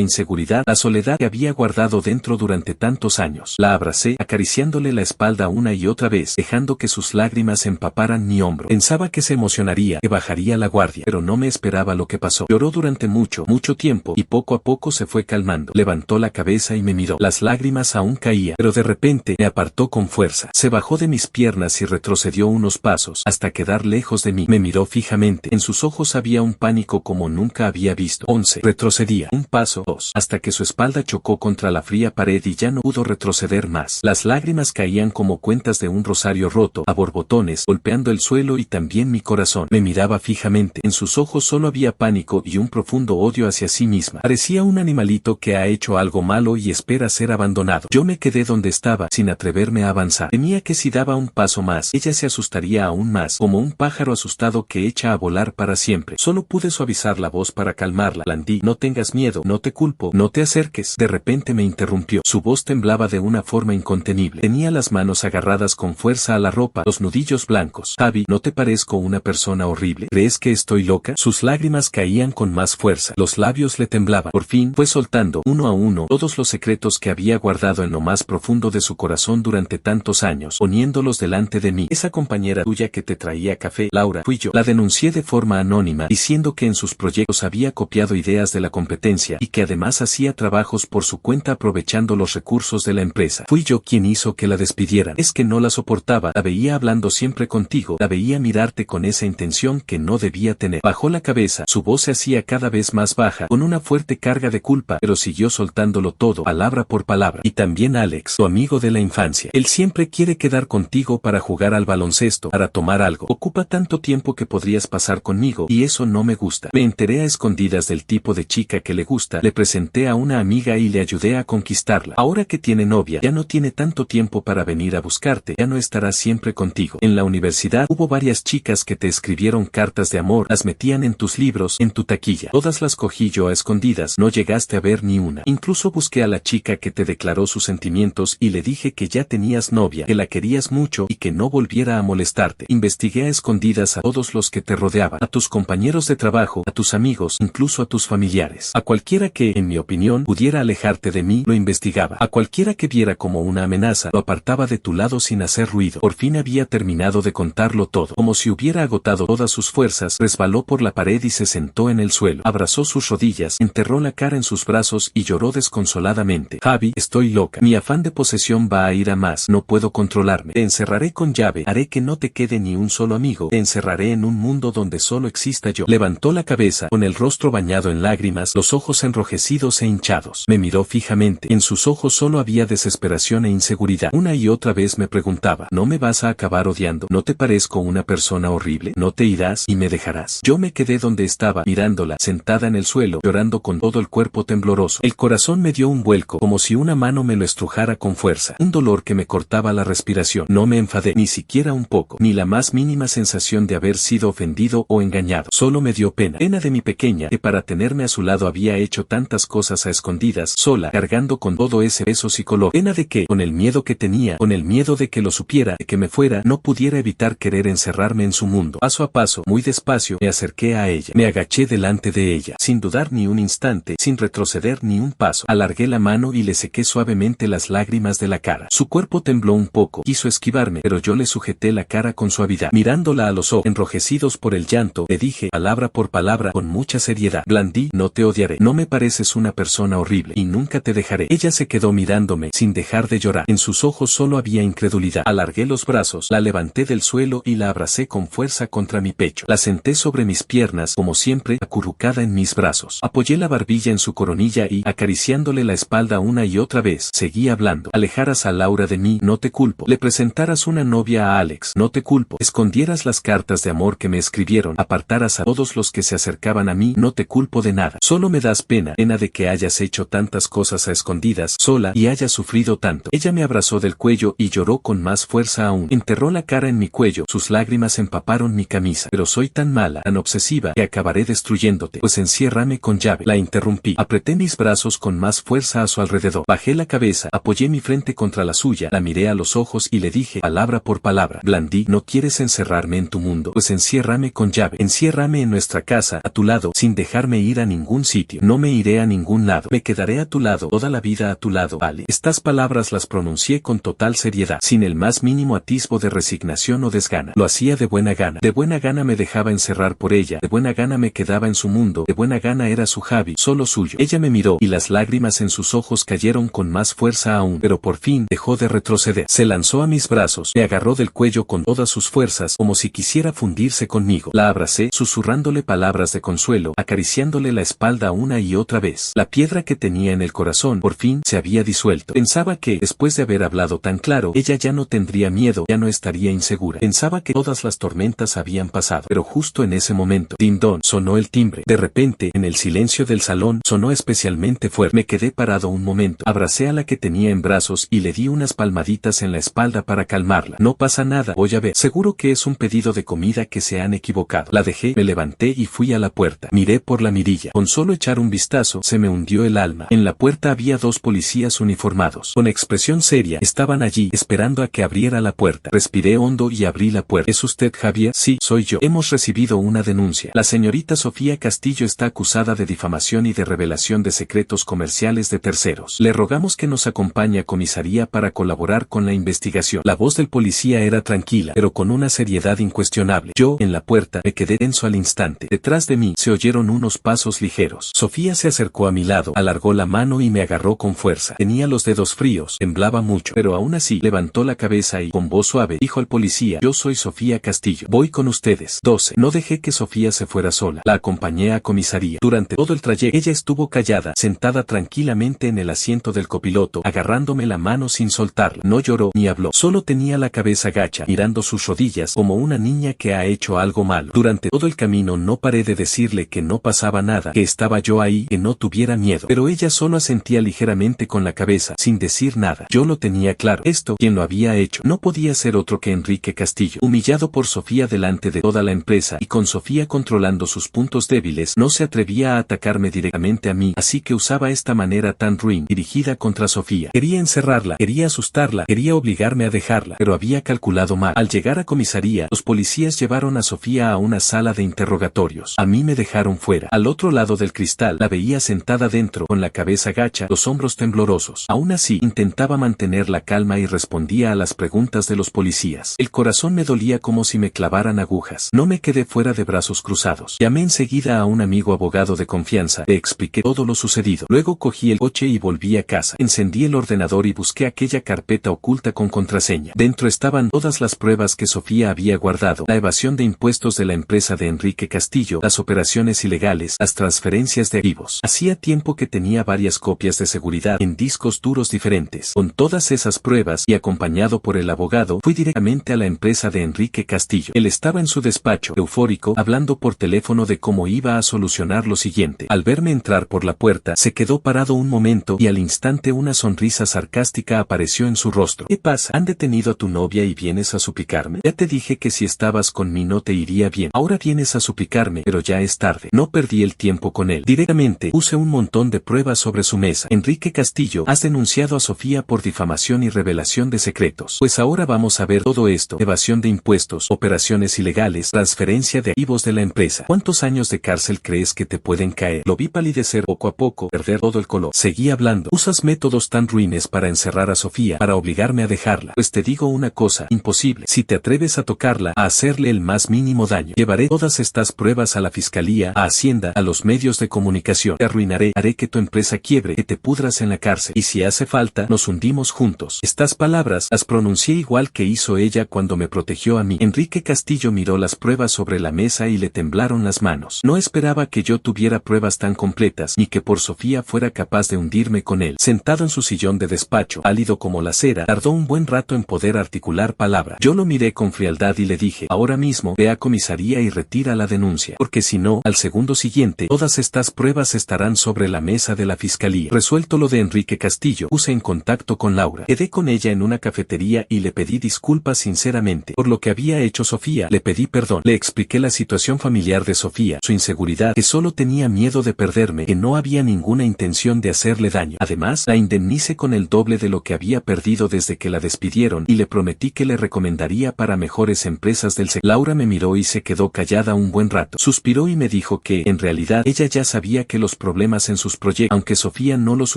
inseguridad, la soledad que había guardado dentro durante tantos años. La abracé, acariciándole la espalda una y otra vez, dejando que sus lágrimas empaparan mi hombro. Pensaba que se emocionaría, que bajaría la guardia, pero no me esperaba lo que pasó. Lloró durante mucho tiempo, y poco a poco se fue calmando. Levantó la cabeza y me miró. Las lágrimas aún caían, pero de repente me apartó con fuerza. Se bajó de mis piernas y retrocedió unos pasos, hasta quedar lejos de mí. Me miró fijamente. En sus ojos había un pánico como nunca había visto. 11. Retrocedía. Un paso, 2, hasta que su espalda chocó contra la fría pared y ya no pudo retroceder más. Las lágrimas caían como cuentas de un rosario roto, a borbotones, golpeando el suelo y también mi corazón. Me miraba fijamente. En sus ojos solo había pánico y un profundo odio hacia sí misma. Parecía un animalito que ha hecho algo malo y espera ser abandonado. Yo me quedé donde estaba, sin atreverme a avanzar. Temía que si daba un paso más, ella se asustaría aún más, como un pájaro asustado que echa a volar para siempre. Solo pude suavizar la voz para calmarla. Blandí: no tengas miedo, no te culpo, no te acerques. De repente me interrumpió. Su voz temblaba de una forma incontenible. Tenía las manos agarradas con fuerza a la ropa, los nudillos blancos. Javi, ¿no te parezco una persona horrible? ¿Crees que estoy loca? Sus lágrimas caían con más fuerza. Los labios le temblaban. Por fin, fue soltando, uno a uno, todos los secretos que había guardado en lo más profundo de su corazón durante tantos años, poniéndolos delante de mí. Esa compañera tuya que te traía café, Laura, fui yo. La denuncié de forma anónima, diciendo que en sus proyectos había copiado ideas de la competencia y que además hacía trabajos por su cuenta aprovechando los recursos de la empresa. Fui yo quien hizo que la despidieran. Es que no la soportaba, la veía hablando siempre contigo, la veía mirarte con esa intención que no debía tener. Bajó la cabeza, su voz se hacía cada vez más baja, con una fuerte carga de culpa, pero siguió soltándolo todo, palabra por palabra. Y también Alex, tu amigo de la infancia. Él siempre quiere quedar contigo para jugar al baloncesto, para tomar algo. Ocupa tanto tiempo que podrías pasar conmigo, y eso no me gusta. Me enteré a escondidas del tipo de chica que le gusta, le presenté a una amiga y le ayudé a conquistarla. Ahora que tiene novia, ya no tiene tanto tiempo para venir a buscarte, ya no estará siempre contigo. En la universidad hubo varias chicas que te escribieron cartas de amor, las metían en tus libros, en tu taquilla. Todas las cogí yo a escondidas, no llegaste a ver ni una. Incluso busqué a la chica que te declaró sus sentimientos y le dije que ya tenías novia, que la querías mucho y que no volviera a molestarte. Investigué a escondidas a todos los que te rodeaban, a tus compañeros de trabajo, a tus amigos, incluso a tus familiares. A cualquiera que, en mi opinión, pudiera alejarte de mí, lo investigaba. A cualquiera que viera como una amenaza, lo apartaba de tu lado sin hacer ruido. Por fin había terminado de contarlo todo. Como si hubiera agotado todas sus fuerzas, resbaló por la pared y se sentó en el suelo. Abrazó sus rodillas rodillas, enterró la cara en sus brazos y lloró desconsoladamente. Javi, estoy loca. Mi afán de posesión va a ir a más. No puedo controlarme. Te encerraré con llave. Haré que no te quede ni un solo amigo. Te encerraré en un mundo donde solo exista yo. Levantó la cabeza, con el rostro bañado en lágrimas, los ojos enrojecidos e hinchados. Me miró fijamente. En sus ojos solo había desesperación e inseguridad. Una y otra vez me preguntaba, ¿no me vas a acabar odiando? ¿No te parezco una persona horrible? ¿No te irás y me dejarás? Yo me quedé donde estaba, mirándola, sentada en el suelo, llorando con todo el cuerpo tembloroso. El corazón me dio un vuelco, como si una mano me lo estrujara con fuerza. Un dolor que me cortaba la respiración. No me enfadé, ni siquiera un poco, ni la más mínima sensación de haber sido ofendido o engañado. Solo me dio pena. Pena de mi pequeña, que para tenerme a su lado había hecho tantas cosas a escondidas, sola, cargando con todo ese peso psicológico. Pena de que, con el miedo que tenía, con el miedo de que lo supiera, de que me fuera, no pudiera evitar querer encerrarme en su mundo. Paso a paso, muy despacio, me acerqué a ella. Me agaché delante de ella, sin dudar ni un instante, sin retroceder ni un paso. Alargué la mano y le sequé suavemente las lágrimas de la cara. Su cuerpo tembló un poco, quiso esquivarme, pero yo le sujeté la cara con suavidad. Mirándola a los ojos, enrojecidos por el llanto, le dije, palabra por palabra, con mucha seriedad. Blandí, no te odiaré. No me pareces una persona horrible, y nunca te dejaré. Ella se quedó mirándome, sin dejar de llorar. En sus ojos solo había incredulidad. Alargué los brazos, la levanté del suelo y la abracé con fuerza contra mi pecho. La senté sobre mis piernas, como siempre, acurrucada en mis brazos. Apoyé la barbilla en su coronilla y, acariciándole la espalda una y otra vez, seguí hablando. Alejaras a Laura de mí, no te culpo. Le presentaras una novia a Alex, no te culpo. Escondieras las cartas de amor que me escribieron, apartaras a todos los que se acercaban a mí, no te culpo de nada. Solo me das pena de que hayas hecho tantas cosas a escondidas, sola, y hayas sufrido tanto. Ella me abrazó del cuello y lloró con más fuerza aún. Enterró la cara en mi cuello, sus lágrimas empaparon mi camisa. Pero soy tan mala, tan obsesiva, que acabaré destruyéndote. Pues enciérrame con llave. La interrumpí. Apreté mis brazos con más fuerza a su alrededor. Bajé la cabeza, apoyé mi frente contra la suya, la miré a los ojos y le dije, palabra por palabra, Blandí, ¿no quieres encerrarme en tu mundo? Pues enciérrame con llave. Enciérrame en nuestra casa, a tu lado, sin dejarme ir a ningún sitio. No me iré a ningún lado. Me quedaré a tu lado, toda la vida a tu lado, vale. Estas palabras las pronuncié con total seriedad, sin el más mínimo atisbo de resignación o desgana. Lo hacía de buena gana. De buena gana me dejaba encerrar por ella, de buena gana me quedaba en su mundo, de buena gana era su Javi, solo suyo. Ella me miró, y las lágrimas en sus ojos cayeron con más fuerza aún, pero por fin dejó de retroceder. Se lanzó a mis brazos, me agarró del cuello con todas sus fuerzas, como si quisiera fundirse conmigo. La abracé, susurrándole palabras de consuelo, acariciándole la espalda una y otra vez. La piedra que tenía en el corazón, por fin, se había disuelto. Pensaba que, después de haber hablado tan claro, ella ya no tendría miedo, ya no estaría insegura. Pensaba que todas las tormentas habían pasado. Pero justo en ese momento, ding-dong, sonó el timbre. De repente, en el silencio del salón, sonó especialmente fuerte. Me quedé parado un momento. Abracé a la que tenía en brazos y le di unas palmaditas en la espalda para calmarla. No pasa nada, voy a ver. Seguro que es un pedido de comida que se han equivocado. La dejé, me levanté y fui a la puerta. Miré por la mirilla. Con solo echar un vistazo, se me hundió el alma. En la puerta había dos policías uniformados. Con expresión seria, estaban allí, esperando a que abriera la puerta. Respiré hondo y abrí la puerta. ¿Es usted Javier? Sí, soy yo. Hemos recibido una denuncia. La señorita Sofía Castillo está acusada de difamación y de revelación de secretos comerciales de terceros. Le rogamos que nos acompañe a comisaría para colaborar con la investigación. La voz del policía era tranquila, pero con una seriedad incuestionable. Yo, en la puerta, me quedé tenso al instante. Detrás de mí, se oyeron unos pasos ligeros. Sofía se acercó a mi lado, alargó la mano y me agarró con fuerza. Tenía los dedos fríos, temblaba mucho, pero aún así, levantó la cabeza y, con voz suave, dijo al policía, yo soy Sofía Castillo. Voy con ustedes. 12. No dejé que Sofía se fuera sola. La acompañé a comisaría. Durante todo el trayecto, ella estuvo callada, sentada tranquilamente en el asiento del copiloto, agarrándome la mano sin soltarla. No lloró ni habló. Solo tenía la cabeza gacha, mirando sus rodillas, como una niña que ha hecho algo malo. Durante todo el camino no paré de decirle que no pasaba nada, que estaba yo ahí, que no tuviera miedo. Pero ella solo asentía ligeramente con la cabeza, sin decir nada. Yo lo tenía claro. Esto, quien lo había hecho, no podía ser otro que Enrique Castillo. Humillado por Sofía delante de toda la empresa, y con Sofía controlando sus puntos débiles, no se atrevía a atacarme directamente a mí, así que usaba esta manera tan ruin, dirigida contra Sofía. Quería encerrarla, quería asustarla, quería obligarme a dejarla, pero había calculado mal. Al llegar a comisaría, los policías llevaron a Sofía a una sala de interrogatorios. A mí me dejaron fuera. Al otro lado del cristal, la veía sentada dentro, con la cabeza gacha, los hombros temblorosos. Aún así, intentaba mantener la calma y respondía a las preguntas de los policías. El corazón me dolía como si me clavaran agujas. No me quedé fuera de brazos cruzados. Llamé enseguida a un amigo abogado abogado de confianza, le expliqué todo lo sucedido. Luego cogí el coche y volví a casa. Encendí el ordenador y busqué aquella carpeta oculta con contraseña. Dentro estaban todas las pruebas que Sofía había guardado: la evasión de impuestos de la empresa de Enrique Castillo, las operaciones ilegales, las transferencias de activos. Hacía tiempo que tenía varias copias de seguridad en discos duros diferentes. Con todas esas pruebas y acompañado por el abogado, fui directamente a la empresa de Enrique Castillo. Él estaba en su despacho, eufórico, hablando por teléfono de cómo iba a solucionar lo siguiente. Al verme entrar por la puerta, se quedó parado un momento y al instante una sonrisa sarcástica apareció en su rostro. ¿Qué pasa? ¿Han detenido a tu novia y vienes a suplicarme? Ya te dije que si estabas con mí no te iría bien. Ahora vienes a suplicarme, pero ya es tarde. No perdí el tiempo con él. Directamente, puse un montón de pruebas sobre su mesa. Enrique Castillo, has denunciado a Sofía por difamación y revelación de secretos. Pues ahora vamos a ver todo esto: evasión de impuestos, operaciones ilegales, transferencia de activos de la empresa. ¿Cuántos años de cárcel crees que te pueden caer? Lo vi palidecer poco a poco, perder todo el color. Seguí hablando. Usas métodos tan ruines para encerrar a Sofía, para obligarme a dejarla. Pues te digo una cosa: imposible. Si te atreves a tocarla, a hacerle el más mínimo daño, llevaré todas estas pruebas a la fiscalía, a Hacienda, a los medios de comunicación. Te arruinaré, haré que tu empresa quiebre, que te pudras en la cárcel. Y si hace falta, nos hundimos juntos. Estas palabras las pronuncié igual que hizo ella cuando me protegió a mí. Enrique Castillo miró las pruebas sobre la mesa y le temblaron las manos. No esperaba que yo tuviera pruebas tan completas, ni que por Sofía fuera capaz de hundirme con él. Sentado en su sillón de despacho, pálido como la cera, tardó un buen rato en poder articular palabra. Yo lo miré con frialdad y le dije: ahora mismo ve a comisaría y retira la denuncia, porque si no, al segundo siguiente, todas estas pruebas estarán sobre la mesa de la fiscalía. Resuelto lo de Enrique Castillo, puse en contacto con Laura. Quedé con ella en una cafetería y le pedí disculpas sinceramente por lo que había hecho Sofía. Le pedí perdón. Le expliqué la situación familiar de Sofía, su inseguridad, que solo tenía miedo de perderme, que no había ninguna intención de hacerle daño. Además, la indemnicé con el doble de lo que había perdido desde que la despidieron y le prometí que le recomendaría para mejores empresas del sector. Laura me miró y se quedó callada un buen rato. Suspiró y me dijo que, en realidad, ella ya sabía que los problemas en sus proyectos, aunque Sofía no los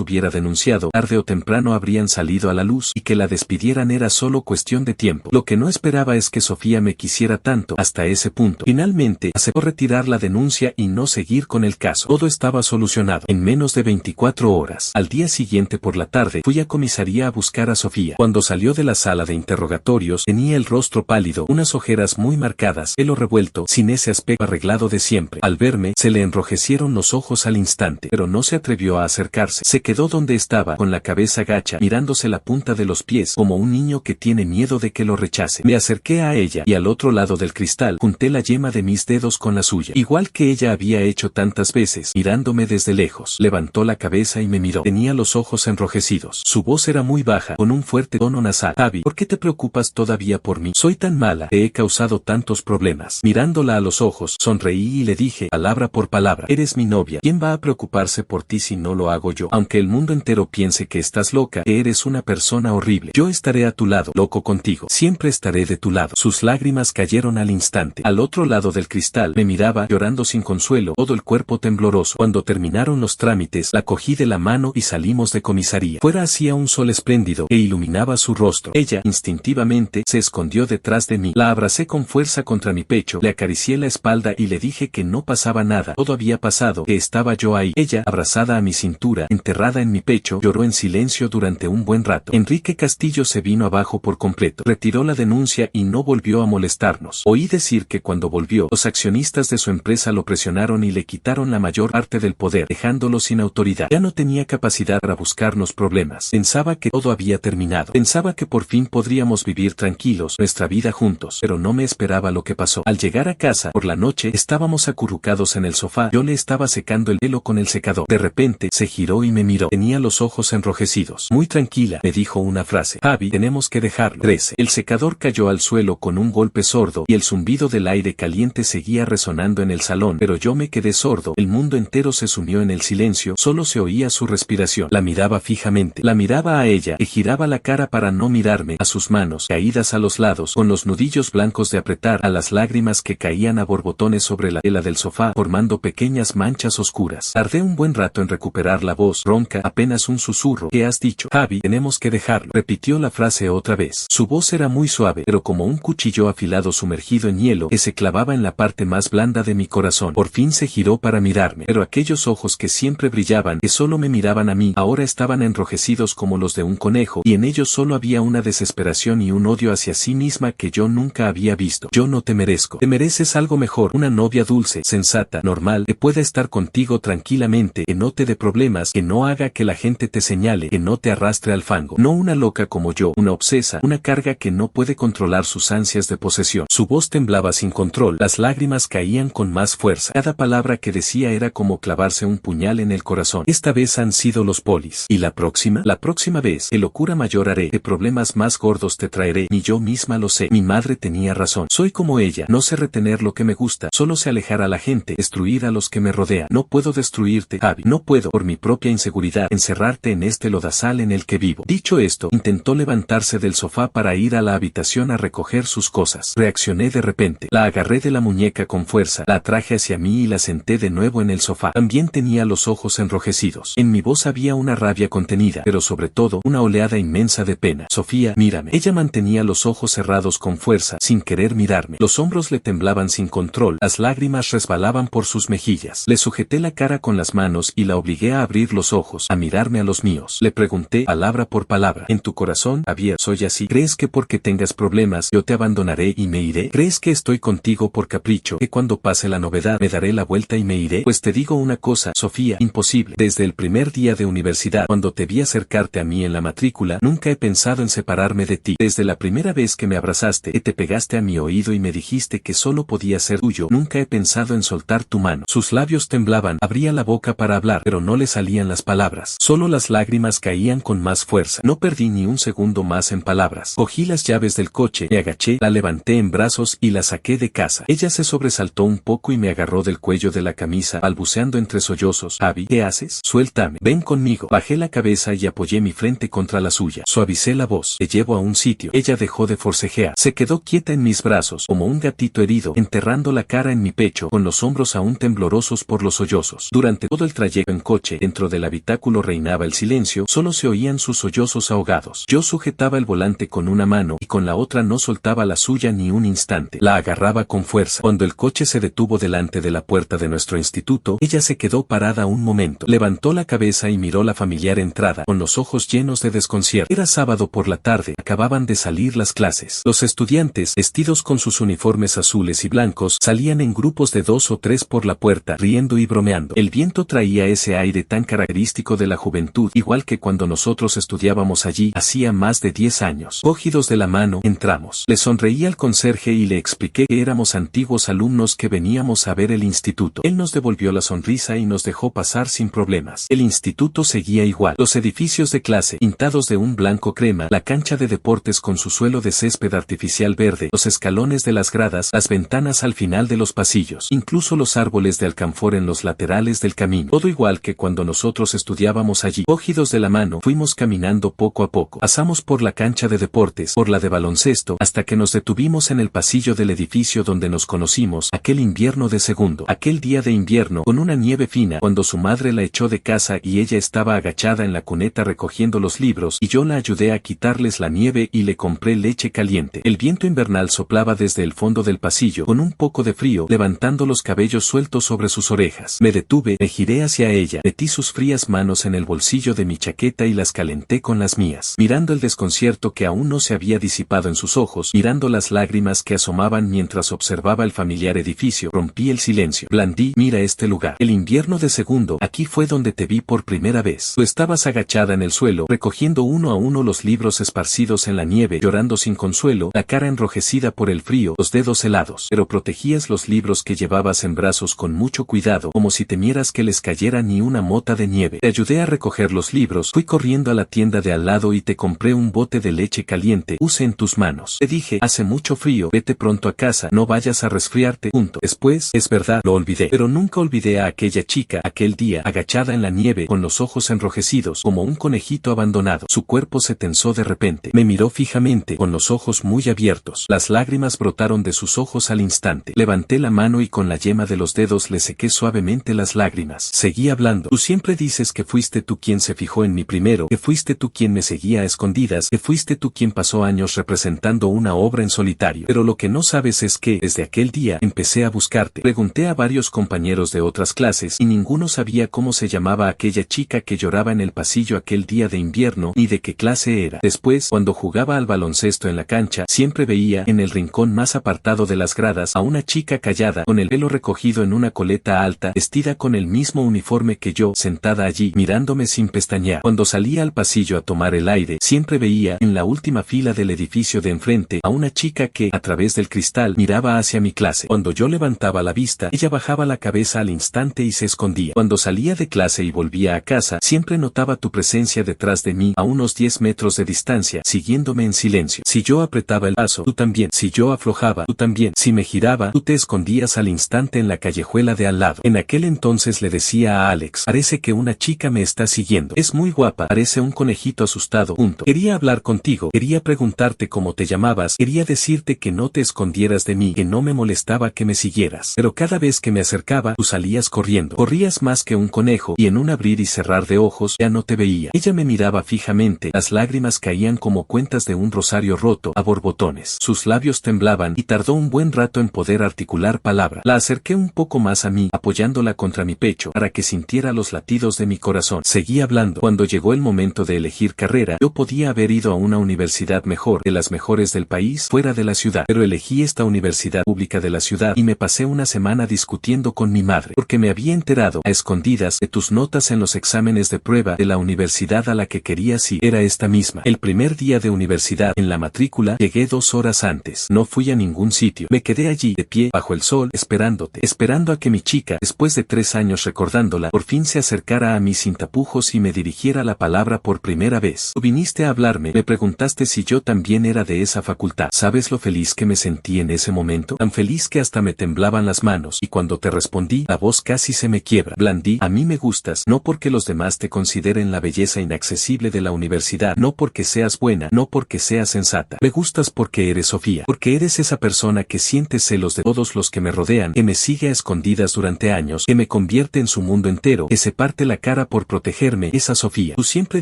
hubiera denunciado, tarde o temprano habrían salido a la luz y que la despidieran era solo cuestión de tiempo. Lo que no esperaba es que Sofía me quisiera tanto hasta ese punto. Finalmente, aceptó retirar la denuncia y no seguir con el caso. Todo estaba solucionado en menos de 24 horas. Al día siguiente por la tarde, fui a comisaría a buscar a Sofía. Cuando salió de la sala de interrogatorios, tenía el rostro pálido, unas ojeras muy marcadas, pelo revuelto, sin ese aspecto arreglado de siempre. Al verme, se le enrojecieron los ojos al instante, pero no se atrevió a acercarse. Se quedó donde estaba, con la cabeza gacha, mirándose la punta de los pies, como un niño que tiene miedo de que lo rechace. Me acerqué a ella, y al otro lado del cristal, junté la yema de mis dedos con la suya, igual que ella había hecho tantas veces, mirándome desde lejos. Levantó la cabeza y me miró. Tenía los ojos enrojecidos. Su voz era muy baja, con un fuerte tono nasal. Javi, ¿por qué te preocupas todavía por mí? Soy tan mala, te he causado tantos problemas. Mirándola a los ojos, sonreí y le dije, palabra por palabra: eres mi novia. ¿Quién va a preocuparse por ti si no lo hago yo? Aunque el mundo entero piense que estás loca, que eres una persona horrible, yo estaré a tu lado, loco contigo. Siempre estaré de tu lado. Sus lágrimas cayeron al instante. Al otro lado del cristal, me miraba, llorando sin consuelo, todo el cuerpo tembloroso. Cuando terminaron los trámites, la cogí de la mano y salimos de comisaría. Fuera hacía un sol espléndido que iluminaba su rostro. Ella, instintivamente, se escondió detrás de mí. La abracé con fuerza contra mi pecho, le acaricié la espalda y le dije que no pasaba nada. Todo había pasado, que estaba yo ahí. Ella, abrazada a mi cintura, enterrada en mi pecho, lloró en silencio durante un buen rato. Enrique Castillo se vino abajo por completo. Retiró la denuncia y no volvió a molestarnos. Oí decir que cuando volvió, los accionistas de su empresa lo presionaron y le quitaron la mayor parte del poder, dejándolo sin autoridad. Ya no tenía capacidad para buscarnos problemas. Pensaba que todo había terminado. Pensaba que por fin podríamos vivir tranquilos nuestra vida juntos, pero no me esperaba lo que pasó. Al llegar a casa, por la noche, estábamos acurrucados en el sofá. Yo le estaba secando el pelo con el secador. De repente, se giró y me miró. Tenía los ojos enrojecidos. Muy tranquila, me dijo una frase. Javi, tenemos que dejarlo. 13. El secador cayó al suelo con un golpe sordo y el zumbido del aire caliente seguía resonando en el salón, pero yo me quedé sordo. El mundo entero se sumió en el silencio, solo se oía su respiración. La miraba fijamente. La miraba a ella, que giraba la cara para no mirarme, a sus manos, caídas a los lados, con los nudillos blancos de apretar, a las lágrimas que caían a borbotones sobre la tela del sofá, formando pequeñas manchas oscuras. Tardé un buen rato en recuperar la voz, ronca, apenas un susurro. ¿Qué has dicho? Javi, tenemos que dejarlo. Repitió la frase otra vez. Su voz era muy suave, pero como un cuchillo afilado sumergido en hielo, que se clavaba en la parte más blanda de mi corazón. Por fin se giró para mirarme, pero aquellos ojos que siempre brillaban, que solo me miraban a mí, ahora estaban enrojecidos como los de un conejo, y en ellos solo había una desesperación y un odio hacia sí misma que yo nunca había visto. Yo no te merezco. Te mereces algo mejor, una novia dulce, sensata, normal, que pueda estar contigo tranquilamente, que no te dé problemas, que no haga que la gente te señale, que no te arrastre al fango. No una loca como yo, una obsesa, una carga que no puede controlar sus ansias de posesión. Su voz temblaba sin control, las lágrimas caían con más fuerza. Cada palabra que decía era como clavarse un puñal en el corazón. Esta vez han sido los polis. ¿Y la próxima? La próxima vez, qué locura mayor haré, qué problemas más gordos te traeré, ni yo misma lo sé. Mi madre tenía razón. Soy como ella, no sé retener lo que me gusta, solo sé alejar a la gente, destruir a los que me rodean. No puedo destruirte, Abby. No puedo, por mi propia inseguridad, encerrarte en este lodazal en el que vivo. Dicho esto, intentó levantarse del sofá para ir a la habitación a recoger sus cosas. Reaccioné de repente. La agarré de la muñeca con fuerza, la traje hacia mí y la senté de nuevo en el sofá. También tenía los ojos enrojecidos. En mi voz había una rabia contenida, pero sobre todo, una oleada inmensa de pena. Sofía, mírame. Ella mantenía los ojos cerrados con fuerza, sin querer mirarme. Los hombros le temblaban sin control, las lágrimas resbalaban por sus mejillas. Le sujeté la cara con las manos y la obligué a abrir los ojos, a mirarme a los míos. Le pregunté, palabra por palabra, en tu corazón, Javier, soy así. ¿Crees que porque tengas problemas, yo te abandonaré y me iré? ¿Crees que estoy contigo por capricho, que cuando pase la novedad, me daré la vuelta y me iré? Pues te digo una cosa, Sofía, imposible. Desde el primer día de universidad, cuando te vi acercarte a mí en la matrícula, nunca he pensado en separarme de ti. Desde la primera vez que me abrazaste, que te pegaste a mi oído y me dijiste que solo podía ser tuyo, nunca he pensado en soltar tu mano. Sus labios temblaban, abría la boca para hablar, pero no le salían las palabras. Solo las lágrimas caían con más fuerza. No perdí ni un segundo más en palabras. Cogí las llaves del coche, me agaché, la levanté en brazos y la saqué de casa. Ella se sobresaltó un poco y me agarró del cuello de la camisa, balbuceando entre sollozos. Abby, ¿qué haces? Suéltame. Ven conmigo. Bajé la cabeza y apoyé mi frente contra la suya. Suavicé la voz. Te llevo a un sitio. Ella dejó de forcejear. Se quedó quieta en mis brazos, como un gatito herido, enterrando la cara en mi pecho, con los hombros aún temblorosos por los sollozos. Durante todo el trayecto en coche, dentro del habitáculo reinaba el silencio, solo se oían sus sollozos ahogados. Yo sujetaba el volante con una mano y con la otra no soltaba la suya ni un instante. La agarraba con fuerza. Cuando el coche se detuvo delante de la puerta de nuestro instituto, ella se quedó parada un momento. Levantó la cabeza y miró la familiar entrada, con los ojos llenos de desconcierto. Era sábado por la tarde, acababan de salir las clases. Los estudiantes, vestidos con sus uniformes azules y blancos, salían en grupos de 2 o 3 por la puerta, riendo y bromeando. El viento traía ese aire tan característico de la juventud, igual que cuando nosotros estudiábamos allí, hacía más de 10 años. Cogidos de la mano, entramos. Le sonreí al conserje y le expliqué que éramos antiguos alumnos que veníamos a ver el instituto. Él nos devolvió la sonrisa y nos dejó pasar sin problemas. El instituto seguía igual. Los edificios de clase, pintados de un blanco crema, la cancha de deportes con su suelo de césped artificial verde, los escalones de las gradas, las ventanas al final de los pasillos, incluso los árboles de alcanfor en los laterales del camino. Todo igual que cuando nosotros estudiábamos allí. Cogidos de la mano, fuimos caminando poco a poco. Pasamos por la cancha de deportes, por la de baloncesto, hasta que nos detuvimos en el pasillo del edificio donde nos conocimos, aquel invierno de segundo, aquel día de invierno, con una nieve fina, cuando su madre la echó de casa y ella estaba agachada en la cuneta recogiendo los libros, y yo la ayudé a quitarles la nieve y le compré leche caliente. El viento invernal soplaba desde el fondo del pasillo, con un poco de frío, levantando los cabellos sueltos sobre sus orejas. Me detuve, me giré hacia ella, metí sus frías manos en el bolsillo de mi chaqueta y las calenté con las mías. Mirando el desconcierto que aún no se había disipado en sus ojos, mirando las lágrimas que asomaban mientras observaba el familiar edificio, rompí el silencio. Blandí, mira este lugar. El invierno de segundo, aquí fue donde te vi por primera vez. Tú estabas agachada en el suelo, recogiendo uno a uno los libros esparcidos en la nieve, llorando sin consuelo, la cara enrojecida por el frío, los dedos helados, pero protegías los libros que llevabas en brazos con mucho cuidado, como si temieras que les cayera ni una mota de nieve. Te ayudé a recoger los libros, fui corriendo a la tienda de al lado y te compré un bote de leche caliente, puse en tus manos. Te dije, hace mucho frío, vete pronto a casa, no vayas a resfriarte. Después, es verdad, lo olvidé, pero nunca olvidé a aquella chica, aquel día, agachada en la nieve, con los ojos enrojecidos, como un conejito abandonado. Su cuerpo se tensó de repente, me miró fijamente, con los ojos muy abiertos. Las lágrimas brotaron de sus ojos al instante. Levanté la mano y con la yema de los dedos le sequé suavemente las lágrimas. Seguí hablando. Tú siempre dices que fuiste tú quien se fijó en mí primero, que fuiste tú quien me seguía a escondidas, que fuiste tú quien pasó años representando una obra en solitario. Pero lo que no sabes es que, desde aquel día, empecé a buscarte. Pregunté a varios compañeros compañeros de otras clases y ninguno sabía cómo se llamaba aquella chica que lloraba en el pasillo aquel día de invierno ni de qué clase era. Después, cuando jugaba al baloncesto en la cancha, siempre veía en el rincón más apartado de las gradas a una chica callada, con el pelo recogido en una coleta alta, vestida con el mismo uniforme que yo, sentada allí, mirándome sin pestañear. Cuando salía al pasillo a tomar el aire, siempre veía, en la última fila del edificio de enfrente, a una chica que, a través del cristal, miraba hacia mi clase. Cuando yo levantaba la vista, ella bajaba la cabeza al instante y se escondía. Cuando salía de clase y volvía a casa, siempre notaba tu presencia detrás de mí, a unos 10 metros de distancia, siguiéndome en silencio. Si yo apretaba el paso, tú también. Si yo aflojaba, tú también. Si me giraba, tú te escondías al instante en la callejuela de al lado. En aquel entonces le decía a Alex: parece que una chica me está siguiendo. Es muy guapa, parece un conejito asustado. Quería hablar contigo, quería preguntarte cómo te llamabas, quería decirte que no te escondieras de mí, que no me molestaba que me siguieras. Pero cada vez que me acercaba, tú salías corriendo. Corrías más que un conejo, y en un abrir y cerrar de ojos, ya no te veía. Ella me miraba fijamente, las lágrimas caían como cuentas de un rosario roto, a borbotones. Sus labios temblaban, y tardó un buen rato en poder articular palabra. La acerqué un poco más a mí, apoyándola contra mi pecho, para que sintiera los latidos de mi corazón. Seguí hablando. Cuando llegó el momento de elegir carrera, yo podía haber ido a una universidad mejor, de las mejores del país, fuera de la ciudad, pero elegí esta universidad pública de la ciudad, y me pasé una semana discutiendo con mi madre, porque me había enterado, a escondidas, de tus notas en los exámenes de prueba de la universidad a la que querías ir. Era esta misma. El primer día de universidad, en la matrícula, llegué 2 horas antes. No fui a ningún sitio. Me quedé allí, de pie, bajo el sol, esperándote, esperando a que mi chica, después de 3 años recordándola, por fin se acercara a mí sin tapujos y me dirigiera la palabra por primera vez. Tú viniste a hablarme, me preguntaste si yo también era de esa facultad. ¿Sabes lo feliz que me sentí en ese momento? Tan feliz que hasta me temblaban las manos, y cuando te respondí, la voz casi se me quiebra. Blandí: a mí me gustas, no porque los demás te consideren la belleza inaccesible de la universidad, no porque seas buena, no porque seas sensata. Me gustas porque eres Sofía, porque eres esa persona que siente celos de todos los que me rodean, que me sigue a escondidas durante años, que me convierte en su mundo entero, que se parte la cara por protegerme. Esa Sofía. Tú siempre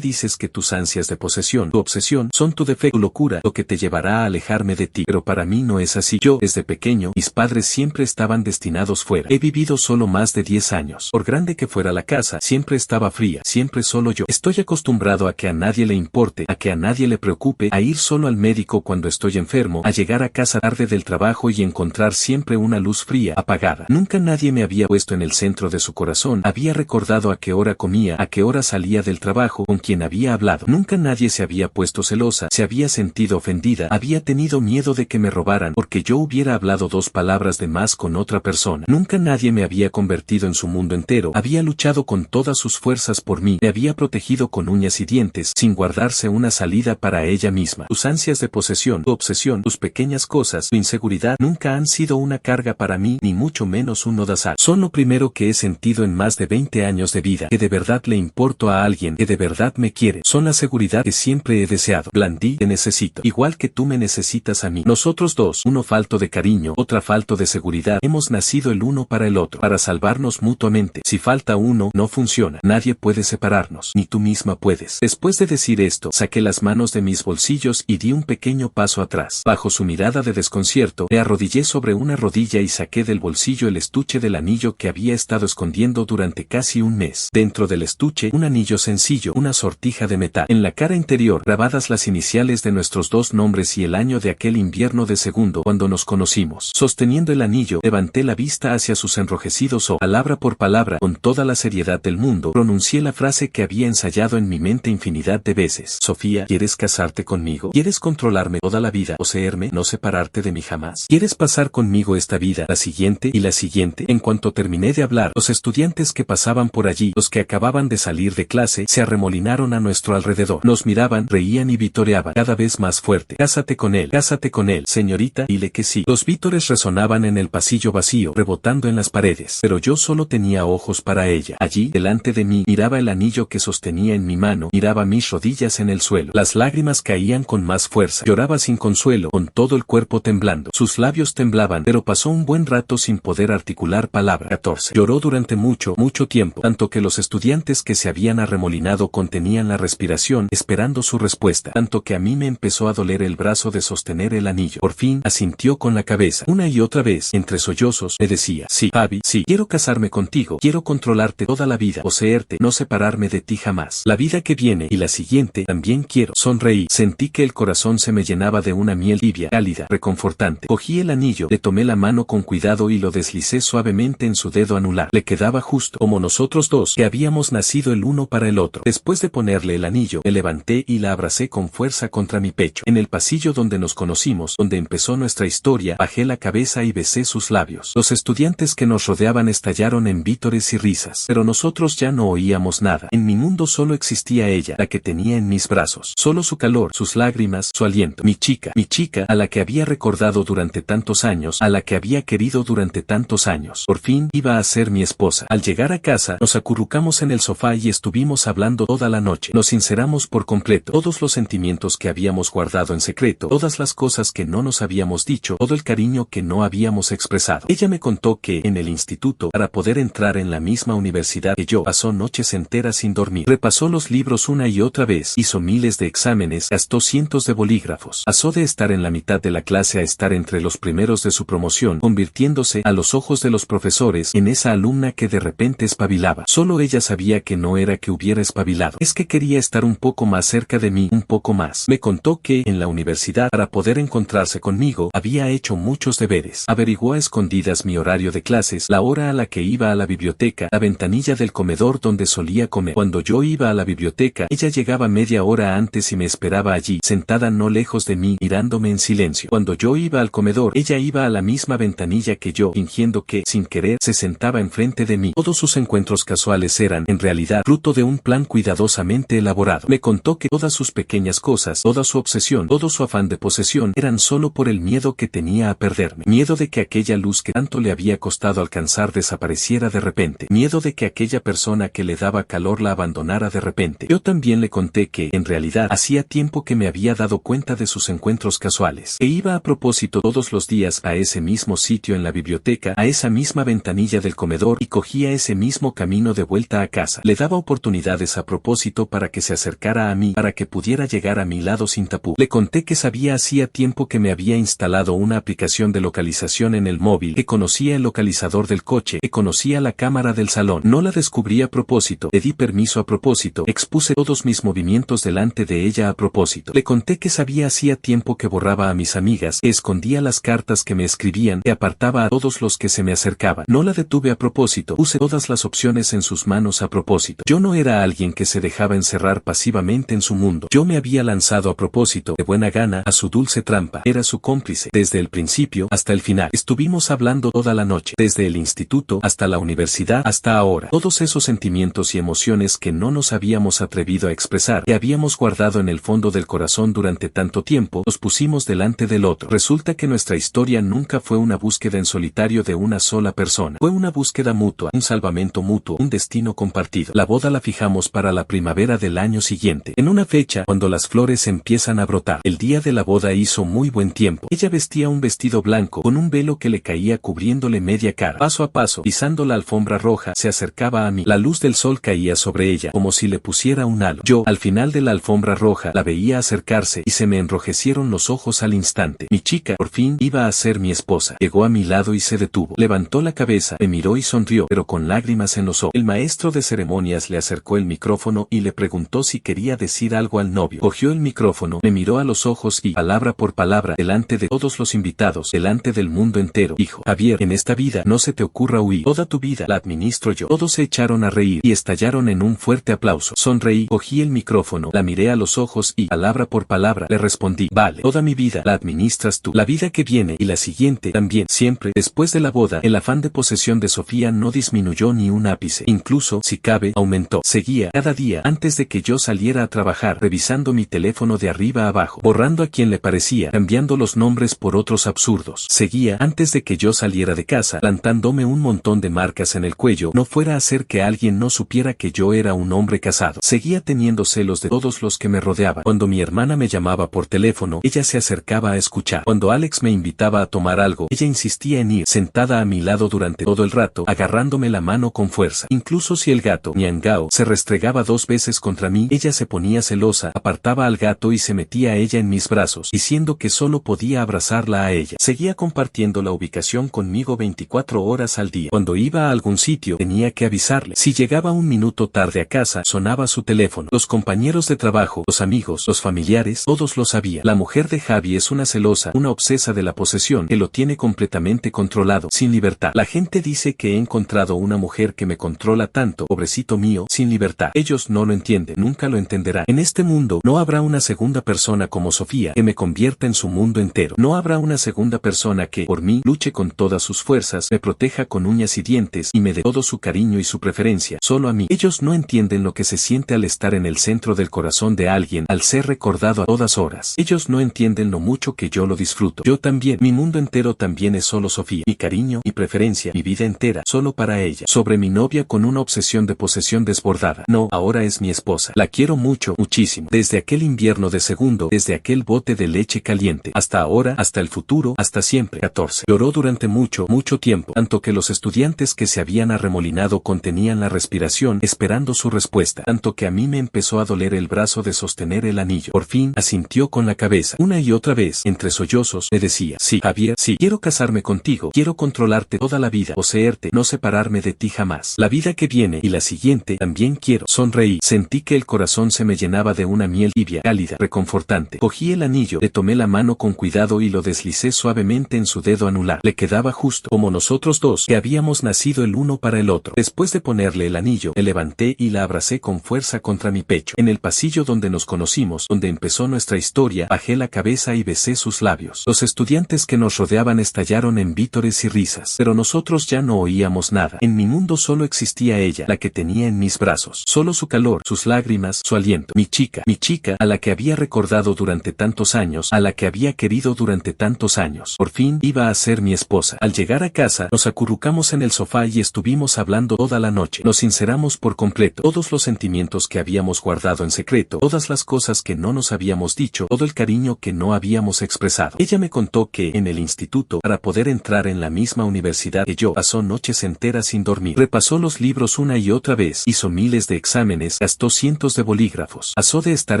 dices que tus ansias de posesión, tu obsesión, son tu defecto, tu locura, lo que te llevará a alejarme de ti, pero para mí no es así. Yo, desde pequeño, mis padres siempre estaban destinados fuera. He vivido solo más de 10 años. Por grande que fuera la casa, siempre estaba fría, siempre solo yo. Estoy acostumbrado a que a nadie le importe, a que a nadie le preocupe, a ir solo al médico cuando estoy enfermo, a llegar a casa tarde del trabajo y encontrar siempre una luz fría, apagada. Nunca nadie me había puesto en el centro de su corazón, había recordado a qué hora comía, a qué hora salía del trabajo, con quien había hablado. Nunca nadie se había puesto celosa, se había sentido ofendida, había tenido miedo de que me robaran porque yo hubiera hablado 2 palabras de más con otra persona. Nunca nadie me había convertido en su mundo entero, había luchado con todas sus fuerzas por mí, me había protegido con uñas y dientes, sin guardarse una salida para ella misma. Tus ansias de posesión, tu obsesión, tus pequeñas cosas, tu inseguridad, nunca han sido una carga para mí, ni mucho menos un lodazal. Son lo primero que he sentido en más de 20 años de vida, que de verdad le importo a alguien, que de verdad me quiere. Son la seguridad que siempre he deseado. Blandí: te necesito, igual que tú me necesitas a mí. Nosotros dos, uno falto de cariño, otra falto de seguridad, hemos nacido el uno para el otro, para salvarnos mutuamente. Si falta uno, no funciona. Nadie puede separarnos, ni tú misma puedes. Después de decir esto, saqué las manos de mis bolsillos y di un pequeño paso atrás. Bajo su mirada de desconcierto, me arrodillé sobre una rodilla y saqué del bolsillo el estuche del anillo que había estado escondiendo durante casi un mes. Dentro del estuche, un anillo sencillo, una sortija de metal. En la cara interior, grabadas las iniciales de nuestros 2 nombres y el año de aquel invierno de segundo cuando nos conocimos. Sosteniendo el anillo, levanté la vista hacia sus enrojecidos ojos. Palabra por palabra, con toda la seriedad del mundo, pronuncié la frase que había ensayado en mi mente infinidad de veces. Sofía, ¿quieres casarte conmigo? ¿Quieres controlarme toda la vida, poseerme, no separarte de mí jamás? ¿Quieres pasar conmigo esta vida, la siguiente y la siguiente? En cuanto terminé de hablar, los estudiantes que pasaban por allí, los que acababan de salir de clase, se arremolinaron a nuestro alrededor. Nos miraban, reían y vitoreaban, cada vez más fuerte. Cásate con él, señorita, dile que sí. Los vítores resonaban en el pasillo vacío, rebotando en las paredes, pero yo solo tenía ojos para ella. Allí, delante de mí, miraba el anillo que sostenía en mi mano, miraba mis rodillas en el suelo. Las lágrimas caían con más fuerza. Lloraba sin consuelo, con todo el cuerpo temblando. Sus labios temblaban, pero pasó un buen rato sin poder articular palabra. 14. Lloró durante mucho tiempo, tanto que los estudiantes que se habían arremolinado contenían la respiración, esperando su respuesta, tanto que a mí me empezó a doler el brazo de sostener el anillo. Por fin, asintió con la cabeza. Una y otra vez, entre sollozos, me decía: sí. Sí, Fabi, sí. Quiero casarme contigo. Quiero controlarte toda la vida. Poseerte. No separarme de ti jamás. La vida que viene y la siguiente también quiero. Sonreí. Sentí que el corazón se me llenaba de una miel tibia, cálida, reconfortante. Cogí el anillo, le tomé la mano con cuidado y lo deslicé suavemente en su dedo anular. Le quedaba justo, como nosotros dos, que habíamos nacido el uno para el otro. Después de ponerle el anillo, me levanté y la abracé con fuerza contra mi pecho. En el pasillo donde nos conocimos, donde empezó nuestra historia, bajé la cabeza y besé sus labios. Los estudiantes que nos rodeaban estallaron en vítores y risas, pero nosotros ya no oíamos nada. En mi mundo solo existía ella, la que tenía en mis brazos. Solo su calor, sus lágrimas, su aliento. Mi chica, a la que había recordado durante tantos años, a la que había querido durante tantos años. Por fin iba a ser mi esposa. Al llegar a casa, nos acurrucamos en el sofá y estuvimos hablando toda la noche. Nos sinceramos por completo. Todos los sentimientos que habíamos guardado en secreto, todas las cosas que no nos habíamos dicho, todo el cariño que no habíamos expresado. Ella me contó que, en el instituto, para poder entrar en la misma universidad que yo, pasó noches enteras sin dormir. Repasó los libros una y otra vez, hizo miles de exámenes, gastó cientos de bolígrafos. Pasó de estar en la mitad de la clase a estar entre los primeros de su promoción, convirtiéndose, a los ojos de los profesores, en esa alumna que de repente espabilaba. Solo ella sabía que no era que hubiera espabilado, es que quería estar un poco más cerca de mí, un poco más. Me contó que, en la universidad, para poder encontrarse conmigo, había hecho muchos deberes. Averiguó a escondidas mi horario de clases, la hora a la que iba a la biblioteca, la ventanilla del comedor donde solía comer. Cuando yo iba a la biblioteca, ella llegaba media hora antes y me esperaba allí, sentada no lejos de mí, mirándome en silencio. Cuando yo iba al comedor, ella iba a la misma ventanilla que yo, fingiendo que, sin querer, se sentaba enfrente de mí. Todos sus encuentros casuales eran, en realidad, fruto de un plan cuidadosamente elaborado. Me contó que todas sus pequeñas cosas, toda su obsesión, todo su afán de posesión, eran solo por el miedo que tenía a perderme. Miedo de que aquella luz que tanto le había costado alcanzar desapareciera de repente. Miedo de que aquella persona que le daba calor la abandonara de repente. Yo también le conté que, en realidad, hacía tiempo que me había dado cuenta de sus encuentros casuales. Que iba a propósito todos los días a ese mismo sitio en la biblioteca, a esa misma ventanilla del comedor y cogía ese mismo camino de vuelta a casa. Le daba oportunidades a propósito para que se acercara a mí, para que pudiera llegar a mi lado sin tapú. Le conté que sabía hacía tiempo que me había instalado una aplicación de localización en el móvil, que conocía el localizador del coche, que conocía la cámara del salón. No la descubrí a propósito, le di permiso a propósito, expuse todos mis movimientos delante de ella a propósito. Le conté que sabía hacía tiempo que borraba a mis amigas, que escondía las cartas que me escribían, que apartaba a todos los que se me acercaban. No la detuve a propósito, puse todas las opciones en sus manos a propósito. Yo no era alguien que se dejaba encerrar pasivamente en su mundo. Yo me había lanzado a propósito, de buena gana, a su dulce trampa. Era su cómplice, desde el principio hasta el final. Estuvimos hablando toda la noche, desde el instituto hasta la universidad hasta ahora. Todos esos sentimientos y emociones que no nos habíamos atrevido a expresar, que habíamos guardado en el fondo del corazón durante tanto tiempo, los pusimos delante del otro. Resulta que nuestra historia nunca fue una búsqueda en solitario de una sola persona. Fue una búsqueda mutua, un salvamento mutuo, un destino compartido. La boda la fijamos para la primavera del año siguiente, en una fecha cuando las flores empiezan a brotar. El día de la boda hizo muy buen tiempo. Ella vestía un vestido blanco, con un velo que le caía cubriéndole media cara. Paso a paso, pisando la alfombra roja, se acercaba a mí. La luz del sol caía sobre ella, como si le pusiera un halo. Yo, al final de la alfombra roja, la veía acercarse, y se me enrojecieron los ojos al instante. Mi chica, por fin, iba a ser mi esposa. Llegó a mi lado y se detuvo. Levantó la cabeza, me miró y sonrió, pero con lágrimas en los ojos. El maestro de ceremonias le acercó el micrófono y le preguntó si quería decir algo al novio. Cogió el micrófono, me miró a los ojos y, palabra por palabra, delante de todos los invitados, delante del mundo entero, dijo: Javier, en esta vida no se te ocurra huir. Toda tu vida la administro yo. Todos se echaron a reír y estallaron en un fuerte aplauso. Sonreí, cogí el micrófono, la miré a los ojos y, palabra por palabra, le respondí: vale, toda mi vida la administras tú. La vida que viene y la siguiente también. Siempre, después de la boda, el afán de posesión de Sofía no disminuyó ni un ápice. Incluso, si cabe, aumentó. Seguía, cada día, antes de que yo saliera a trabajar, revisando mi teléfono de arriba a abajo, borrando a quien le parecía, cambiando los nombres por otros absurdos. Seguía, antes de que yo saliera de casa, plantándome un montón de marcas en el cuello, no fuera a hacer que alguien no supiera que yo era un hombre casado. Seguía teniendo celos de todos los que me rodeaban. Cuando mi hermana me llamaba por teléfono, ella se acercaba a escuchar. Cuando Alex me invitaba a tomar algo, ella insistía en ir, sentada a mi lado durante todo el rato, agarrándome la mano con fuerza. Incluso si el gato, Niangao, se restregaba 2 veces contra mí, ella se ponía celosa, apartaba al gato y se metía a ella en mis brazos, diciendo que solo podía abrazarla a ella. Seguía compartiendo la ubicación conmigo 24 24 horas al día. Cuando iba a algún sitio, tenía que avisarle. Si llegaba un minuto tarde a casa, sonaba su teléfono. Los compañeros de trabajo, los amigos, los familiares, todos lo sabían. La mujer de Javi es una celosa, una obsesa de la posesión, que lo tiene completamente controlado, sin libertad. La gente dice que he encontrado una mujer que me controla tanto, pobrecito mío, sin libertad. Ellos no lo entienden, nunca lo entenderán. En este mundo, no habrá una segunda persona como Sofía, que me convierta en su mundo entero. No habrá una segunda persona que, por mí, luche con todas sus fuerzas, me proteja con uñas y dientes, y me dé todo su cariño y su preferencia, solo a mí. Ellos no entienden lo que se siente al estar en el centro del corazón de alguien, al ser recordado a todas horas. Ellos no entienden lo mucho que yo lo disfruto. Yo también, mi mundo entero también es solo Sofía. Mi cariño, mi preferencia, mi vida entera, solo para ella. Sobre mi novia con una obsesión de posesión desbordada. No, ahora es mi esposa. La quiero mucho, muchísimo. Desde aquel invierno de segundo, desde aquel bote de leche caliente, hasta ahora, hasta el futuro, hasta siempre. 14. Lloró durante mucho tiempo, tanto que los estudiantes que se habían arremolinado contenían la respiración esperando su respuesta, tanto que a mí me empezó a doler el brazo de sostener el anillo. Por fin, asintió con la cabeza. Una y otra vez, entre sollozos, me decía, sí, Javier, sí, quiero casarme contigo, quiero controlarte toda la vida, poseerte, no separarme de ti jamás. La vida que viene y la siguiente, también quiero. Sonreí, sentí que el corazón se me llenaba de una miel tibia, cálida, reconfortante. Cogí el anillo, le tomé la mano con cuidado y lo deslicé suavemente en su dedo anular. Le quedaba justo, como nosotros dos, que habíamos nacido el uno para el otro. Después de ponerle el anillo, me levanté y la abracé con fuerza contra mi pecho. En el pasillo donde nos conocimos, donde empezó nuestra historia, bajé la cabeza y besé sus labios. Los estudiantes que nos rodeaban estallaron en vítores y risas, pero nosotros ya no oíamos nada. En mi mundo solo existía ella, la que tenía en mis brazos. Solo su calor, sus lágrimas, su aliento. Mi chica, a la que había recordado durante tantos años, a la que había querido durante tantos años. Por fin, iba a ser mi esposa. Al llegar a casa, nos acurrucamos en el sofá y estuvimos hablando toda la noche. Nos sinceramos por completo. Todos los sentimientos que habíamos guardado en secreto, todas las cosas que no nos habíamos dicho, todo el cariño que no habíamos expresado. Ella me contó que, en el instituto, para poder entrar en la misma universidad que yo, pasó noches enteras sin dormir. Repasó los libros una y otra vez, hizo miles de exámenes, gastó cientos de bolígrafos. Pasó de estar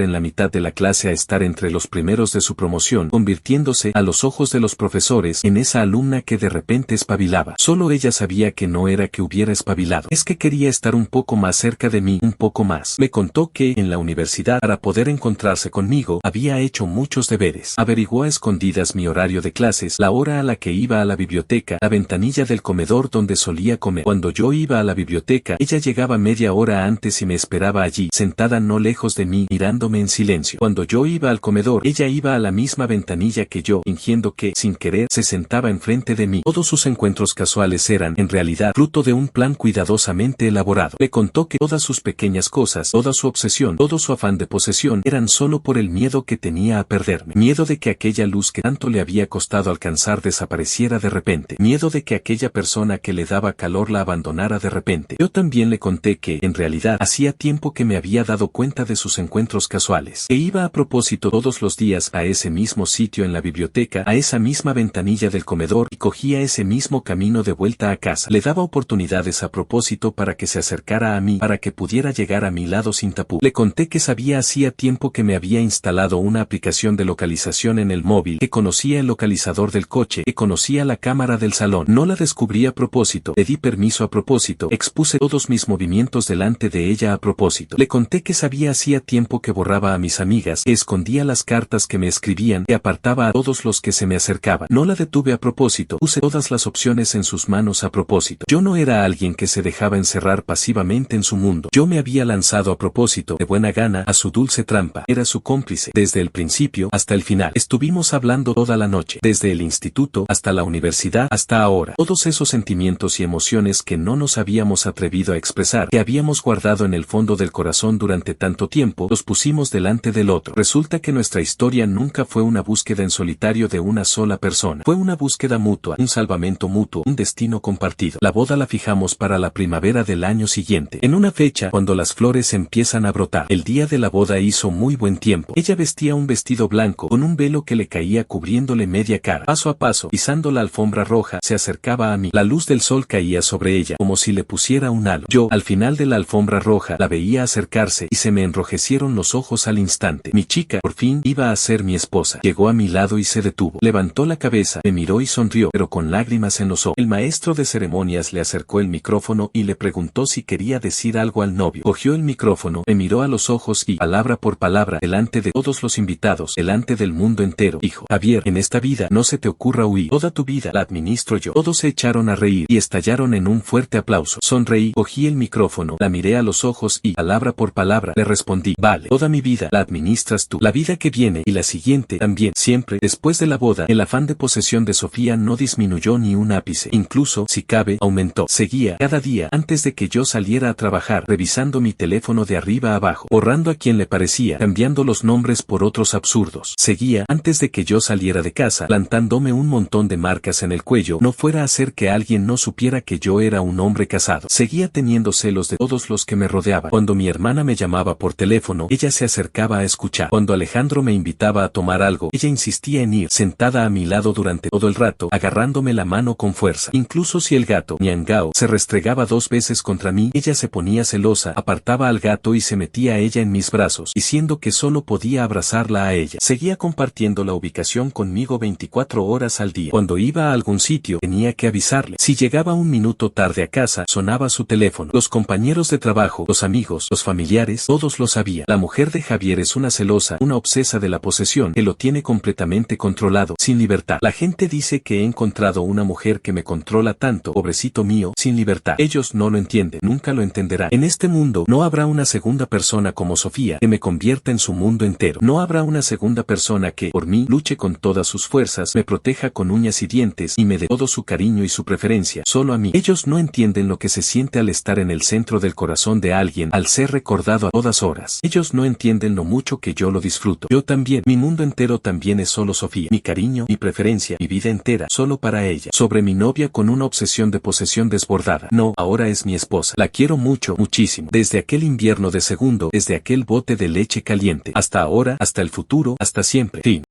en la mitad de la clase a estar entre los primeros de su promoción, convirtiéndose, a los ojos de los profesores, en esa alumna que de repente espabilaba. Solo ella sabía que no era que hubiera espabilado, es que quería estar un poco más cerca de mí, un poco más. Me contó que, en la universidad, para poder encontrarse conmigo, había hecho muchos deberes. Averiguó a escondidas mi horario de clases, la hora a la que iba a la biblioteca, la ventanilla del comedor donde solía comer. Cuando yo iba a la biblioteca, ella llegaba media hora antes y me esperaba allí, sentada no lejos de mí, mirándome en silencio. Cuando yo iba al comedor, ella iba a la misma ventanilla que yo, fingiendo que, sin querer, se sentaba enfrente de mí. Todos sus encuentros casuales eran, en realidad, fruto de un plan cuidadosamente elaborado. Me contó que todas sus pequeñas cosas, toda su obsesión, todo su afán de posesión, eran solo por el miedo que tenía a perderme. Miedo de que aquella luz que tanto le había costado alcanzar desapareciera de repente. Miedo de que aquella persona que le daba calor la abandonara de repente. Yo también le conté que, en realidad, hacía tiempo que me había dado cuenta de sus encuentros casuales. Que iba a propósito todos los días a ese mismo sitio en la biblioteca, a esa misma ventanilla del comedor, y cogía ese mismo camino de vuelta a casa. Le daba oportunidades a propósito para que se acercara a mí, para que pudiera llegar a mi lado sin tapujos. Le conté que sabía hacía tiempo que me había instalado una aplicación de localización en el móvil, que conocía el localizador del coche, que conocía la cámara del salón. No la descubrí a propósito, le di permiso a propósito, expuse todos mis movimientos delante de ella a propósito. Le conté que sabía hacía tiempo que borraba a mis amigas, que escondía las cartas que me escribían, que apartaba a todos los que se me acercaban. No la detuve a propósito, puse todas las opciones en sus manos a propósito. Yo no era alguien que se dejaba encerrar pasivamente en su mundo. Yo me había lanzado a propósito, de buena gana, a su dulce trampa. Era su cómplice, desde el principio hasta el final. Estuvimos hablando toda la noche, desde el instituto hasta la universidad hasta ahora. Todos esos sentimientos y emociones que no nos habíamos atrevido a expresar, que habíamos guardado en el fondo del corazón durante tanto tiempo, los pusimos delante del otro. Resulta que nuestra historia nunca fue una búsqueda en solitario de una sola persona. Fue una búsqueda mutua, un salvamento mutuo, un destino compartido. La boda la fijamos para la primavera del año siguiente, en una fecha cuando las flores empiezan a brotar. El día de la boda hizo muy buen tiempo. Ella vestía un vestido blanco con un velo que le caía cubriéndole media cara. Paso a paso, pisando la alfombra roja, se acercaba a mí. La luz del sol caía sobre ella, como si le pusiera un halo. Yo, al final de la alfombra roja, la veía acercarse y se me enrojecieron los ojos al instante. Mi chica, por fin, iba a ser mi esposa. Llegó a mi lado y se detuvo. Levantó la cabeza, me miró y sonrió, pero con lágrimas en en los ojos. El maestro de ceremonias le acercó el micrófono y le preguntó si quería decir algo al novio. Cogió el micrófono, me miró a los ojos y, palabra por palabra, delante de todos los invitados, delante del mundo entero, dijo: Javier, en esta vida no se te ocurra huir. Toda tu vida la administro yo. Todos se echaron a reír y estallaron en un fuerte aplauso. Sonreí, cogí el micrófono, la miré a los ojos y, palabra por palabra, le respondí: vale, toda mi vida la administras tú. La vida que viene y la siguiente también. Siempre, después de la boda, el afán de posesión de Sofía no disminuyó ni un ápice. Incluso, si cabe, aumentó. Seguía, cada día, antes de que yo saliera a trabajar, revisando mi teléfono de arriba a abajo, borrando a quien le parecía, cambiando los nombres por otros absurdos. Seguía, antes de que yo saliera de casa, plantándome un montón de marcas en el cuello, no fuera a hacer que alguien no supiera que yo era un hombre casado. Seguía teniendo celos de todos los que me rodeaban. Cuando mi hermana me llamaba por teléfono, ella se acercaba a escuchar. Cuando Alejandro me invitaba a tomar algo, ella insistía en ir, sentada a mi lado durante todo el rato, agarrándome la mano con fuerza. Incluso si el gato, Niangao, se restregaba 2 veces contra mí, ella se ponía celosa, apartaba al gato y se metía a ella en mis brazos, diciendo que solo podía abrazarla a ella. Seguía compartiendo la ubicación conmigo 24 horas al día. Cuando iba a algún sitio, tenía que avisarle. Si llegaba 1 minuto tarde a casa, sonaba su teléfono. Los compañeros de trabajo, los amigos, los familiares, todos lo sabían. La mujer de Javier es una celosa, una obsesa de la posesión, que lo tiene completamente controlado, sin libertad. La gente dice que he encontrado una mujer que me controla tanto, pobrecito mío, sin libertad. Ellos no lo entienden, nunca lo entenderán. En este mundo no habrá una segunda persona como Sofía que me convierta en su mundo entero. No habrá una segunda persona que, por mí, luche con todas sus fuerzas, me proteja con uñas y dientes y me dé todo su cariño y su preferencia, solo a mí. Ellos no entienden lo que se siente al estar en el centro del corazón de alguien, al ser recordado a todas horas. Ellos no entienden lo mucho que yo lo disfruto. Yo también, mi mundo entero también es solo Sofía. Mi cariño, mi preferencia, mi vida entera, solo para ella. Sobre mi novia con una obsesión de posesión desbordada. No, ahora es mi esposa. La quiero mucho, muchísimo. Desde aquel invierno de segundo, desde aquel bote de leche caliente. Hasta ahora, hasta el futuro, hasta siempre. Fin.